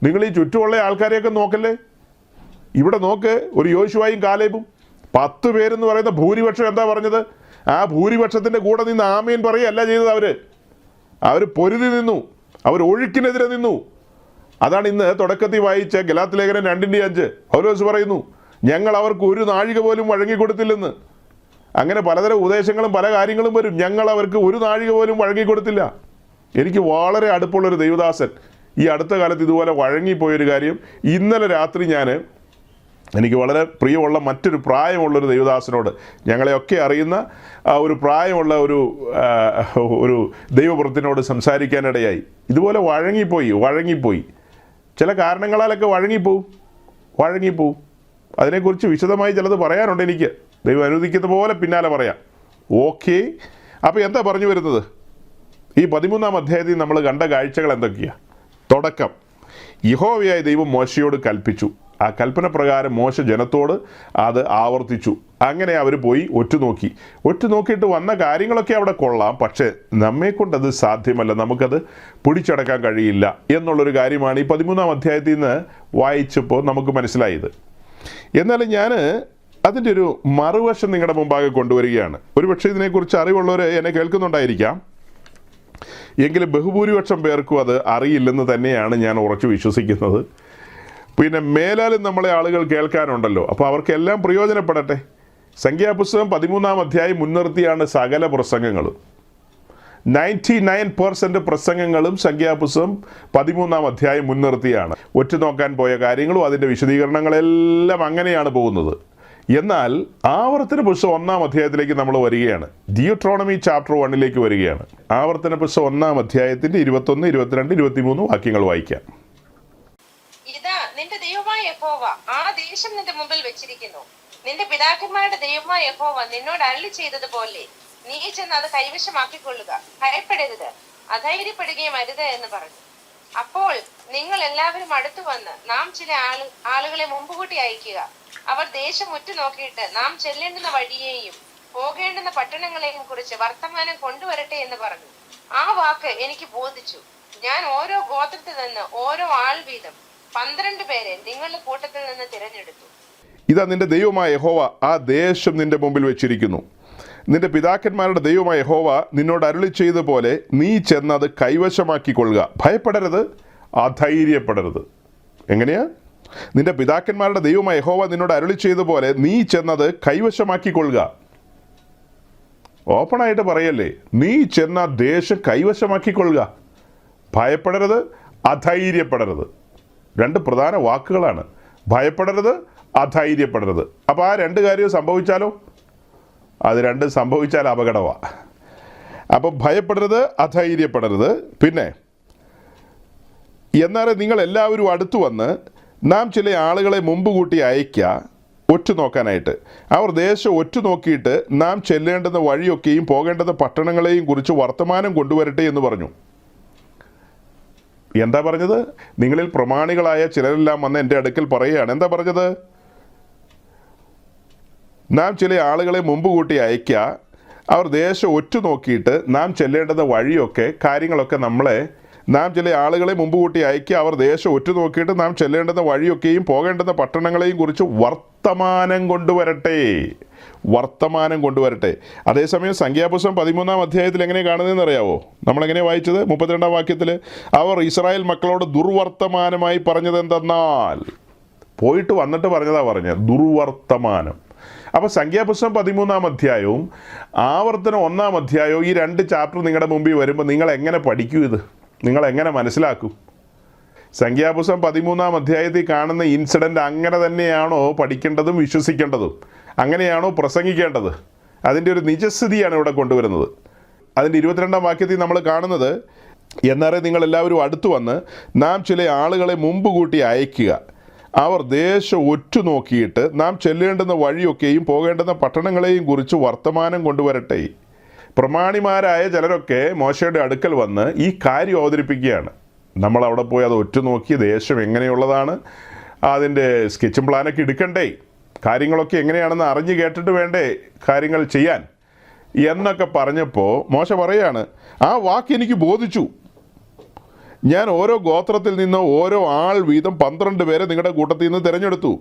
നിങ്ങൾ ഈ ചുറ്റുമുള്ള ആൾക്കാരെയൊക്കെ നോക്കല്ലേ. ഇവിടെ നോക്ക്, ഒരു യോശുവയും കാലേബും 10 പേരെന്ന് പറയുന്ന ഭൂരിപക്ഷം എന്താ പറഞ്ഞത്? ആ ഭൂരിപക്ഷത്തിൻ്റെ കൂടെ നിന്ന് ആമേൻ പറയുകയല്ല ചെയ്തത്. അവർ പൊരുതി നിന്നു, അവർ ഒഴുക്കിനെതിരെ നിന്നു. അതാണ് ഇന്ന് തുടക്കത്തിൽ വായിച്ച ഗലാത്യ ലേഖനം 2:5 പൗലോസ് പറയുന്നു, ഞങ്ങൾ അവർക്ക് ഒരു നാഴിക പോലും വഴങ്ങിക്കൊടുത്തില്ലെന്ന്. അങ്ങനെ പലതരം ഉപദേശങ്ങളും പല കാര്യങ്ങളും വരും. ഞങ്ങൾ അവർക്ക് ഒരു നാഴിക പോലും വഴങ്ങിക്കൊടുത്തില്ല. എനിക്ക് വളരെ അടുപ്പുള്ളൊരു ദൈവദാസൻ ഈ അടുത്ത കാലത്ത് ഇതുപോലെ വഴങ്ങിപ്പോയൊരു കാര്യം, ഇന്നലെ രാത്രി എനിക്ക് വളരെ പ്രിയമുള്ള മറ്റൊരു പ്രായമുള്ളൊരു ദൈവദാസനോട്, ഞങ്ങളെയൊക്കെ അറിയുന്ന ഒരു പ്രായമുള്ള ഒരു ദൈവവൃത്തിനോട് സംസാരിക്കാനിടയായി. ഇതുപോലെ വഴങ്ങിപ്പോയി. ചില കാരണങ്ങളാലൊക്കെ വഴങ്ങിപ്പോവും. അതിനെക്കുറിച്ച് വിശദമായി ചിലത് പറയാനുണ്ട് എനിക്ക്. ദൈവം അനുവദിക്കുന്ന പോലെ പിന്നാലെ പറയാം. ഓക്കെ. അപ്പോൾ എന്താ പറഞ്ഞു വരുന്നത്? ഈ 13-ാം അധ്യായത്തിൽ നമ്മൾ കണ്ട കാഴ്ചകൾ എന്തൊക്കെയാണ്? തുടക്കം, യഹോവയായ ദൈവം മോശയോട് കൽപ്പിച്ചു. ആ കൽപ്പന പ്രകാരം മോശ ജനത്തോട് അത് ആവർത്തിച്ചു. അങ്ങനെ അവർ പോയി ഒറ്റുനോക്കിയിട്ട് വന്ന കാര്യങ്ങളൊക്കെ അവിടെ കൊള്ളാം, പക്ഷേ നമ്മെക്കൊണ്ടത് സാധ്യമല്ല, നമുക്കത് പിടിച്ചടക്കാൻ കഴിയില്ല എന്നുള്ളൊരു കാര്യമാണ് ഈ 13-ാം അധ്യായത്തിൽ നിന്ന് വായിച്ചപ്പോൾ നമുക്ക് മനസ്സിലായത്. എന്നാൽ ഞാൻ അതിൻ്റെ ഒരു മറുവശം നിങ്ങളുടെ മുമ്പാകെ കൊണ്ടുവരികയാണ്. ഒരുപക്ഷെ ഇതിനെക്കുറിച്ച് അറിവുള്ളവർ എന്നെ കേൾക്കുന്നുണ്ടായിരിക്കാം, എങ്കിലും ബഹുഭൂരിപക്ഷം പേർക്കും അത് അറിയില്ലെന്ന് തന്നെയാണ് ഞാൻ ഉറച്ചു വിശ്വസിക്കുന്നത്. പിന്നെ മേലാലും നമ്മളെ ആളുകൾ കേൾക്കാനുണ്ടല്ലോ, അപ്പോൾ അവർക്കെല്ലാം പ്രയോജനപ്പെടട്ടെ. സംഖ്യാപുസ്തകം 13-ാം അധ്യായം മുൻനിർത്തിയാണ് സകല പ്രസംഗങ്ങളും. 99% പ്രസംഗങ്ങളും സംഖ്യാപുസ്തകം 13-ാം അധ്യായം മുൻനിർത്തിയാണ്. ഒറ്റുനോക്കാൻ പോയ കാര്യങ്ങളും അതിൻ്റെ വിശദീകരണങ്ങളെല്ലാം അങ്ങനെയാണ് പോകുന്നത്. എന്നാൽ ആവർത്തന പുസ്തകം 1-ാം അധ്യായത്തിലേക്ക് നമ്മൾ വരികയാണ്. ഡിയൂട്രോണമി ചാപ്റ്റർ 1 വരികയാണ്. ആവർത്തന പുസ്തകം 1-ാം അധ്യായത്തിന്റെ 21, 22, 23 വാക്യങ്ങൾ വായിക്കാം. ഇതാ നിന്റെ ദൈവമായ യഹോവ ആ ദേശം നിന്റെ മുമ്പിൽ വെച്ചിരിക്കുന്നു. നിന്റെ പിതാക്കന്മാരുടെ ദൈവമായ യഹോവ നിന്നോട് അരുളി ചെയ്തതുപോലെ നീ ചെന്ന് അത് കൈവശമാക്കിക്കൊള്ളുക. ഭയപ്പെടരുത്, അധൈര്യപ്പെടുകയും അരുത് എന്ന് പറഞ്ഞു. അപ്പോൾ നിങ്ങൾ എല്ലാവരും അടുത്തു വന്ന് നാം ചില ആളുകളെ മുമ്പുകൂട്ടി അയക്കുക. അവർ ദേശം ഉറ്റുനോക്കിയിട്ട് നാം ചെല്ലേണ്ടുന്ന വഴിയെയും പോകേണ്ടുന്ന പട്ടണങ്ങളെയും കുറിച്ച് വർത്തമാനം കൊണ്ടുവരട്ടെ എന്ന് പറഞ്ഞു. ആ വാക്ക് എനിക്ക് ബോധിച്ചു. ഞാൻ ഓരോ ഗോത്രത്തിൽ നിന്ന് ഓരോ ആൾ വീതം 12 പേരെ നിങ്ങളുടെ കൂട്ടത്തിൽ നിന്ന് തിരഞ്ഞെടുത്തു. ഇതാ നിന്റെ ദൈവമായ യഹോവ ആ ദേശം നിന്റെ മുമ്പിൽ വെച്ചിരിക്കുന്നു. നിന്റെ പിതാക്കന്മാരുടെ ദൈവമായ യഹോവ നിന്നോട് അരുളി ചെയ്തതുപോലെ നീ ചെന്നത് കൈവശമാക്കിക്കൊള്ളുക. ഭയപ്പെടരുത്, അധൈര്യപ്പെടരുത്. എങ്ങനെയാ? നിന്റെ പിതാക്കന്മാരുടെ ദൈവമായ യഹോവ നിന്നോട് അരുളി ചെയ്തതുപോലെ നീ ചെന്നത് കൈവശമാക്കിക്കൊള്ളുക. ഓപ്പണായിട്ട് പറയല്ലേ, നീ ചെന്ന ദേശം കൈവശമാക്കിക്കൊള്ളുക. ഭയപ്പെടരുത്, അധൈര്യപ്പെടരുത്. 2 പ്രധാന വാക്കുകളാണ്. ഭയപ്പെടരുത്, അധൈര്യപ്പെടരുത്. അപ്പോൾ ആ 2 കാര്യവും സംഭവിച്ചാലോ? അത് 2 സംഭവിച്ചാൽ അപകടമാണ്. അപ്പം ഭയപ്പെടരുത്, അധൈര്യപ്പെടരുത്. പിന്നെ എന്നാലും നിങ്ങൾ എല്ലാവരും അടുത്തു വന്ന് നാം ചില ആളുകളെ മുമ്പ് കൂട്ടി അയക്കുക ഒറ്റുനോക്കാനായിട്ട്. അവർ ദേശം ഒറ്റുനോക്കിയിട്ട് നാം ചെല്ലേണ്ടുന്ന വഴിയൊക്കെയും പോകേണ്ടുന്ന പട്ടണങ്ങളെയും കുറിച്ച് വർത്തമാനം കൊണ്ടുവരട്ടെ എന്ന് പറഞ്ഞു. എന്താ പറഞ്ഞത്? നിങ്ങളിൽ പ്രമാണികളായ ചിലരെല്ലാം വന്ന് എൻ്റെ അടുക്കൽ പറയുകയാണ്. എന്താ പറഞ്ഞത്? നാം ചില ആളുകളെ മുമ്പ് കൂട്ടി അയക്കുക. അവർ ദേശം ഒറ്റുനോക്കിയിട്ട് നാം ചെല്ലേണ്ടുന്ന വഴിയൊക്കെ കാര്യങ്ങളൊക്കെ നാം ചില ആളുകളെ മുമ്പ് കൂട്ടി അയക്കുക. അവർ ദേശം ഒറ്റുനോക്കിയിട്ട് നാം ചെല്ലേണ്ടുന്ന വഴിയൊക്കെയും പോകേണ്ടുന്ന പട്ടണങ്ങളെയും കുറിച്ച് വർത്തമാനം കൊണ്ടുവരട്ടെ. അതേസമയം സംഖ്യാപുസ്തകം 13-ാം അധ്യായത്തിൽ എങ്ങനെ കാണുന്നതെന്ന് അറിയാവോ? നമ്മളെങ്ങനെ വായിച്ചത്? 32-ാം വാക്യത്തിൽ അവർ ഇസ്രായേൽ മക്കളോട് ദുർവർത്തമാനമായി പറഞ്ഞത് എന്തെന്നാൽ, പോയിട്ട് വന്നിട്ട് പറഞ്ഞത് ദുർവർത്തമാനം. അപ്പോൾ സംഖ്യാപുസ്തകം 13-ാം അധ്യായവും ആവർത്തനം 1-ാം അധ്യായവും ഈ 2 ചാപ്റ്റർ നിങ്ങളുടെ മുമ്പിൽ വരുമ്പോൾ നിങ്ങൾ എങ്ങനെ പഠിക്കും? ഇത് നിങ്ങൾ എങ്ങനെ മനസ്സിലാക്കും? സംഖ്യാപുസ്തകം 13-ാം അധ്യായത്തിൽ കാണുന്ന ഇൻസിഡൻ്റ് അങ്ങനെ തന്നെയാണോ പഠിക്കേണ്ടതും വിശ്വസിക്കേണ്ടതും? അങ്ങനെയാണോ പ്രസംഗിക്കേണ്ടത്? അതിൻ്റെ ഒരു നിജസ്ഥിതിയാണ് ഇവിടെ കൊണ്ടുവരുന്നത്. അതിൻ്റെ 22-ാം വാക്യത്തിൽ നമ്മൾ കാണുന്നത്, എന്നാറേ നിങ്ങൾ എല്ലാവരും അടുത്തു വന്ന് നാം ചില ആളുകളെ മുമ്പ് കൂട്ടി അയക്കുക. അവർ ദേശം ഒറ്റുനോക്കിയിട്ട് നാം ചെല്ലേണ്ടുന്ന വഴിയൊക്കെയും പോകേണ്ടുന്ന പട്ടണങ്ങളെയും കുറിച്ച് വർത്തമാനം കൊണ്ടുവരട്ടെ. പ്രമാണിമാരായ ചിലരൊക്കെ മോശയുടെ അടുക്കൽ വന്ന് ഈ കാര്യം അവതരിപ്പിക്കുകയാണ്. നമ്മളവിടെ പോയി അത് ഒറ്റുനോക്കി ദേശം എങ്ങനെയുള്ളതാണ്, അതിൻ്റെ സ്കെച്ചും പ്ലാനൊക്കെ എടുക്കണ്ടേ, കാര്യങ്ങളൊക്കെ എങ്ങനെയാണെന്ന് അറിഞ്ഞു കേട്ടിട്ട് വേണ്ടേ കാര്യങ്ങൾ ചെയ്യാൻ എന്നൊക്കെ പറഞ്ഞപ്പോൾ മോശ പറയാണ്, ആ വാക്ക് എനിക്ക് ബോധിച്ചു. ഞാൻ ഓരോ ഗോത്രത്തിൽ നിന്ന് ഓരോ ആൾ വീതം 12 പേരെ നിങ്ങളുടെ കൂട്ടത്തിൽ നിന്ന് തിരഞ്ഞെടുത്തു.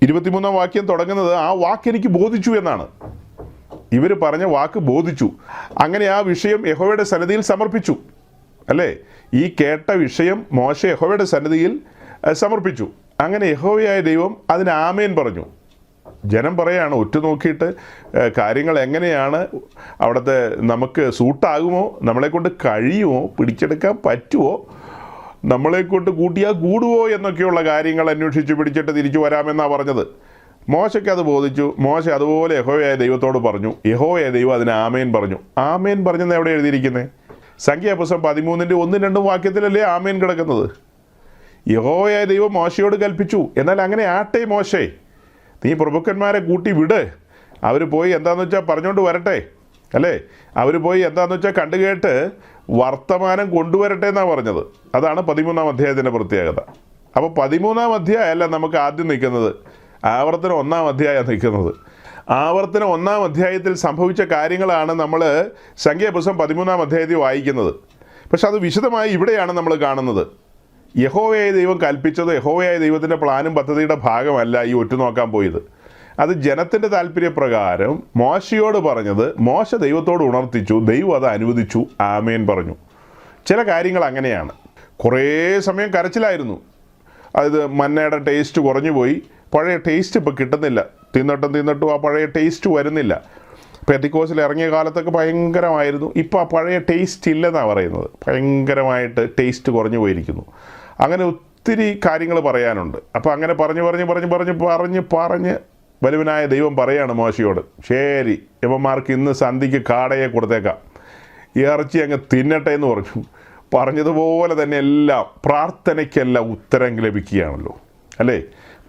23-ാം വാക്യം തുടങ്ങുന്നത് ആ വാക്ക് എനിക്ക് ബോധിച്ചു എന്നാണ്. ഇവർ പറഞ്ഞ വാക്ക് ബോധിച്ചു. അങ്ങനെ ആ വിഷയം യഹോവയുടെ സന്നിധിയിൽ സമർപ്പിച്ചു. അല്ലേ? ഈ കേട്ട വിഷയം മോശ യഹോവയുടെ സന്നിധിയിൽ സമർപ്പിച്ചു. അങ്ങനെ യഹോവയായ ദൈവം അതിന് ആമേൻ പറഞ്ഞു. ജനം പറയാണ്, ഒറ്റുനോക്കിയിട്ട് കാര്യങ്ങൾ എങ്ങനെയാണ്, അവിടുത്തെ നമുക്ക് സൂട്ടാകുമോ, നമ്മളെക്കൊണ്ട് കഴിയുമോ, പിടിച്ചെടുക്കാൻ പറ്റുമോ, നമ്മളെക്കൊണ്ട് കൂട്ടിയാൽ കൂടുമോ എന്നൊക്കെയുള്ള കാര്യങ്ങൾ അന്വേഷിച്ച് പിടിച്ചിട്ട് തിരിച്ചു വരാമെന്നാണ് പറഞ്ഞത്. മോശയ്ക്ക് അത് ബോധിച്ചു. മോശ അതുപോലെ യഹോവയായ ദൈവത്തോട് പറഞ്ഞു. യഹോവയായ ദൈവം അതിന് ആമേൻ പറഞ്ഞു. ആമേൻ പറഞ്ഞെന്ന് എവിടെ എഴുതിയിരിക്കുന്നത്? സംഖ്യാപുസ്തകം 13-ന്റെ 1-2 വാക്യത്തിലല്ലേ ആമേൻ കിടക്കുന്നത്? യഹോവയായ ദൈവം മോശയോട് കൽപ്പിച്ചു. എന്നാൽ അങ്ങനെ ആട്ടെ മോശേ, നീ പ്രഭുക്കന്മാരെ കൂട്ടി വിട്, അവർ പോയി എന്താണെന്ന് വെച്ചാൽ പറഞ്ഞുകൊണ്ട് വരട്ടെ, അല്ലേ? അവർ പോയി എന്താണെന്ന് വെച്ചാൽ കണ്ടുകേട്ട് വർത്തമാനം കൊണ്ടുവരട്ടെ എന്നാണ് പറഞ്ഞത്. അതാണ് 13-ാം അധ്യായത്തിൻ്റെ പ്രത്യേകത. അപ്പോൾ 13-ാം അധ്യായമല്ല നമുക്ക് ആദ്യം നിൽക്കുന്നത്, ആവർത്തനം 1-ാം അധ്യായമാണ് നിൽക്കുന്നത്. ആവർത്തനം 1-ാം അധ്യായത്തിൽ സംഭവിച്ച കാര്യങ്ങളാണ് നമ്മൾ സംഖ്യാപുസ്തകം 13-ാം അധ്യായത്തിൽ വായിക്കുന്നത്. പക്ഷെ അത് വിശദമായി ഇവിടെയാണ് നമ്മൾ കാണുന്നത്. യഹോവയായ ദൈവം കൽപ്പിച്ചത്, യഹോവയായ ദൈവത്തിൻ്റെ പ്ലാനും പദ്ധതിയുടെ ഭാഗമല്ല ഈ ഒറ്റുനോക്കാൻ പോയത്. അത് ജനത്തിൻ്റെ താല്പര്യപ്രകാരം മോശയോട് പറഞ്ഞത് മോശ ദൈവത്തോട് ഉണർത്തിച്ചു, ദൈവം അത് അനുവദിച്ചു, ആമേൻ പറഞ്ഞു. ചില കാര്യങ്ങൾ അങ്ങനെയാണ്. കുറേ സമയം കരച്ചിലായിരുന്നു. അത് മന്നയുടെ ടേസ്റ്റ് കുറഞ്ഞു പോയി, പഴയ ടേസ്റ്റ് ഇപ്പോൾ കിട്ടുന്നില്ല. തിന്നിട്ടും ആ പഴയ ടേസ്റ്റ് വരുന്നില്ല. പെന്തിക്കോസ്തിൽ ഇറങ്ങിയ കാലത്തൊക്കെ ഭയങ്കരമായിരുന്നു, ഇപ്പോൾ ആ പഴയ ടേസ്റ്റ് ഇല്ലെന്നാണ് പറയുന്നത്. ഭയങ്കരമായിട്ട് ടേസ്റ്റ് കുറഞ്ഞു പോയിരിക്കുന്നു. അങ്ങനെ ഒത്തിരി കാര്യങ്ങൾ പറയാനുണ്ട്. അപ്പോൾ അങ്ങനെ പറഞ്ഞ് വലുവനായ ദൈവം പറയാണ് മോശയോട്, ശരി ഇവന്മാർക്ക് ഇന്ന് സന്ധ്യയ്ക്ക് കാടയെ കൊടുത്തേക്കാം, ഇറച്ചി അങ്ങ് തിന്നട്ടെ എന്ന് പറഞ്ഞു. പറഞ്ഞതുപോലെ തന്നെ എല്ലാം പ്രാർത്ഥനയ്ക്കെല്ലാം ഉത്തരം ലഭിക്കുകയാണല്ലോ, അല്ലേ?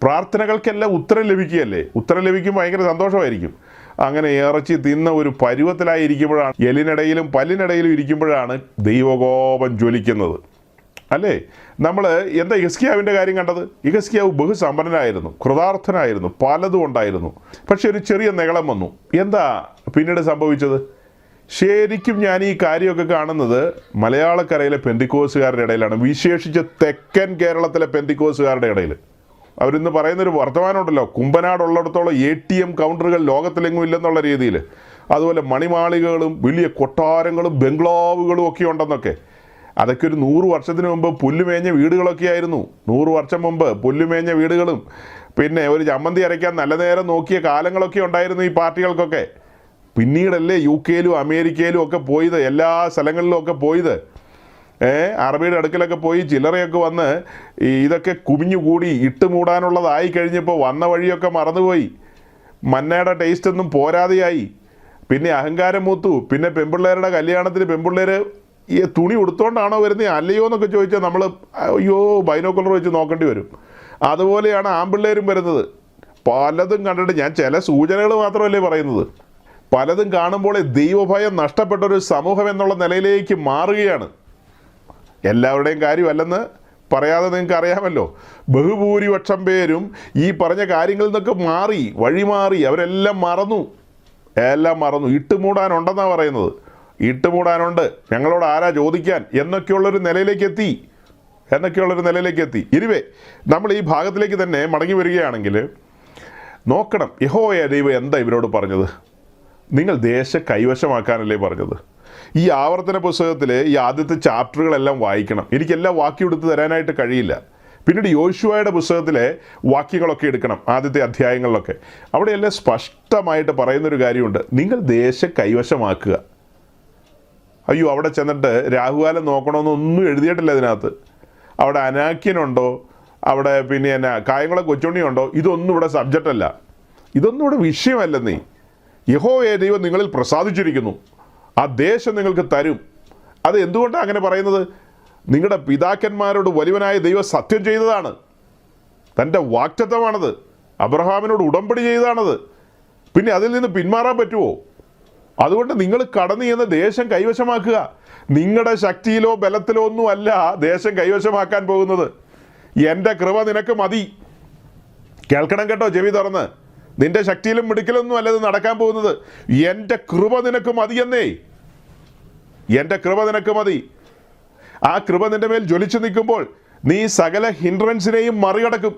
പ്രാർത്ഥനകൾക്കെല്ലാം ഉത്തരം ലഭിക്കുകയല്ലേ? ഉത്തരം ലഭിക്കുമ്പോൾ ഭയങ്കര സന്തോഷമായിരിക്കും. അങ്ങനെ ഇറച്ചി തിന്ന ഒരു പരുവത്തിലായിരിക്കുമ്പോഴാണ്, എലിനിടയിലും പല്ലിനിടയിലും ഇരിക്കുമ്പോഴാണ് ദൈവകോപം ജ്വലിക്കുന്നത്, അല്ലേ? നമ്മൾ എന്താ ഹിസ്കിയാവിൻ്റെ കാര്യം കണ്ടത്? ഹിസ്കിയാവ് ബഹുസമ്പന്നനായിരുന്നു, കൃതാർത്ഥനായിരുന്നു, പലതും ഉണ്ടായിരുന്നു. പക്ഷെ ഒരു ചെറിയ നിഗളം വന്നു. എന്താ പിന്നീട് സംഭവിച്ചത്? ശരിക്കും ഞാൻ ഈ കാര്യമൊക്കെ കാണുന്നത് മലയാളക്കരയിലെ പെന്തിക്കോസുകാരുടെ ഇടയിലാണ്, വിശേഷിച്ച് തെക്കൻ കേരളത്തിലെ പെന്തിക്കോസുകാരുടെ ഇടയിൽ. അവരിന്ന് പറയുന്നൊരു വർത്തമാനമുണ്ടല്ലോ, കുമ്പനാടുള്ളിടത്തോളം ATM കൗണ്ടറുകൾ ലോകത്തിലെങ്ങും ഇല്ലെന്നുള്ള രീതിയിൽ. അതുപോലെ മണിമാളികകളും വലിയ കൊട്ടാരങ്ങളും ബംഗ്ലാവുകളും ഒക്കെ ഉണ്ടെന്നൊക്കെ. അതൊക്കെ ഒരു 100 വർഷത്തിന് മുമ്പ് പുല്ലുമേഞ്ഞ വീടുകളൊക്കെ ആയിരുന്നു. 100 വർഷം മുമ്പ് പുല്ലുമേഞ്ഞ വീടുകളും പിന്നെ ഒരു ചമ്മന്തി അരയ്ക്കാൻ നല്ല നേരം നോക്കിയ കാലങ്ങളൊക്കെ ഉണ്ടായിരുന്നു ഈ പാർട്ടികൾക്കൊക്കെ. പിന്നീടല്ലേ UK യിലും അമേരിക്കയിലും ഒക്കെ പോയത്, എല്ലാ സ്ഥലങ്ങളിലും ഒക്കെ പോയത്. അറബിയുടെ അടുക്കലൊക്കെ പോയി ചില്ലറയൊക്കെ വന്ന് ഇതൊക്കെ കുമിഞ്ഞുകൂടി ഇട്ട് മൂടാനുള്ളതായി കഴിഞ്ഞപ്പോൾ വന്ന വഴിയൊക്കെ മറന്നുപോയി. മന്നയുടെ ടേസ്റ്റ് ഒന്നും പോരാതെയായി. പിന്നെ അഹങ്കാരം മൂത്തു. പിന്നെ പെൺപിള്ളേരുടെ കല്യാണത്തിന് പെൺപിള്ളേർ ഈ തുണി ഉടുത്തോണ്ടാണോ വരുന്നത് അല്ലയോ എന്നൊക്കെ ചോദിച്ചാൽ നമ്മൾ അയ്യോ ബൈനോക്കുലർ വെച്ച് നോക്കേണ്ടി വരും. അതുപോലെയാണ് ആൺപിള്ളേരും വരുന്നത്. പലതും കണ്ടിട്ട് ഞാൻ ചില സൂചനകൾ മാത്രമല്ലേ പറയുന്നത്. പലതും കാണുമ്പോൾ ദൈവഭയം നഷ്ടപ്പെട്ടൊരു സമൂഹം എന്നുള്ള നിലയിലേക്ക് മാറുകയാണ്. എല്ലാവരുടെയും കാര്യമല്ലെന്ന് പറയാതെ നിങ്ങൾക്ക് അറിയാമല്ലോ. ബഹുഭൂരിപക്ഷം പേരും ഈ പറഞ്ഞ കാര്യങ്ങളിൽ നിന്നൊക്കെ മാറി, വഴിമാറി, അവരെല്ലാം മറന്നു. ഇട്ടുമൂടാനുണ്ടെന്നാണ് പറയുന്നത്. ഇട്ടുമൂടാനുണ്ട്, ഞങ്ങളോട് ആരാ ചോദിക്കാൻ എന്നൊക്കെയുള്ളൊരു നിലയിലേക്ക് എത്തി. ഇനിവേ നമ്മൾ ഈ ഭാഗത്തിലേക്ക് തന്നെ മടങ്ങി വരികയാണെങ്കിൽ നോക്കണം, യഹോവയായ ദൈവം എന്താ ഇവരോട് പറഞ്ഞത്? നിങ്ങൾ ദേശം കൈവശമാക്കാനല്ലേ പറഞ്ഞത്? ഈ ആവർത്തന പുസ്തകത്തിൽ ഈ ആദ്യത്തെ ചാപ്റ്ററുകളെല്ലാം വായിക്കണം. എനിക്കെല്ലാം വാക്യം എടുത്ത് തരാനായിട്ട് കഴിയില്ല. പിന്നീട് യോശുവയുടെ പുസ്തകത്തിലെ വാക്യങ്ങളൊക്കെ എടുക്കണം, ആദ്യത്തെ അധ്യായങ്ങളിലൊക്കെ. അവിടെയെല്ലാം സ്പഷ്ടമായിട്ട് പറയുന്നൊരു കാര്യമുണ്ട്, നിങ്ങൾ ദേശം കൈവശമാക്കുക. അയ്യോ അവിടെ ചെന്നിട്ട് രാഹുകാലം നോക്കണമെന്നൊന്നും എഴുതിയിട്ടില്ല അതിനകത്ത്. അവിടെ അനാക്യനുണ്ടോ, അവിടെ പിന്നെ എന്നാ കായംകുളം കൊച്ചുണ്ണിയുണ്ടോ, ഇതൊന്നും ഇവിടെ സബ്ജക്റ്റ് അല്ല, ഇതൊന്നും ഇവിടെ വിഷയമല്ലെന്നേ. യഹോവയായ ദൈവം നിങ്ങളിൽ പ്രസാദിച്ചിരിക്കുന്നു, ആ ദേശം നിങ്ങൾക്ക് തരും. അത് എന്തുകൊണ്ടാണ് അങ്ങനെ പറയുന്നത്? നിങ്ങളുടെ പിതാക്കന്മാരോട് വലിയവനായ ദൈവം സത്യം ചെയ്തതാണ്, തൻ്റെ വാഗ്ദത്തമാണത്, അബ്രഹാമിനോട് ഉടമ്പടി ചെയ്തതാണത്. പിന്നെ അതിൽ നിന്ന് പിന്മാറാൻ പറ്റുമോ? അതുകൊണ്ട് നിങ്ങൾ കടന്നു ചെന്ന് ദേശം കൈവശമാക്കുക. നിങ്ങളുടെ ശക്തിയിലോ ബലത്തിലോ ഒന്നും അല്ല ദേശം കൈവശമാക്കാൻ പോകുന്നത്. എൻ്റെ കൃപ നിനക്ക് മതി. കേൾക്കണം കേട്ടോ, ചെവി തുറന്ന്. നിന്റെ ശക്തിയിലും മിടുക്കലൊന്നും അല്ലത് നടക്കാൻ പോകുന്നത്. എൻ്റെ കൃപ നിനക്ക് മതിയെന്നേ, എൻ്റെ കൃപ നിനക്ക് മതി. ആ കൃപ നിന്റെ മേൽ ജ്വലിച്ചു നിൽക്കുമ്പോൾ നീ സകല ഹിൻഡ്രൻസിനെയും മറികടക്കും,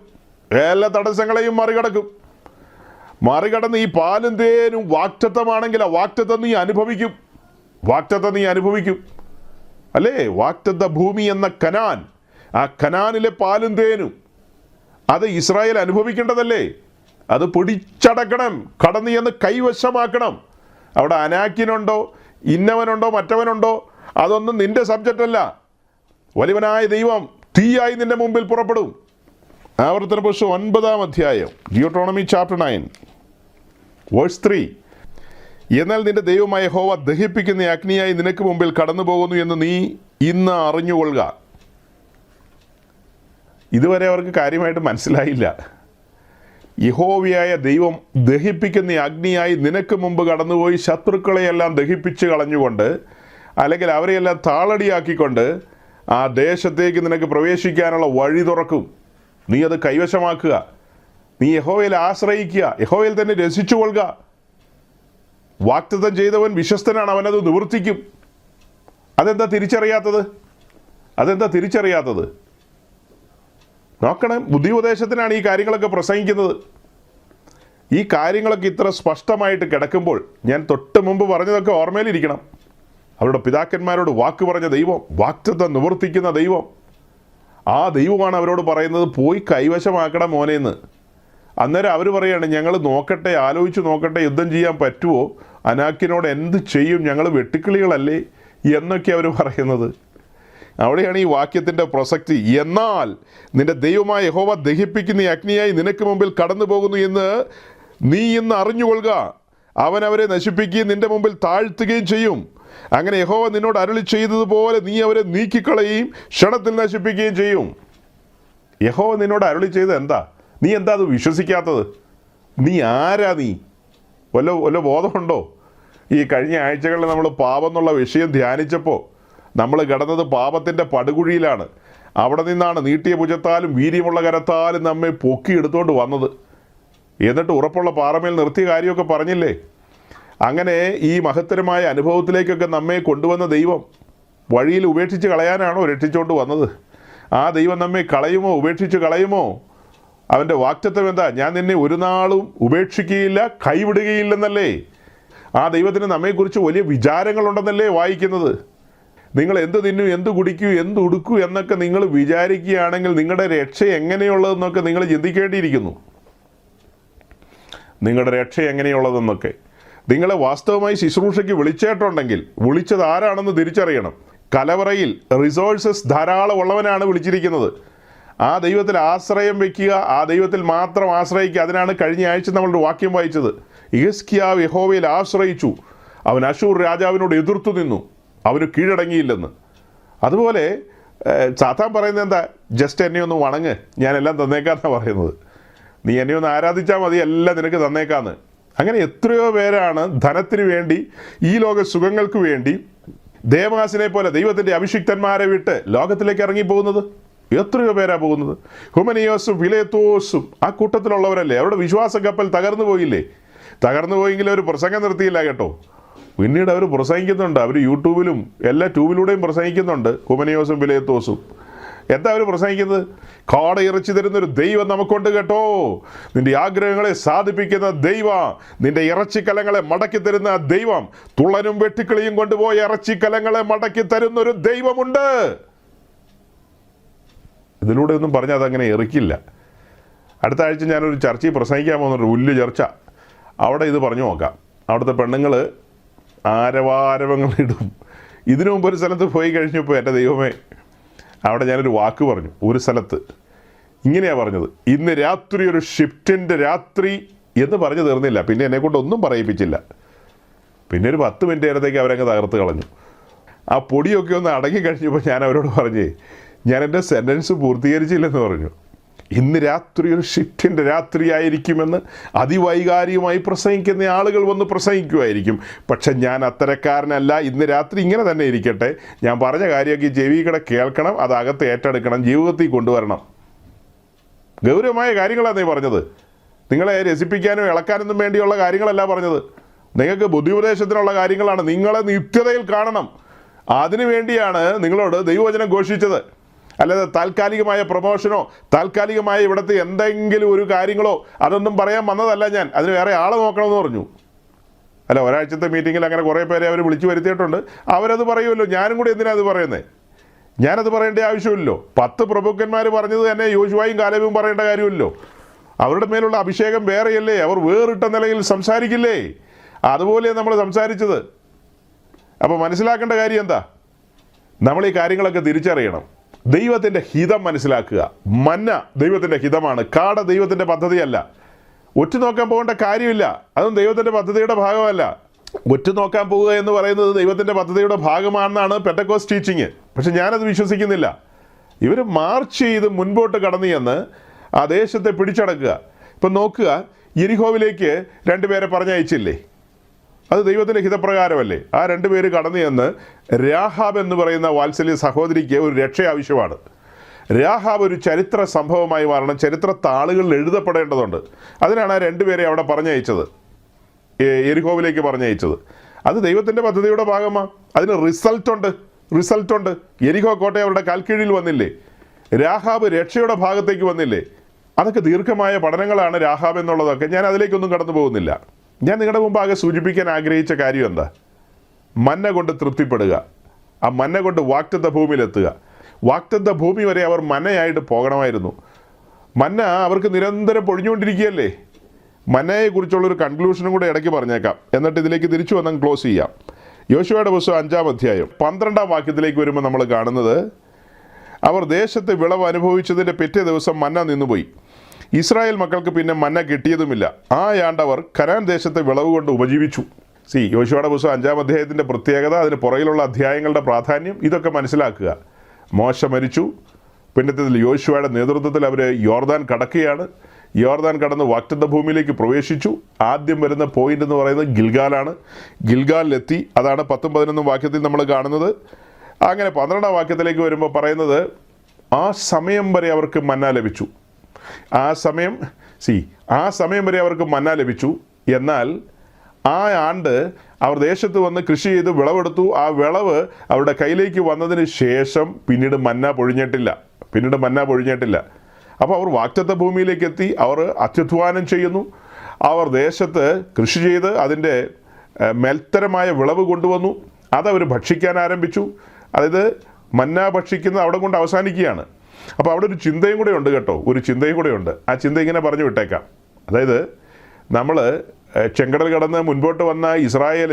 എല്ലാ തടസ്സങ്ങളെയും മറികടന്ന് ഈ പാലും തേനും വാഗ്ദത്തമാണെങ്കിൽ ആ വാഗ്ദത്തം നീ അനുഭവിക്കും. അല്ലേ? വാഗ്ദത്ത ഭൂമി എന്ന കനാൻ, ആ കനാനിലെ പാലും തേനും അത് ഇസ്രായേൽ അനുഭവിക്കേണ്ടതല്ലേ? അത് പിടിച്ചടക്കണം, കടന്നു എന്ന് കൈവശമാക്കണം. അവിടെ അനാക്യനുണ്ടോ, ഇന്നവനുണ്ടോ, മറ്റവനുണ്ടോ, അതൊന്നും നിന്റെ സബ്ജക്റ്റ് അല്ല. വലിയവനായ ദൈവം തീയായി നിന്റെ മുമ്പിൽ പുറപ്പെടും. ആവർത്തന പുസ്തകം 9-ാം അധ്യായം, ഡിയോട്രോണമി ചാപ്റ്റർ 9 വേഴ്സ് 3. എന്നാൽ നിന്റെ ദൈവമായ യഹോവ ദഹിപ്പിക്കുന്ന അഗ്നിയായി നിനക്ക് മുമ്പിൽ കടന്നു പോകുന്നു എന്ന് നീ ഇന്ന് അറിഞ്ഞുകൊള്ളുക. ഇതുവരെ അവർക്ക് കാര്യമായിട്ട് മനസ്സിലായില്ല. യഹോവയായ ദൈവം ദഹിപ്പിക്കുന്ന അഗ്നിയായി നിനക്ക് മുമ്പ് കടന്നുപോയി ശത്രുക്കളെയെല്ലാം ദഹിപ്പിച്ച് കളഞ്ഞുകൊണ്ട്, അല്ലെങ്കിൽ അവരെയെല്ലാം താളടിയാക്കിക്കൊണ്ട് ആ ദേശത്തേക്ക് നിനക്ക് പ്രവേശിക്കാനുള്ള വഴി തുറക്കും. നീ അത് കൈവശമാക്കുക. നീ യഹോവയിൽ ആശ്രയിക്കുക, യഹോവയിൽ തന്നെ രസിച്ചു കൊള്ളുക. വാഗ്ദത്തം ചെയ്തവൻ വിശ്വസ്തനാണ്, അവനത് നിവർത്തിക്കും. അതെന്താ തിരിച്ചറിയാത്തത്? നോക്കണം, ബുദ്ധിയുപദേശത്തിനാണ് ഈ കാര്യങ്ങളൊക്കെ പ്രസംഗിക്കുന്നത്. ഈ കാര്യങ്ങളൊക്കെ ഇത്ര സ്പഷ്ടമായിട്ട് കിടക്കുമ്പോൾ ഞാൻ തൊട്ട് മുമ്പ് പറഞ്ഞതൊക്കെ ഓർമ്മയിലിരിക്കണം. അവരുടെ പിതാക്കന്മാരോട് വാക്ക് പറഞ്ഞ ദൈവം, വാഗ്ദത്തം നിവർത്തിക്കുന്ന ദൈവം, ആ ദൈവമാണ് അവരോട് പറയുന്നത് പോയി കൈവശമാക്കണം മോനേന്ന്. അന്നേരം അവർ പറയാണ്, ഞങ്ങൾ നോക്കട്ടെ, ആലോചിച്ച് നോക്കട്ടെ, യുദ്ധം ചെയ്യാൻ പറ്റുമോ, അനാക്കിനോട് എന്ത് ചെയ്യും, ഞങ്ങൾ വെട്ടുക്കിളികളല്ലേ എന്നൊക്കെ അവർ പറയുന്നത്. അവിടെയാണ് ഈ വാക്യത്തിൻ്റെ പ്രസക്തി. എന്നാൽ നിന്റെ ദൈവമായ യഹോവ ദഹിപ്പിക്കുന്ന അഗ്നിയായി നിനക്ക് മുമ്പിൽ കടന്നു പോകുന്നു എന്ന് നീ ഇന്ന് അറിഞ്ഞുകൊള്ളുക. അവൻ അവരെ നശിപ്പിക്കുകയും നിന്റെ മുമ്പിൽ താഴ്ത്തുകയും ചെയ്യും. അങ്ങനെ യഹോവ നിന്നോട് അരുളി ചെയ്തതുപോലെ നീ അവരെ നീക്കിക്കളയുകയും ക്ഷണത്തിൽ നശിപ്പിക്കുകയും ചെയ്യും. യഹോവ നിന്നോട് അരുളി ചെയ്തത് എന്താ? നീ എന്താ അത് വിശ്വസിക്കാത്തത്? നീ ആരാ? നീ വല്ല ബോധമുണ്ടോ? ഈ കഴിഞ്ഞ ആഴ്ചകളിൽ നമ്മൾ പാപം എന്നുള്ള വിഷയം ധ്യാനിച്ചപ്പോൾ നമ്മൾ കിടന്നത് പാപത്തിൻ്റെ പടുകുഴിയിലാണ്. അവിടെ നിന്നാണ് നീട്ടിയ ഭുജത്താലും വീര്യമുള്ള കരത്താലും നമ്മെ പൊക്കിയെടുത്തുകൊണ്ട് വന്നത്. എന്നിട്ട് ഉറപ്പുള്ള പാറമേൽ നിർത്തിയ കാര്യമൊക്കെ പറഞ്ഞില്ലേ? അങ്ങനെ ഈ മഹത്തരമായ അനുഭവത്തിലേക്കൊക്കെ നമ്മെ കൊണ്ടുവന്ന ദൈവം വഴിയിൽ ഉപേക്ഷിച്ച് കളയാനാണോ രക്ഷിച്ചുകൊണ്ട് വന്നത്? ആ ദൈവം നമ്മെ കളയുമോ, ഉപേക്ഷിച്ച് കളയുമോ? അവൻ്റെ വാഗ്ദത്തം എന്താ? ഞാൻ നിന്നെ ഒരു നാളും ഉപേക്ഷിക്കുകയില്ല, കൈവിടുകയില്ലെന്നല്ലേ? ആ ദൈവത്തിന് നമ്മെക്കുറിച്ച് വലിയ വിചാരങ്ങളുണ്ടെന്നല്ലേ വായിക്കുന്നത്? നിങ്ങൾ എന്ത് തിന്നു, എന്ത് കുടിക്കൂ, എന്ത് ഉടുക്കൂ എന്നൊക്കെ നിങ്ങൾ വിചാരിക്കുകയാണെങ്കിൽ നിങ്ങളുടെ രക്ഷ എങ്ങനെയുള്ളതെന്നൊക്കെ നിങ്ങൾ ചിന്തിക്കേണ്ടിയിരിക്കുന്നു. നിങ്ങളുടെ രക്ഷ എങ്ങനെയുള്ളതെന്നൊക്കെ നിങ്ങളെ വാസ്തവമായി ശുശ്രൂഷയ്ക്ക് വിളിച്ചിട്ടുണ്ടെങ്കിൽ വിളിച്ചത് ആരാണെന്ന് തിരിച്ചറിയണം. കലവറയിൽ റിസോഴ്സസ് ധാരാളം ഉള്ളവനാണ് വിളിച്ചിരിക്കുന്നത്. ആ ദൈവത്തിൽ ആശ്രയം വയ്ക്കുക, ആ ദൈവത്തിൽ മാത്രം ആശ്രയിക്കുക. അതിനാണ് കഴിഞ്ഞ ആഴ്ച നമ്മളുടെ വാക്യം വായിച്ചത്. യെഹിസ്കിയാവ് യഹോവയിൽ ആശ്രയിച്ചു, അവൻ അശൂർ രാജാവിനോട് എതിർത്തു നിന്നു, അവന് കീഴടങ്ങിയില്ലെന്ന്. അതുപോലെ സാത്താൻ പറയുന്നത് എന്താ? ജസ്റ്റ് എന്നെ ഒന്ന് വണങ്ങ്, ഞാനെല്ലാം തന്നേക്കാന്നാണ് പറയുന്നത്. നീ എന്നെ ഒന്ന് ആരാധിച്ചാൽ മതി, എല്ലാം നിനക്ക് തന്നേക്കാന്ന്. അങ്ങനെ എത്രയോ പേരാണ് ധനത്തിന് വേണ്ടി, ഈ ലോക സുഖങ്ങൾക്ക് വേണ്ടി ദേവാസിനെ പോലെ ദൈവത്തിൻ്റെ അഭിഷിക്തന്മാരെ വിട്ട് ലോകത്തിലേക്ക് ഇറങ്ങിപ്പോകുന്നത്. എത്രയോ പേരാ പോകുന്നത്. ഹുമനിയോസും ഫിലേത്തോസും ആ കൂട്ടത്തിലുള്ളവരല്ലേ? അവരുടെ വിശ്വാസ കപ്പൽ തകർന്നു പോയില്ലേ? തകർന്നു പോയെങ്കിൽ അവർ പ്രസംഗം നിർത്തിയില്ല കേട്ടോ. പിന്നീട് അവർ പ്രസംഗിക്കുന്നുണ്ട്. അവർ യൂട്യൂബിലും എല്ലാ ട്യൂബിലൂടെയും പ്രസംഗിക്കുന്നുണ്ട്. ഹുമനിയോസും ഫിലേത്തോസും എന്താ അവർ പ്രസംഗിക്കുന്നത്? കാട ഇറച്ചി തരുന്നൊരു ദൈവം നമുക്കുണ്ട് കേട്ടോ, നിന്റെ ആഗ്രഹങ്ങളെ സാധിപ്പിക്കുന്ന ദൈവം, നിന്റെ ഇറച്ചിക്കലങ്ങളെ മടക്കി തരുന്ന ദൈവം, തുള്ളനും വെട്ടിക്കിളിയും കൊണ്ടുപോയ ഇറച്ചിക്കലങ്ങളെ മടക്കി തരുന്നൊരു ദൈവമുണ്ട്. ഇതിലൂടെ ഒന്നും പറഞ്ഞാൽ അതങ്ങനെ ഇറക്കില്ല. അടുത്ത ആഴ്ച ഞാനൊരു ചർച്ചയിൽ പ്രസംഗിക്കാൻ പോകുന്നുണ്ട്, വലിയ ചർച്ച. അവിടെ ഇത് പറഞ്ഞു നോക്കാം. അവിടുത്തെ പെണ്ണുങ്ങൾ ആരവാരവങ്ങളിടും. ഇതിനു മുമ്പ് ഒരു സ്ഥലത്ത് പോയി കഴിഞ്ഞപ്പോൾ എൻ്റെ ദൈവമേ, അവിടെ ഞാനൊരു വാക്ക് പറഞ്ഞു. ഒരു സ്ഥലത്ത് ഇങ്ങനെയാണ് പറഞ്ഞത്, ഇന്ന് രാത്രി ഒരു ഷിഫ്റ്റിൻ്റെ രാത്രി എന്ന് പറഞ്ഞു തീർന്നില്ല. പിന്നെ എന്നെക്കൊണ്ട് ഒന്നും പറയിപ്പിച്ചില്ല. പിന്നെ ഒരു 10 മിനിറ്റ് നേരത്തേക്ക് അവരങ്ങ് തകർത്ത് കളഞ്ഞു. ആ പൊടിയൊക്കെ ഒന്ന് അടങ്ങി കഴിഞ്ഞപ്പോൾ ഞാൻ അവരോട് പറഞ്ഞേ, ഞാൻ എൻ്റെ സെൻറ്റൻസ് പൂർത്തീകരിച്ചില്ലെന്ന് പറഞ്ഞു. ഇന്ന് രാത്രി ഒരു ഷിഫ്റ്റിൻ്റെ രാത്രിയായിരിക്കുമെന്ന് അതിവൈകാരികമായി പ്രസംഗിക്കുന്ന ആളുകൾ വന്ന് പ്രസംഗിക്കുമായിരിക്കും. പക്ഷെ ഞാൻ അത്തരക്കാരനല്ല. ഇന്ന് രാത്രി ഇങ്ങനെ തന്നെ ഇരിക്കട്ടെ. ഞാൻ പറഞ്ഞ കാര്യമൊക്കെ ചെവിക്കടെ കേൾക്കണം, അത് അകത്ത് ഏറ്റെടുക്കണം, ജീവിതത്തിൽ കൊണ്ടുവരണം. ഗൗരവമായ കാര്യങ്ങളാണ് നീ പറഞ്ഞത്. നിങ്ങളെ രസിപ്പിക്കാനോ ഇളക്കാനൊന്നും വേണ്ടിയുള്ള കാര്യങ്ങളല്ല പറഞ്ഞത്. നിങ്ങൾക്ക് ബുദ്ധിയുപദേശത്തിനുള്ള കാര്യങ്ങളാണ്. നിങ്ങളെ നിത്യതയിൽ കാണണം. അതിനു വേണ്ടിയാണ് നിങ്ങളോട് ദൈവവചനം ഘോഷിച്ചത്. അല്ലാതെ താൽക്കാലികമായ പ്രൊമോഷനോ താൽക്കാലികമായ ഇവിടുത്തെ എന്തെങ്കിലും ഒരു കാര്യങ്ങളോ അതൊന്നും പറയാൻ വന്നതല്ല ഞാൻ. അതിന് വേറെ ആളെ നോക്കണമെന്ന് പറഞ്ഞു. അല്ല, ഒരാഴ്ചത്തെ മീറ്റിങ്ങിൽ അങ്ങനെ കുറേ പേരെ അവർ വിളിച്ചു വരുത്തിയിട്ടുണ്ട്. അവരത് പറയുമല്ലോ. ഞാനും കൂടി എന്തിനാണ് അത് പറയുന്നത്? ഞാനത് പറയേണ്ട ആവശ്യമില്ലല്ലോ. 10 പ്രഭുക്കന്മാർ പറഞ്ഞത് തന്നെ യോശുവയും കാലേബും പറയേണ്ട കാര്യമില്ലല്ലോ. അവരുടെ മേലുള്ള അഭിഷേകം വേറെയല്ലേ? അവർ വേറിട്ട നിലയിൽ സംസാരിക്കില്ലേ? അതുപോലെ നമ്മൾ സംസാരിച്ചത്. അപ്പോൾ മനസ്സിലാക്കേണ്ട കാര്യം എന്താ? നമ്മൾ ഈ കാര്യങ്ങളൊക്കെ തിരിച്ചറിയണം. ദൈവത്തിൻ്റെ ഹിതം മനസ്സിലാക്കുക. മന്ന ദൈവത്തിൻ്റെ ഹിതമാണ്, കാട ദൈവത്തിൻ്റെ പദ്ധതിയല്ല. ഒറ്റുനോക്കാൻ പോകേണ്ട കാര്യമില്ല, അതും ദൈവത്തിൻ്റെ പദ്ധതിയുടെ ഭാഗമല്ല. ഒറ്റുനോക്കാൻ പോവുക എന്ന് പറയുന്നത് ദൈവത്തിൻ്റെ പദ്ധതിയുടെ ഭാഗമാണെന്നാണ് പെന്തക്കോസ്റ്റ് ടീച്ചിങ്. പക്ഷെ ഞാനത് വിശ്വസിക്കുന്നില്ല. ഇവർ മാർച്ച് ചെയ്ത് മുൻപോട്ട് കടന്നു ചെന്ന് ആ ദേശത്തെ പിടിച്ചടക്കുക. ഇപ്പം നോക്കുക, യെരിഹോവിലേക്ക് 2 പേരെ പറഞ്ഞയച്ചില്ലേ? അത് ദൈവത്തിൻ്റെ ഹിതപ്രകാരമല്ലേ? ആ 2 പേര് കടന്നു ചെന്ന് രാഹാബ് എന്ന് പറയുന്ന വാത്സല്യ സഹോദരിക്ക് ഒരു രക്ഷ ആവശ്യമാണ്. രാഹാബ് ഒരു ചരിത്ര സംഭവമായി മാറണം, ചരിത്ര താളുകളിൽ എഴുതപ്പെടേണ്ടതുണ്ട്. അതിനാണ് ആ രണ്ടുപേരെ അവിടെ പറഞ്ഞയച്ചത്, യെരിഹോവിലേക്ക് പറഞ്ഞയച്ചത്. അത് ദൈവത്തിൻ്റെ പദ്ധതിയുടെ ഭാഗമാണ്. അതിന് റിസൾട്ടുണ്ട്. യെരിഹോ കോട്ടയം അവരുടെ കാൽക്കീഴിൽ വന്നില്ലേ? രാഹാബ് രക്ഷയുടെ ഭാഗത്തേക്ക് വന്നില്ലേ? അതൊക്കെ ദീർഘമായ പഠനങ്ങളാണ് രാഹാബ് എന്നുള്ളതൊക്കെ. ഞാൻ അതിലേക്കൊന്നും കടന്നു പോകുന്നില്ല. ഞാൻ നിങ്ങളുടെ മുമ്പ് ആകെ സൂചിപ്പിക്കാൻ ആഗ്രഹിച്ച കാര്യം എന്താ? മന്ന കൊണ്ട് തൃപ്തിപ്പെടുക, ആ മന്ന കൊണ്ട് വാഗ്ദത്ത ഭൂമിയിലെത്തുക. വാഗ്ദത്ത ഭൂമി വരെ അവർ മന്നയായിട്ട് പോകണമായിരുന്നു. മന്ന അവർക്ക് നിരന്തരം പൊഴിഞ്ഞുകൊണ്ടിരിക്കുകയല്ലേ. മന്നയെക്കുറിച്ചുള്ളൊരു കൺക്ലൂഷനും കൂടെ ഇടയ്ക്ക് പറഞ്ഞേക്കാം, എന്നിട്ട് ഇതിലേക്ക് തിരിച്ചു വന്നാൽ ക്ലോസ് ചെയ്യാം. യോശുവയുടെ പുസ്തകം 5-ാം അധ്യായം 12-ാം വാക്യത്തിലേക്ക് വരുമ്പോൾ നമ്മൾ കാണുന്നത്, അവർ ദേശത്ത് വിളവ് അനുഭവിച്ചതിൻ്റെ പിറ്റേ ദിവസം മന്ന നിന്നുപോയി. ഇസ്രായേൽ മക്കൾക്ക് പിന്നെ മന്ന കിട്ടിയതുമില്ല. ആ ആണ്ടവർ കനാൻ ദേശത്തെ വിളവ് കൊണ്ട് ഉപജീവിച്ചു. യോശുവയുടെ പുസ്തകം 5-ാം അധ്യായത്തിൻ്റെ പ്രത്യേകത, അതിന് പുറകിലുള്ള അധ്യായങ്ങളുടെ പ്രാധാന്യം, ഇതൊക്കെ മനസ്സിലാക്കുക. മോശ മരിച്ചു. പിന്നത്തേതിൽ യോശുവയുടെ നേതൃത്വത്തിൽ അവർ യോർദാൻ കടക്കുകയാണ്. യോർദാൻ കടന്ന് വാഗ്ദത്ത ഭൂമിയിലേക്ക് പ്രവേശിച്ചു. ആദ്യം വരുന്ന പോയിന്റ് എന്ന് പറയുന്നത് ഗിൽഗാലാണ്. ഗിൽഗാലിലെത്തി. അതാണ് 10-11 വാക്യത്തിൽ നമ്മൾ കാണുന്നത്. അങ്ങനെ 12-ാം വാക്യത്തിലേക്ക് വരുമ്പോൾ പറയുന്നത്, ആ സമയം വരെ അവർക്ക് മന്ന ലഭിച്ചു. ആ സമയം വരെ അവർക്ക് മന്ന ലഭിച്ചു. എന്നാൽ ആ ആണ്ട് അവർ ദേശത്ത് വന്ന് കൃഷി ചെയ്ത് വിളവെടുത്തു. ആ വിളവ് അവരുടെ കയ്യിലേക്ക് വന്നതിന് ശേഷം പിന്നീട് മന്ന പൊഴിഞ്ഞിട്ടില്ല. അപ്പോൾ അവർ വാഗ്ദത്ത ഭൂമിയിലേക്ക് എത്തി. അവർ അത്യുധ്വാനം ചെയ്യുന്നു. അവർ ദേശത്ത് കൃഷി ചെയ്ത് അതിൻ്റെ മേൽത്തരമായ വിളവ് കൊണ്ടുവന്നു. അതവർ ഭക്ഷിക്കാൻ ആരംഭിച്ചു. അതായത് മന്ന ഭക്ഷിക്കുന്നത് അവിടെ കൊണ്ട് അവസാനിക്കുകയാണ്. അപ്പോൾ അവിടെ ഒരു ചിന്തയും കൂടെ ഉണ്ട് കേട്ടോ, ആ ചിന്ത ഇങ്ങനെ പറഞ്ഞു വിട്ടേക്കാം. അതായത് നമ്മൾ ചെങ്കടൽ കടന്ന് മുൻപോട്ട് വന്ന ഇസ്രായേൽ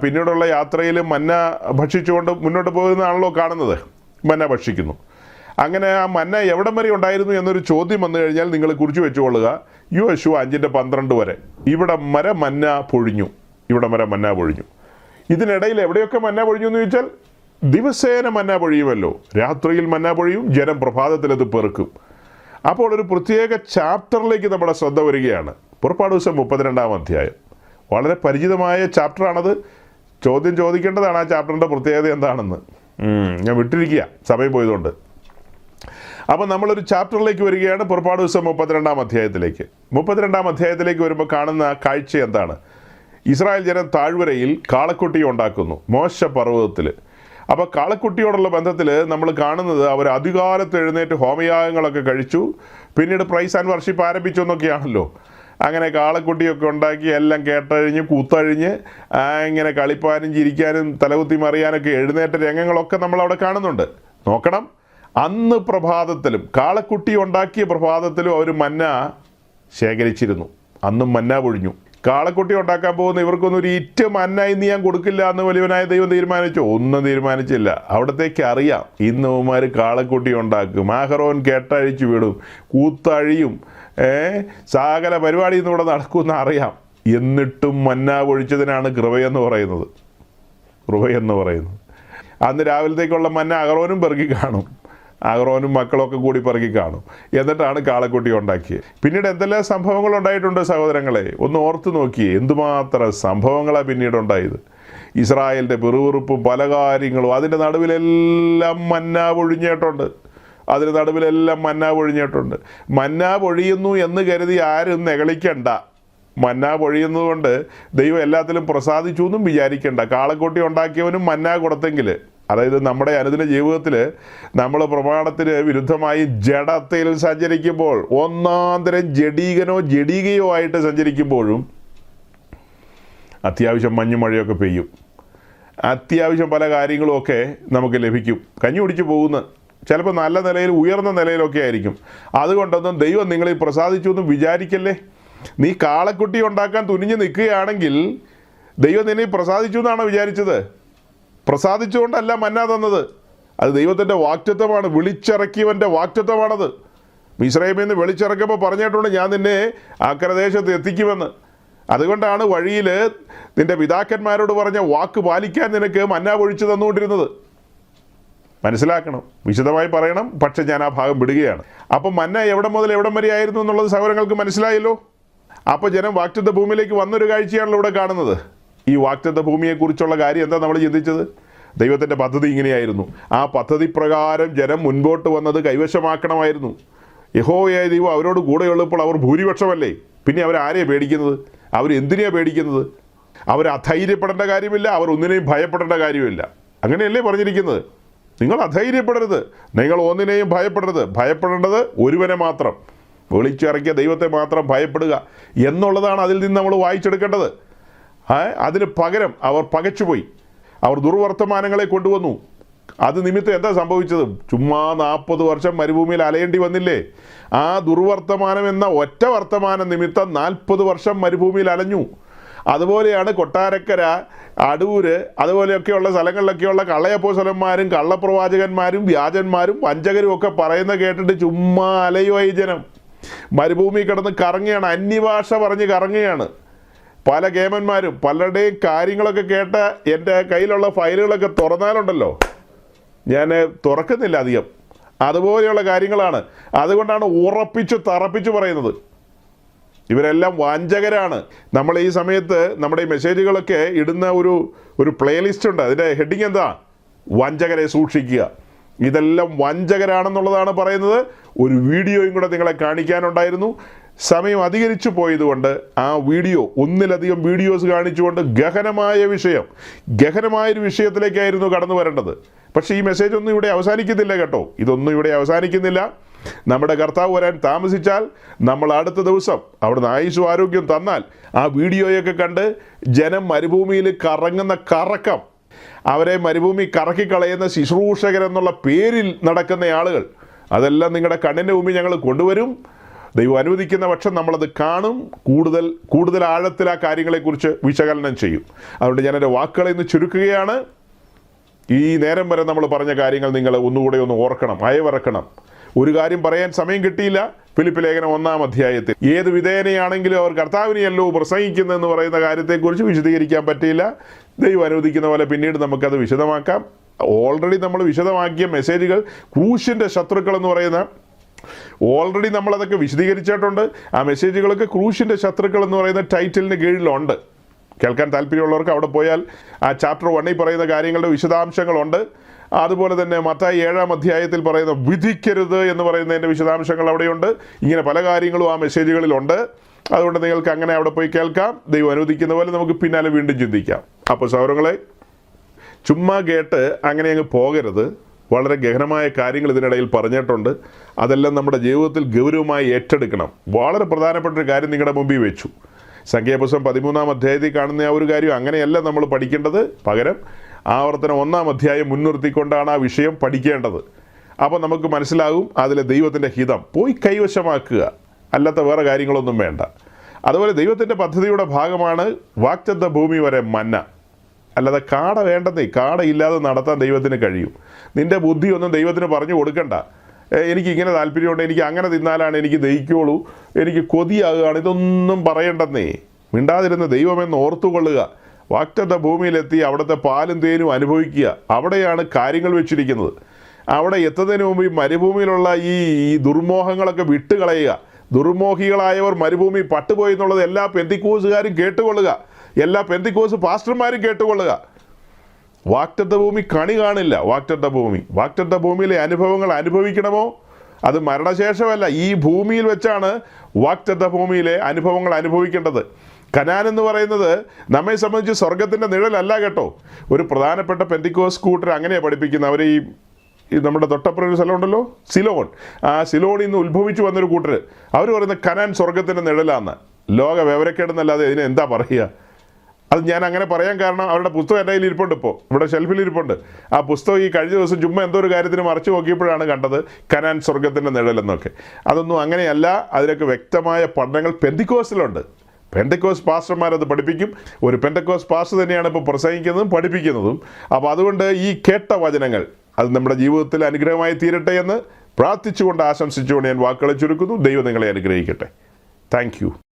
പിന്നീടുള്ള യാത്രയിൽ മന്ന ഭക്ഷിച്ചുകൊണ്ട് മുന്നോട്ട് പോകുന്നതാണല്ലോ കാണുന്നത്. മന്ന ഭക്ഷിക്കുന്നു. അങ്ങനെ ആ മന്ന എവിടം വരെ ഉണ്ടായിരുന്നു എന്നൊരു ചോദ്യം വന്നു കഴിഞ്ഞാൽ നിങ്ങൾ കുറിച്ച് വെച്ചുകൊള്ളുക. യോശുവ 5-12 വരെ ഇവിടം വരെ മന്ന പൊഴിഞ്ഞു. ഇതിനിടയിൽ എവിടെയൊക്കെ മന്ന പൊഴിഞ്ഞു എന്ന് ചോദിച്ചാൽ, ദിവസേന മന്ന പൊഴിയുമല്ലോ, രാത്രിയിൽ മന്ന പൊഴിയും, ജനം പ്രഭാതത്തിലത് പെറുക്കും. അപ്പോൾ ഒരു പ്രത്യേക ചാപ്റ്ററിലേക്ക് നമ്മുടെ ശ്രദ്ധ വരികയാണ്. പുറപ്പാട് ദിവസം 32-ാം അധ്യായം. വളരെ പരിചിതമായ ചാപ്റ്ററാണത്. ചോദ്യം ചോദിക്കേണ്ടതാണ് ആ ചാപ്റ്ററിൻ്റെ പ്രത്യേകത എന്താണെന്ന്. ഞാൻ വിട്ടിരിക്കുക സമയം പോയതുകൊണ്ട്. അപ്പോൾ നമ്മളൊരു ചാപ്റ്ററിലേക്ക് വരികയാണ്. പുറപ്പാട് ദിവസം 32-ാം അധ്യായത്തിലേക്ക്. 32-ാം അധ്യായത്തിലേക്ക് വരുമ്പോൾ കാണുന്ന കാഴ്ച എന്താണ്? ഇസ്രായേൽ ജനം താഴ്വരയിൽ കാളക്കുട്ടി ഉണ്ടാക്കുന്നു, മോശ പർവ്വതത്തിൽ. അപ്പോൾ കാളക്കുട്ടിയോടുള്ള ബന്ധത്തിൽ നമ്മൾ കാണുന്നത്, അവർ അധികാലത്ത് എഴുന്നേറ്റ് ഹോമയാഗങ്ങളൊക്കെ കഴിച്ചു. പിന്നീട് പ്രൈസ് ആൻഡ് വർഷിപ്പ് ആരംഭിച്ചു എന്നൊക്കെയാണല്ലോ. അങ്ങനെ കാളക്കുട്ടിയൊക്കെ ഉണ്ടാക്കി എല്ലാം കേട്ടഴിഞ്ഞ് കൂത്തഴിഞ്ഞ് ഇങ്ങനെ കളിപ്പാനും ചിരിക്കാനും തലകുത്തി മറിയാനൊക്കെ എഴുന്നേറ്റ രംഗങ്ങളൊക്കെ നമ്മളവിടെ കാണുന്നുണ്ട്. നോക്കണം, അന്ന് പ്രഭാതത്തിലും കാളക്കുട്ടി ഉണ്ടാക്കിയ പ്രഭാതത്തിലും അവർ മന്ന ശേഖരിച്ചിരുന്നു. അന്നും മന്ന പൊഴിഞ്ഞു. കാളക്കുട്ടി ഉണ്ടാക്കാൻ പോകുന്ന ഇവർക്കൊന്നും ഒരു ഇറ്റ് മന്ന ഇന്ന് ഞാൻ കൊടുക്കില്ല എന്ന് വലിയവനായ ദൈവം തീരുമാനിച്ചോ? ഒന്നും തീരുമാനിച്ചില്ല. അവിടത്തേക്ക് അറിയാം ഇന്ന് അവന്മാർ കാളക്കുട്ടി ഉണ്ടാക്കും, ആഹറോൻ കേട്ടഴിച്ചു വിടും, കൂത്തഴിയും, സകല പരിപാടി ഇന്ന് ഇവിടെ നടക്കുമെന്ന് അറിയാം. എന്നിട്ടും മന്ന പൊഴിച്ചതിനാണ് കൃപയെന്ന് പറയുന്നത്. അന്ന് രാവിലത്തേക്കുള്ള മന്ന അഹറോനും പെറുക്കി കാണും, അഹറോനും മക്കളൊക്കെ കൂടി പെറുക്കി കാണും. എന്നിട്ടാണ് കാളക്കുട്ടി ഉണ്ടാക്കിയത്. പിന്നീട് എന്തെല്ലാം സംഭവങ്ങൾ ഉണ്ടായിട്ടുണ്ട് സഹോദരങ്ങളെ, ഒന്ന് ഓർത്ത് നോക്കിയേ. എന്തുമാത്രം സംഭവങ്ങളാണ് പിന്നീട് ഉണ്ടായത്. ഇസ്രായേലിൻ്റെ പിറുപിറുപ്പും പല കാര്യങ്ങളും, അതിൻ്റെ നടുവിലെല്ലാം മന്ന പൊഴിഞ്ഞിട്ടുണ്ട്. മന്ന പൊഴിയുന്നു എന്ന് കരുതി ആരും നെകളിക്കണ്ട. മന്ന പൊഴിയുന്നതുകൊണ്ട് ദൈവം എല്ലാത്തിലും പ്രസാദിച്ചു എന്നും വിചാരിക്കേണ്ട. കാളക്കുട്ടി ഉണ്ടാക്കിയവനും മന്ന കൊടുത്തെങ്കിൽ, അതായത് നമ്മുടെ അനുദിന ജീവിതത്തിൽ നമ്മൾ പ്രമാണത്തിന് വിരുദ്ധമായി ജഡത്തിൽ സഞ്ചരിക്കുമ്പോൾ, ഒന്നാന്തരം ജഡീകയോ ആയിട്ട് സഞ്ചരിക്കുമ്പോഴും അത്യാവശ്യം മഞ്ഞുമഴയൊക്കെ പെയ്യും. അത്യാവശ്യം പല കാര്യങ്ങളുമൊക്കെ നമുക്ക് ലഭിക്കും. കഞ്ഞി കുടിച്ച് പോകുന്ന ചിലപ്പോൾ നല്ല നിലയിൽ, ഉയർന്ന നിലയിലൊക്കെ ആയിരിക്കും. അതുകൊണ്ടൊന്നും ദൈവം നിങ്ങളിൽ പ്രസാദിച്ചു എന്നും വിചാരിക്കല്ലേ. നീ കാളക്കുട്ടി ഉണ്ടാക്കാൻ തുനിഞ്ഞ് നിൽക്കുകയാണെങ്കിൽ ദൈവം നിന്നെ പ്രസാദിച്ചു എന്നാണോ വിചാരിച്ചത്? പ്രസാദിച്ചുകൊണ്ടല്ല മന്ന തന്നത്. അത് ദൈവത്തിൻ്റെ വാഗ്ദത്തമാണ്, വിളിച്ചിറക്കിയവൻ്റെ വാഗ്ദത്തമാണത്. മിസ്രയീമിൽ നിന്ന് വിളിച്ചിറക്കുമ്പോൾ പറഞ്ഞിട്ടുണ്ട്, ഞാൻ നിന്നെ അക്കരദേശത്ത് എത്തിക്കുമെന്ന്. അതുകൊണ്ടാണ് വഴിയിൽ നിൻ്റെ പിതാക്കന്മാരോട് പറഞ്ഞ വാക്ക് പാലിക്കാൻ നിനക്ക് മന്ന പൊഴിച്ചു തന്നുകൊണ്ടിരുന്നത്. മനസ്സിലാക്കണം, വിശദമായി പറയണം, പക്ഷെ ഞാൻ ആ ഭാഗം വിടുകയാണ്. അപ്പം മന്ന എവിടെ മുതൽ എവിടം വരെ ആയിരുന്നു എന്നുള്ളത് സഹോദരങ്ങൾക്ക് മനസ്സിലായല്ലോ. അപ്പോൾ ജനം വാഗ്ദത്ത ഭൂമിയിലേക്ക് വന്നൊരു കാഴ്ചയാണല്ലോ ഇവിടെ കാണുന്നത്. ഈ വാഗ്ദത്ത ഭൂമിയെക്കുറിച്ചുള്ള കാര്യം എന്താ നമ്മൾ ചിന്തിച്ചത്? ദൈവത്തിൻ്റെ പദ്ധതി ഇങ്ങനെയായിരുന്നു. ആ പദ്ധതി പ്രകാരം ജനം മുൻപോട്ട് വന്നത് കൈവശമാക്കണമായിരുന്നു. യഹോവയായ ദൈവം അവരോട് കൂടെയുള്ളപ്പോൾ അവർ ഭൂരിപക്ഷമല്ലേ? പിന്നെ അവരാരെയാണ് പേടിക്കുന്നത്? അവരെന്തിനെയാണ് പേടിക്കുന്നത്? അവർ അധൈര്യപ്പെടേണ്ട കാര്യമില്ല, അവർ ഒന്നിനെയും ഭയപ്പെടേണ്ട കാര്യമില്ല. അങ്ങനെയല്ലേ പറഞ്ഞിരിക്കുന്നത്? നിങ്ങൾ അധൈര്യപ്പെടരുത്, നിങ്ങൾ ഒന്നിനെയും ഭയപ്പെടരുത്. ഭയപ്പെടേണ്ടത് ഒരുവനെ മാത്രം, വിളിച്ചിറക്കിയ ദൈവത്തെ മാത്രം ഭയപ്പെടുക എന്നുള്ളതാണ് അതിൽ നിന്ന് നമ്മൾ വായിച്ചെടുക്കേണ്ടത്. അതിന് പകരം അവർ പകച്ചുപോയി, അവർ ദുർവർത്തമാനങ്ങളെ കൊണ്ടുവന്നു. അത് നിമിത്തം എന്താ സംഭവിച്ചത്? ചുമ്മാ 40 വർഷം മരുഭൂമിയിൽ അലയേണ്ടി വന്നില്ലേ? ആ ദുർവർത്തമാനം എന്ന ഒറ്റ വർത്തമാനം നിമിത്തം 40 വർഷം മരുഭൂമിയിൽ അലഞ്ഞു. അതുപോലെയാണ് കൊട്ടാരക്കര, അടൂര്, അതുപോലെയൊക്കെയുള്ള സ്ഥലങ്ങളിലൊക്കെയുള്ള കള്ളയപ്പോസ്തലന്മാരും കള്ളപ്രവാചകന്മാരും വ്യാജന്മാരും വഞ്ചകരും ഒക്കെ പറയുന്ന കേട്ടിട്ട് ചുമ്മാ അലയുവായി ജനം. മരുഭൂമി കിടന്ന് കറങ്ങുകയാണ്, അന്യഭാഷ പറഞ്ഞ് കറങ്ങുകയാണ്. പല കേമന്മാരും പലരുടെയും കാര്യങ്ങളൊക്കെ കേട്ട എൻ്റെ കയ്യിലുള്ള ഫയലുകളൊക്കെ തുറന്നാലുണ്ടല്ലോ, ഞാൻ തുറക്കുന്നില്ല അധികം. അതുപോലെയുള്ള കാര്യങ്ങളാണ്. അതുകൊണ്ടാണ് ഉറപ്പിച്ച് തറപ്പിച്ച് പറയുന്നത്. ഇവരെല്ലാം വഞ്ചകരാണ്. നമ്മൾ ഈ സമയത്ത് നമ്മുടെ ഈ മെസ്സേജുകളൊക്കെ ഇടുന്ന ഒരു പ്ലേലിസ്റ്റ് ഉണ്ട്. അതിൻ്റെ ഹെഡിങ് എന്താ? വഞ്ചകരെ സൂക്ഷിക്കുക. ഇതെല്ലാം വഞ്ചകരാണെന്നുള്ളതാണ് പറയുന്നത്. ഒരു വീഡിയോയും കൂടെ നിങ്ങളെ കാണിക്കാനുണ്ടായിരുന്നു. സമയം അധികരിച്ചു പോയതുകൊണ്ട് ആ വീഡിയോ, ഒന്നിലധികം വീഡിയോസ് കാണിച്ചുകൊണ്ട് ഗഹനമായൊരു വിഷയത്തിലേക്കായിരുന്നു കടന്നു വരേണ്ടത്. പക്ഷേ ഈ മെസ്സേജ് ഒന്നും ഇവിടെ അവസാനിക്കുന്നില്ല കേട്ടോ. ഇതൊന്നും ഇവിടെ അവസാനിക്കുന്നില്ല. നമ്മുടെ കർത്താവ് വരാൻ താമസിച്ചാൽ നമ്മൾ അടുത്ത ദിവസം അവിടുന്ന് ആയുസ്സും ആരോഗ്യം തന്നാൽ ആ വീഡിയോയൊക്കെ കണ്ട് ജനം മരുഭൂമിയിൽ കറങ്ങുന്ന കറക്കം, അവരെ മരുഭൂമി കറക്കിക്കളയുന്ന ശുശ്രൂഷകരെന്നുള്ള പേരിൽ നടക്കുന്ന ആളുകൾ, അതെല്ലാം നിങ്ങളുടെ കണ്ണിൻ്റെ മുമ്പിൽ ഞങ്ങൾ കൊണ്ടുവരും. ദൈവം അനുവദിക്കുന്ന പക്ഷം നമ്മളത് കാണും. കൂടുതൽ ആഴത്തിൽ ആ കാര്യങ്ങളെക്കുറിച്ച് വിശകലനം ചെയ്യും. അതുകൊണ്ട് ഞാനെൻ്റെ വാക്കുകളെ ഇന്ന് ചുരുക്കുകയാണ്. ഈ നേരം വരെ നമ്മൾ പറഞ്ഞ കാര്യങ്ങൾ നിങ്ങൾ ഒന്നുകൂടെ ഒന്ന് ഓർക്കണം, അയവിറക്കണം. ഒരു കാര്യം പറയാൻ സമയം കിട്ടിയില്ല. ഫിലിപ്പ് ലേഖനം 1-ാം അധ്യായത്തിൽ ഏത് വിധേയനെയാണെങ്കിലും അവർ കർത്താവിനെയല്ലോ പ്രസംഗിക്കുന്നതെന്ന് പറയുന്ന കാര്യത്തെക്കുറിച്ച് വിശദീകരിക്കാൻ പറ്റിയില്ല. ദൈവം അനുവദിക്കുന്ന പോലെ പിന്നീട് നമുക്കത് വിശദമാക്കാം. ഓൾറെഡി നമ്മൾ വിശദമാക്കിയ മെസ്സേജുകൾ ക്രൂശിൻ്റെ ശത്രുക്കൾ എന്ന് പറയുന്ന ഓൾറെഡി നമ്മളതൊക്കെ വിശദീകരിച്ചിട്ടുണ്ട്. ആ മെസ്സേജുകളൊക്കെ ക്രൂശിൻ്റെ ശത്രുക്കൾ എന്ന് പറയുന്ന ടൈറ്റിലിന് കീഴിലുണ്ട്. കേൾക്കാൻ താല്പര്യമുള്ളവർക്ക് അവിടെ പോയാൽ ആ ചാപ്റ്റർ 1-ൽ പറയുന്ന കാര്യങ്ങളുടെ വിശദാംശങ്ങളുണ്ട്. അതുപോലെ തന്നെ മത്തായി 7-ാം അധ്യായത്തിൽ പറയുന്ന വിധിക്കരുത് എന്ന് പറയുന്നതിൻ്റെ വിശദാംശങ്ങൾ അവിടെയുണ്ട്. ഇങ്ങനെ പല കാര്യങ്ങളും ആ മെസ്സേജുകളിലുണ്ട്. അതുകൊണ്ട് നിങ്ങൾക്ക് അങ്ങനെ അവിടെ പോയി കേൾക്കാം. ദൈവം അനുവദിക്കുന്ന പോലെ നമുക്ക് പിന്നാലെ വീണ്ടും ചിന്തിക്കാം. അപ്പോൾ സഹോദരങ്ങളെ, ചുമ്മാ കേട്ട് അങ്ങനെ അങ്ങ് പോകരുത്. വളരെ ഗഹനമായ കാര്യങ്ങൾ ഇതിനിടയിൽ പറഞ്ഞിട്ടുണ്ട്. അതെല്ലാം നമ്മുടെ ജീവിതത്തിൽ ഗൗരവമായി ഏറ്റെടുക്കണം. വളരെ പ്രധാനപ്പെട്ട ഒരു കാര്യം നിങ്ങളുടെ മുമ്പിൽ വെച്ചു. സംഖ്യാപുസ്തകം 13-ാം അധ്യായത്തിൽ കാണുന്ന ആ ഒരു കാര്യം അങ്ങനെയല്ല നമ്മൾ പഠിക്കേണ്ടത്. പകരം ആവർത്തനം 1-ാം അധ്യായം മുൻനിർത്തിക്കൊണ്ടാണ് ആ വിഷയം പഠിക്കേണ്ടത്. അപ്പോൾ നമുക്ക് മനസ്സിലാകും അതിലെ ദൈവത്തിൻ്റെ ഹിതം. പോയി കൈവശമാക്കുക, അല്ലാത്ത വേറെ കാര്യങ്ങളൊന്നും വേണ്ട. അതുപോലെ ദൈവത്തിൻ്റെ പദ്ധതിയുടെ ഭാഗമാണ് വാഗ്ദത്ത ഭൂമി വരെ മന്ന. അല്ലാതെ കാട വേണ്ടെന്നേ, കാടയില്ലാതെ നടത്താൻ ദൈവത്തിന് കഴിയും. നിൻ്റെ ബുദ്ധിയൊന്നും ദൈവത്തിന് പറഞ്ഞു കൊടുക്കണ്ട. എനിക്ക് ഇങ്ങനെ താല്പര്യമുണ്ട്, എനിക്ക് അങ്ങനെ തിന്നാലാണ് എനിക്ക് ദഹിക്കുള്ളൂ, എനിക്ക് കൊതിയാകുകയാണ്, ഇതൊന്നും പറയണ്ടെന്നേ. മിണ്ടാതിരുന്ന ദൈവമെന്ന് ഓർത്തുകൊള്ളുക. വാഗ്ദത്ത ഭൂമിയിലെത്തി അവിടുത്തെ പാലും തേനും അനുഭവിക്കുക. അവിടെയാണ് കാര്യങ്ങൾ വെച്ചിരിക്കുന്നത്. അവിടെ എത്തുന്നതിന് മുമ്പ് ഈ മരുഭൂമിയിലുള്ള ഈ ദുർമോഹങ്ങളൊക്കെ വിട്ടുകളയുക. ദുർമോഹികളായവർ മരുഭൂമി പട്ടുപോയി എന്നുള്ളത് എല്ലാ പെന്തിക്കോസുകാരും കേട്ടുകൊള്ളുക. എല്ലാ പെന്തിക്കോസ് പാസ്റ്റർമാരും കേട്ടുകൊള്ളുക. വാഗ്ദത്ത ഭൂമി കണി കാണില്ല. വാഗ്ദത്ത ഭൂമിയിലെ അനുഭവങ്ങൾ അനുഭവിക്കണമോ? അത് മരണശേഷമല്ല, ഈ ഭൂമിയിൽ വെച്ചാണ് വാഗ്ദത്ത ഭൂമിയിലെ അനുഭവങ്ങൾ അനുഭവിക്കേണ്ടത്. കനാൻ എന്ന് പറയുന്നത് നമ്മെ സംബന്ധിച്ച് സ്വർഗത്തിൻ്റെ നിഴലല്ല കേട്ടോ. ഒരു പ്രധാനപ്പെട്ട പെന്തിക്കോസ് കൂട്ടർ അങ്ങനെയാണ് പഠിപ്പിക്കുന്നത്. അവർ ഈ നമ്മുടെ തൊട്ടപ്പുറം ഒരു സ്ഥലമുണ്ടല്ലോ, സിലോൺ. ആ സിലോണിൽ നിന്ന് ഉത്ഭവിച്ചു വന്നൊരു കൂട്ടർ അവർ പറയുന്നത് കനാൻ സ്വർഗത്തിൻ്റെ നിഴലാന്ന്. ലോക വിവരക്കേടെന്നല്ലാതെ ഇതിന് എന്താ പറയുക? അത് ഞാൻ അങ്ങനെ പറയാൻ കാരണം അവരുടെ പുസ്തകം എൻ്റെ കയ്യിൽ ഇരിപ്പുണ്ട്. ഇപ്പോൾ ഇവിടെ ഷെൽഫിൽ ഇരിപ്പുണ്ട്. ആ പുസ്തകം ഈ കഴിഞ്ഞ ദിവസം ചുമ്മാ എന്തോ ഒരു കാര്യത്തിന് മറിച്ച് നോക്കിയപ്പോഴാണ് കണ്ടത് കനാൻ സ്വർഗത്തിൻ്റെ നിഴലെന്നൊക്കെ. അതൊന്നും അങ്ങനെയല്ല. അതിലൊക്കെ വ്യക്തമായ പഠനങ്ങൾ പെന്തിക്കോസിലുണ്ട്. പെന്തക്കോസ് പാസ്റ്റർമാരത് പഠിപ്പിക്കും. ഒരു പെന്തക്കോസ് പാസ്റ്റർ തന്നെയാണ് ഇപ്പോൾ പ്രസംഗിക്കുന്നതും പഠിപ്പിക്കുന്നതും. അപ്പോൾ അതുകൊണ്ട് ഈ കേട്ട വചനങ്ങൾ അത് നമ്മുടെ ജീവിതത്തിൽ അനുഗ്രഹമായി തീരട്ടെ എന്ന് പ്രാർത്ഥിച്ചുകൊണ്ട് ആശംസിച്ചുകൊണ്ട് ഞാൻ വാക്കുകളെ ചുരുക്കുന്നു. ദൈവം നിങ്ങളെ അനുഗ്രഹിക്കട്ടെ. Thank you.